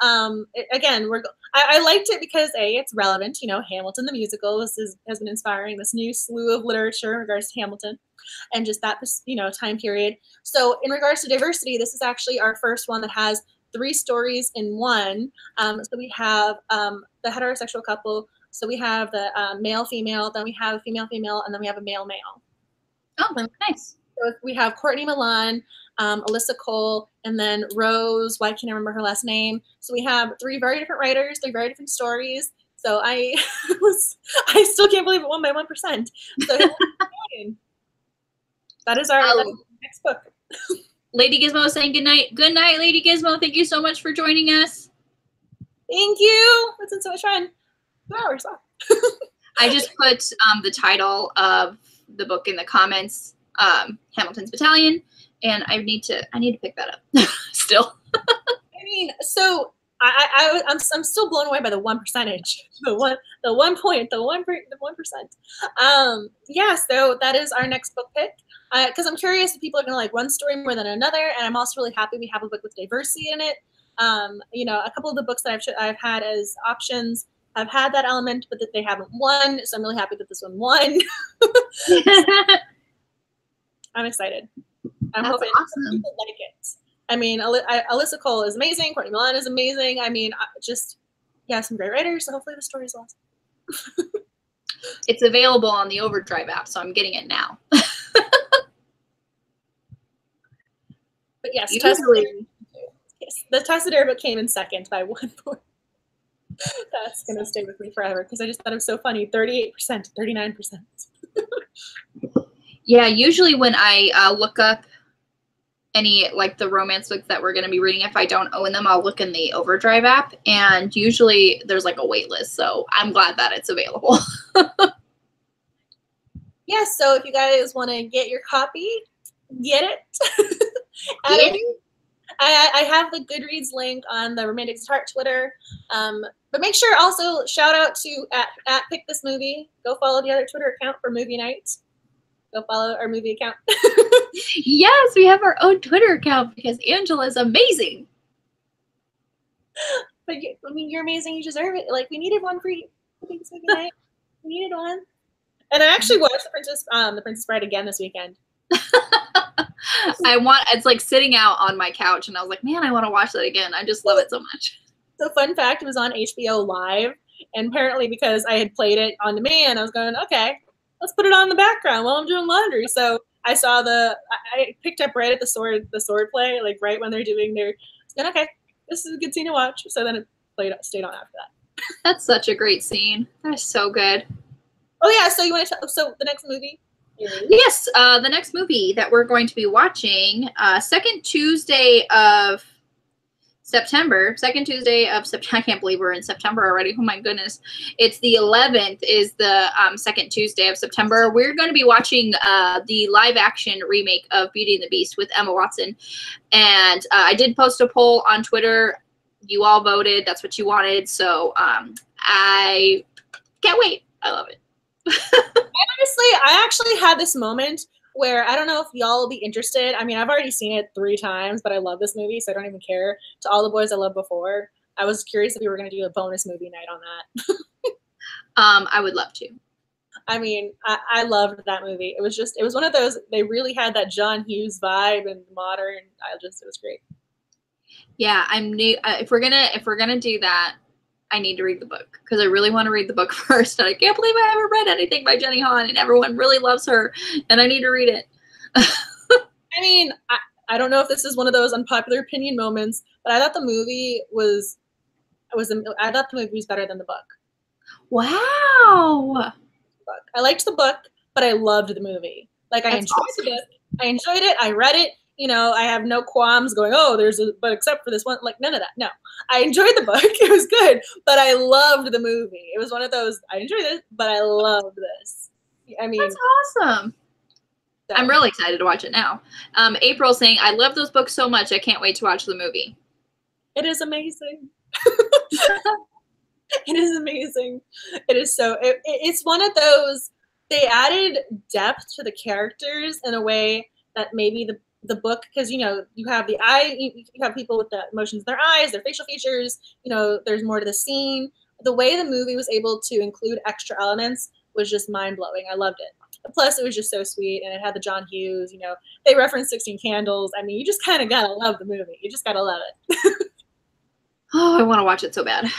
[SPEAKER 2] again, I liked it because it's relevant. You know, Hamilton the musical. Has been inspiring this new slew of literature in regards to Hamilton, and just that time period. So in regards to diversity, this is actually our first one that has 3 stories in one. So we have the heterosexual couple. So we have the male female, then we have a female female, and then we have a male male.
[SPEAKER 1] Oh, nice.
[SPEAKER 2] So we have Courtney Milan, Alyssa Cole, and then Rose. Why can't I remember her last name? So we have 3 very different writers, 3 very different stories. So I still can't believe it won by 1%. So that is our next book.
[SPEAKER 1] Lady Gizmo is saying good night. Good night, Lady Gizmo. Thank you so much for joining us.
[SPEAKER 2] Thank you. It's been so much fun. 2 hours.
[SPEAKER 1] I just put the title of the book in the comments, Hamilton's Battalion, and I need to pick that up still.
[SPEAKER 2] I mean, so I'm still blown away by the 1%, the 1%. Yeah, so that is our next book pick. Because I'm curious if people are gonna like one story more than another, and I'm also really happy we have a book with diversity in it. A couple of the books that I've had as options have had that element, but that they haven't won. So I'm really happy that this one won. I'm excited. I'm hoping people like it. I mean, Alyssa Cole is amazing. Courtney Milan is amazing. I mean, some great writers. So hopefully the story's awesome.
[SPEAKER 1] It's available on the Overdrive app, so I'm getting it now.
[SPEAKER 2] But yes,
[SPEAKER 1] the
[SPEAKER 2] Tessa Dare book came in second by 1 point. That's going to stay with me forever because I just thought it was so funny. 38%, 39%.
[SPEAKER 1] Yeah, usually when I look up any, like the romance books that we're going to be reading, if I don't own them, I'll look in the Overdrive app, and usually there's like a wait list, so I'm glad that it's available.
[SPEAKER 2] Yeah, so if you guys want to get your copy, get it. I have the Goodreads link on the Romantics Hart Twitter. But make sure also shout out to at Pick This Movie. Go follow the other Twitter account for movie nights. Go follow our movie account.
[SPEAKER 1] Yes, we have our own Twitter account because Angela's amazing.
[SPEAKER 2] But I mean, you're amazing. You deserve it. Like, we needed one for you. Pick This Movie night. We needed one. And I actually watched the Princess Bride again this weekend.
[SPEAKER 1] It's like sitting out on my couch, and I was like, man, I want to watch that again. I just love it so much.
[SPEAKER 2] So fun fact, it was on HBO Live, and apparently because I had played it on demand, I was going, okay, let's put it on in the background while I'm doing laundry. So I saw I picked up right at the sword play, like right when they're doing their, okay, this is a good scene to watch. So then it stayed on after that.
[SPEAKER 1] That's such a great scene. That's so good.
[SPEAKER 2] Oh yeah, so you want to so the next movie?
[SPEAKER 1] Yes, the next movie that we're going to be watching, second Tuesday of September. I can't believe we're in September already. Oh my goodness. It's the 11th is the second Tuesday of September. We're going to be watching the live action remake of Beauty and the Beast with Emma Watson. And I did post a poll on Twitter. You all voted. That's what you wanted. So I can't wait. I love it.
[SPEAKER 2] I actually had this moment where I don't know if y'all will be interested. I mean, I've already seen it 3 times, but I love this movie, so I don't even care. To All the Boys I Loved Before, I was curious if you were going to do a bonus movie night on that.
[SPEAKER 1] I would love to.
[SPEAKER 2] I mean, I loved that movie. It was one of those, they really had that John Hughes vibe and modern. It was great.
[SPEAKER 1] Yeah, I'm new. If we're gonna do that, I need to read the book because I really want to read the book first. And I can't believe I haven't read anything by Jenny Han, and everyone really loves her, and I need to read it.
[SPEAKER 2] I mean, I don't know if this is one of those unpopular opinion moments, but I thought the movie was better than the book.
[SPEAKER 1] Wow.
[SPEAKER 2] I liked the book, but I loved the movie. Like, I enjoyed the book. I enjoyed it. I read it. You know, I have no qualms going, but except for this one, like, none of that. No, I enjoyed the book. It was good, but I loved the movie. It was one of those, I enjoyed it, but I loved this. I mean,
[SPEAKER 1] that's awesome. So. I'm really excited to watch it now. April saying, I love those books so much. I can't wait to watch the movie.
[SPEAKER 2] It is amazing. It is amazing. It is so, it's one of those, they added depth to the characters in a way that maybe the book, because, you know, you have the eye, you have people with the emotions in their eyes, their facial features, you know, there's more to the scene. The way the movie was able to include extra elements was just mind-blowing. I loved it. Plus, it was just so sweet, and it had the John Hughes, you know, they referenced 16 Candles. I mean, you just kind of gotta love the movie. You just gotta love it.
[SPEAKER 1] Oh, I want to watch it so bad.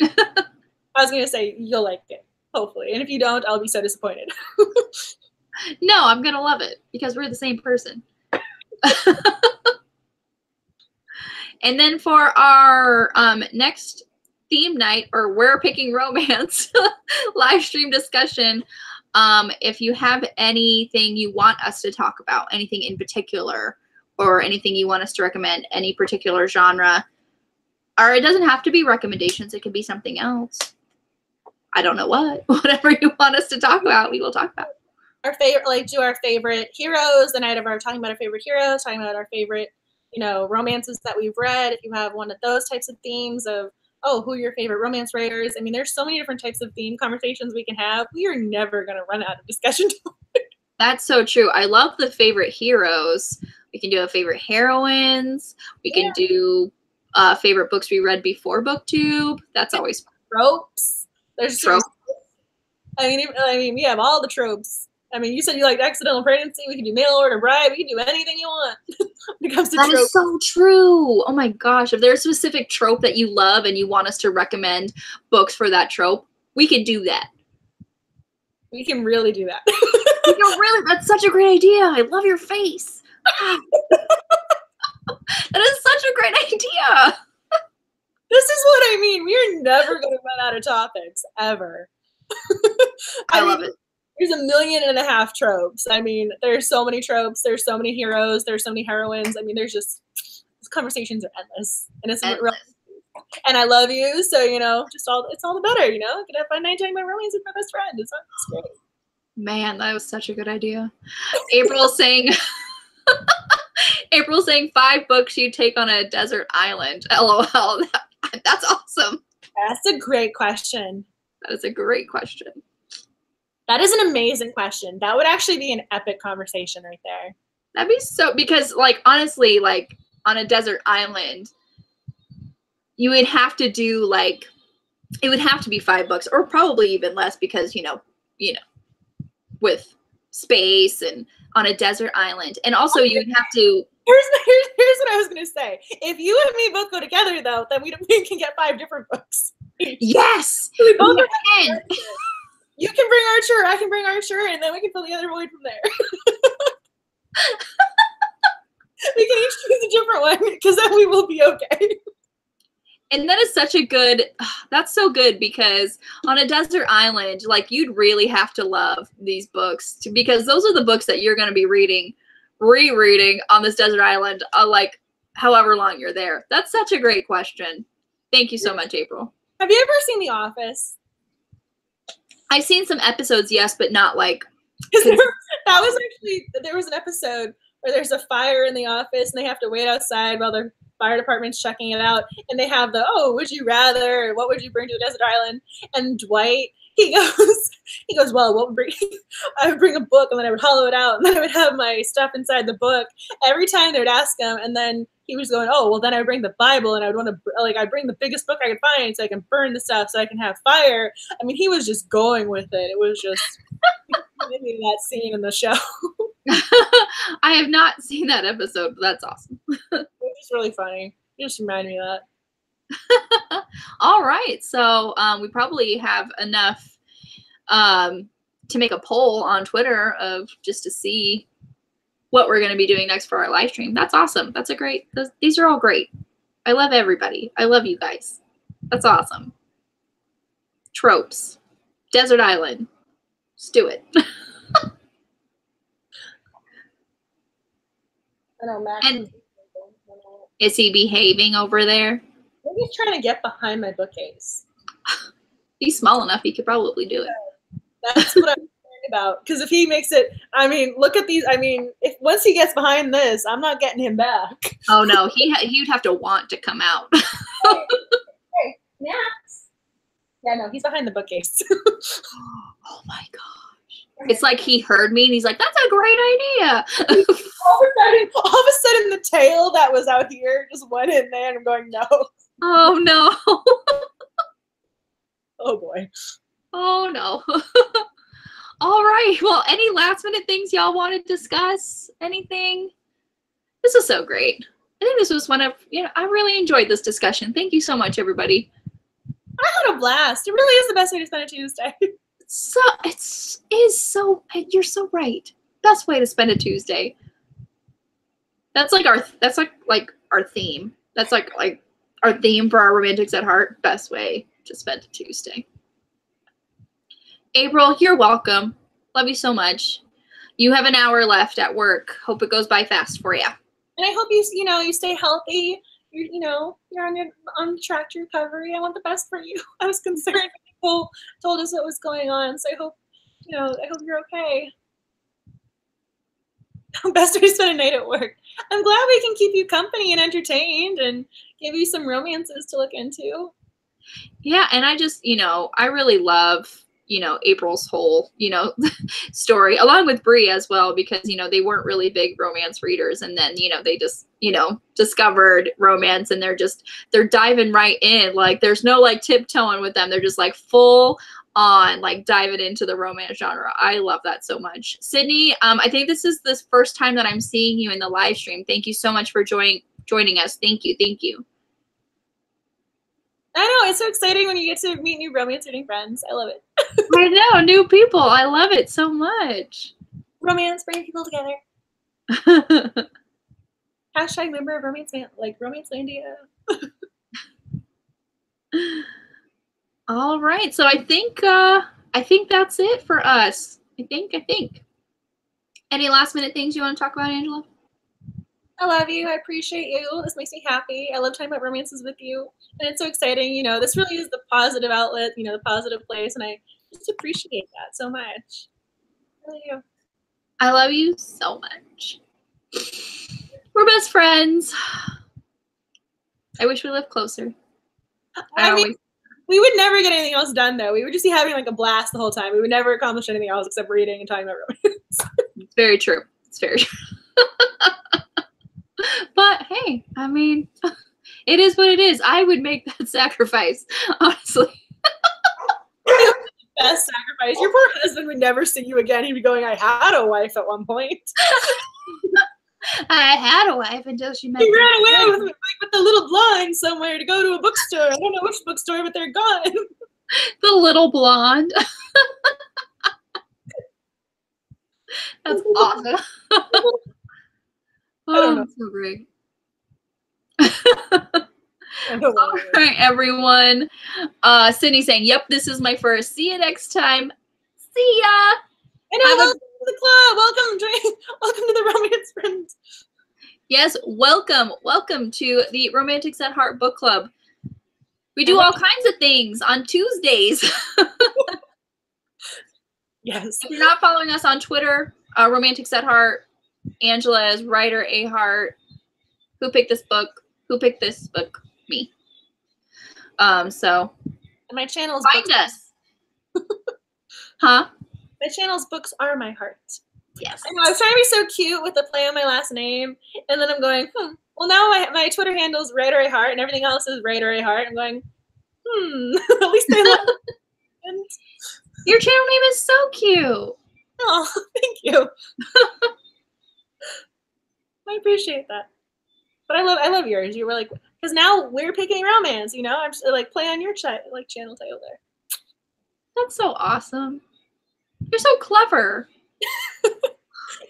[SPEAKER 2] I was gonna say, you'll like it, hopefully. And if you don't, I'll be so disappointed.
[SPEAKER 1] No, I'm gonna love it because we're the same person. And then for our next theme night, or We're Picking Romance live stream discussion, if you have anything you want us to talk about, anything in particular, or anything you want us to recommend, any particular genre, or it doesn't have to be recommendations, it can be something else. I don't know what. Whatever you want us to talk about, we will talk about.
[SPEAKER 2] Our favorite, like, do our favorite heroes, the night of our talking about our favorite heroes, talking about our favorite, you know, romances that we've read. If you have one of those types of themes of, who are your favorite romance writers? I mean, there's so many different types of theme conversations we can have. We are never going to run out of discussion.
[SPEAKER 1] That's so true. I love the favorite heroes. We can do a favorite heroines. We can do favorite books we read before BookTube. That's always fun.
[SPEAKER 2] Tropes. There's tropes. I mean, we have all the tropes. I mean, you said you liked accidental pregnancy. We can do mail order bride. We can do anything you want when it comes to tropes.
[SPEAKER 1] That is so true. Oh my gosh. If there's a specific trope that you love and you want us to recommend books for that trope, we can do that.
[SPEAKER 2] We can really do that.
[SPEAKER 1] You know, really, that's such a great idea. I love your face. That is such a great idea.
[SPEAKER 2] This is what I mean. We are never going to run out of topics, ever.
[SPEAKER 1] I love it.
[SPEAKER 2] There's 1.5 million tropes. I mean, there's so many tropes. There's so many heroes. There's so many heroines. I mean, these conversations are endless. And it's endless. And I love you. So, you know, it's all the better, you know? I could have fun night talking about romance with my best friend. It's great.
[SPEAKER 1] Man, that was such a good idea. April saying 5 books you take on a desert island. LOL. That's awesome.
[SPEAKER 2] That's a great question.
[SPEAKER 1] That is a great question.
[SPEAKER 2] That is an amazing question. That would actually be an epic conversation right there.
[SPEAKER 1] That'd be so, because, like, honestly, like, on a desert island, you would have to do, like, it would have to be 5 books, or probably even less, because, you know, with space and on a desert island. And also you would have to.
[SPEAKER 2] Here's what I was going to say. If you and me both go together, though, then we can get 5 different books.
[SPEAKER 1] Yes!
[SPEAKER 2] We both can. You can bring Archer, I can bring Archer, and then we can fill the other void from there. We can each choose a different one, because then we will be okay.
[SPEAKER 1] And that is such a good, that's so good, because on a desert island, like, you'd really have to love these books, because those are the books that you're going to be rereading on this desert island, like, however long you're there. That's such a great question. Thank you so much, April.
[SPEAKER 2] Have you ever seen The Office?
[SPEAKER 1] I've seen some episodes, yes, but not like.
[SPEAKER 2] There was an episode where there's a fire in the office and they have to wait outside while the fire department's checking it out, and they have would you rather, what would you bring to a desert island? And Dwight he goes, well, what would bring, I would bring a book and then I would hollow it out and then I would have my stuff inside the book. Every time they would ask him, and then he was going, oh, well, then I would bring the Bible and I would want to, like, I'd bring the biggest book I could find so I can burn the stuff so I can have fire. I mean, he was just going with it. It was just maybe that scene in the show.
[SPEAKER 1] I have not seen that episode, but that's awesome.
[SPEAKER 2] It was really funny. You just reminded me of that.
[SPEAKER 1] All right, so we probably have enough to make a poll on Twitter of just to see what we're going to be doing next for our live stream. That's awesome. That's a great, these are all great. I love everybody. I love you guys. That's awesome. Tropes. Desert Island. Let's do it.
[SPEAKER 2] I know, Max.
[SPEAKER 1] And is he behaving over there?
[SPEAKER 2] Maybe he's trying to get behind my bookcase.
[SPEAKER 1] He's small enough. He could probably do it.
[SPEAKER 2] That's what I'm worried about. Because if he makes it, I mean, look at these. I mean, if once he gets behind this, I'm not getting him back.
[SPEAKER 1] Oh no, he'd have to want to come out.
[SPEAKER 2] Hey, Max. Yeah, no, he's behind the bookcase.
[SPEAKER 1] Oh my gosh. It's like he heard me and he's like, that's a great idea.
[SPEAKER 2] all of a sudden the tail that was out here just went in there and I'm going, no.
[SPEAKER 1] Oh no.
[SPEAKER 2] Oh boy.
[SPEAKER 1] Oh no. All right. Well, any last minute things y'all want to discuss? Anything? This was so great. I think this was one of, I really enjoyed this discussion. Thank you so much, everybody.
[SPEAKER 2] I had a blast. It really is the best way to spend a Tuesday.
[SPEAKER 1] So you're so right. Best way to spend a Tuesday. That's like our theme. That's like our theme for our Romantics at Heart. Best way to spend a Tuesday. April, you're welcome. Love you so much. You have an hour left at work. Hope it goes by fast for you.
[SPEAKER 2] And I hope you stay healthy. You're on track to recovery. I want the best for you. I was concerned when people told us what was going on, so I hope you're okay. Best way to spend a night at work. I'm glad we can keep you company and entertained and give you some romances to look into.
[SPEAKER 1] Yeah, and I just, I really love, April's whole, story, along with Bree as well, because, they weren't really big romance readers. And then, they just, discovered romance and they're diving right in. Like, there's no like tiptoeing with them. They're just like full on, like diving into the romance genre. I love that so much. Sydney, I think this is the first time that I'm seeing you in the live stream. Thank you so much for joining us. Thank you. Thank you.
[SPEAKER 2] I know, it's so exciting when you get to meet new romance reading friends. I love it.
[SPEAKER 1] I know, new people. I love it so much.
[SPEAKER 2] Romance, bringing people together. Hashtag member of Romancelandia.
[SPEAKER 1] All right, so I think that's it for us. I think. Any last minute things you want to talk about, Angela?
[SPEAKER 2] I love you. I appreciate you. This makes me happy. I love talking about romances with you. And it's so exciting. This really is the positive outlet, the positive place. And I just appreciate that so much. I really do.
[SPEAKER 1] I love you so much. We're best friends. I wish we lived closer.
[SPEAKER 2] I mean, we would never get anything else done, though. We would just be having like a blast the whole time. We would never accomplish anything else except reading and talking about romance.
[SPEAKER 1] It's very true. It's very true. But hey, I mean, it is what it is. I would make that sacrifice, honestly.
[SPEAKER 2] Best sacrifice. Your poor husband would never see you again. He'd be going, I had a wife at one point.
[SPEAKER 1] I had a wife until she met
[SPEAKER 2] me. He ran away with the little blonde somewhere to go to a bookstore. I don't know which bookstore, but they're gone.
[SPEAKER 1] The little blonde. That's awesome. Oh, that's so great. All right, everyone. Sydney saying, yep, this is my first. See you next time. See ya.
[SPEAKER 2] And welcome to the club. Welcome to the Romance Friends.
[SPEAKER 1] Yes, welcome to the Romantics at Heart Book Club. We do all kinds of things on Tuesdays.
[SPEAKER 2] Yes.
[SPEAKER 1] If you're not following us on Twitter, Romantics at Heart, Angela is writer A Hart. Who picked this book? Who picked this book? Me. So
[SPEAKER 2] and my channel is
[SPEAKER 1] find us. Huh?
[SPEAKER 2] My channel's books are my heart.
[SPEAKER 1] Yes.
[SPEAKER 2] I know, I was trying to be so cute with the play on my last name, and then I'm going, well, now my Twitter handle is Raytory Hart, and everything else is Raytory Hart. I'm going, at least they love it.
[SPEAKER 1] Your channel name is so cute.
[SPEAKER 2] Oh, thank you. I appreciate that. But I love yours. You were like, because now we're picking romance, you know? I'm just like, play on your channel title there.
[SPEAKER 1] That's so awesome. You're so clever.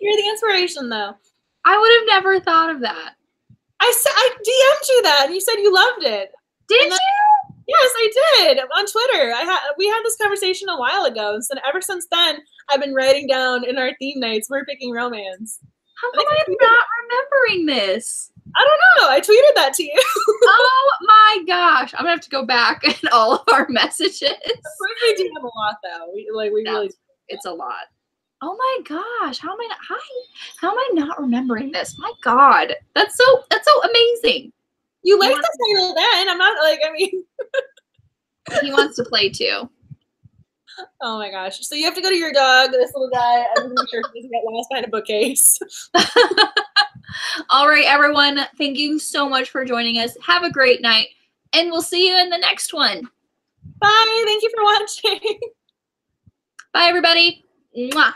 [SPEAKER 2] You're the inspiration, though.
[SPEAKER 1] I would have never thought of that.
[SPEAKER 2] I DM'd you that, and you said you loved it.
[SPEAKER 1] Did you?
[SPEAKER 2] Yes, I did. On Twitter. We had this conversation a while ago, and so ever since then, I've been writing down in our theme nights, we're picking romance.
[SPEAKER 1] How come I'm not remembering this?
[SPEAKER 2] I don't know. I tweeted that to you.
[SPEAKER 1] Oh my gosh. I'm gonna have to go back in all of our messages.
[SPEAKER 2] We do have a lot though.
[SPEAKER 1] It's a lot. Oh my gosh. How am I not remembering this? My God. That's so amazing.
[SPEAKER 2] You liked the title then. I'm not like, I mean
[SPEAKER 1] he wants to play too.
[SPEAKER 2] Oh my gosh. So you have to go to your dog, this little guy. I'm gonna make sure he doesn't get lost behind a bookcase.
[SPEAKER 1] All right, everyone. Thank you so much for joining us. Have a great night, and we'll see you in the next one.
[SPEAKER 2] Bye. Thank you for watching.
[SPEAKER 1] Bye, everybody. Mwah.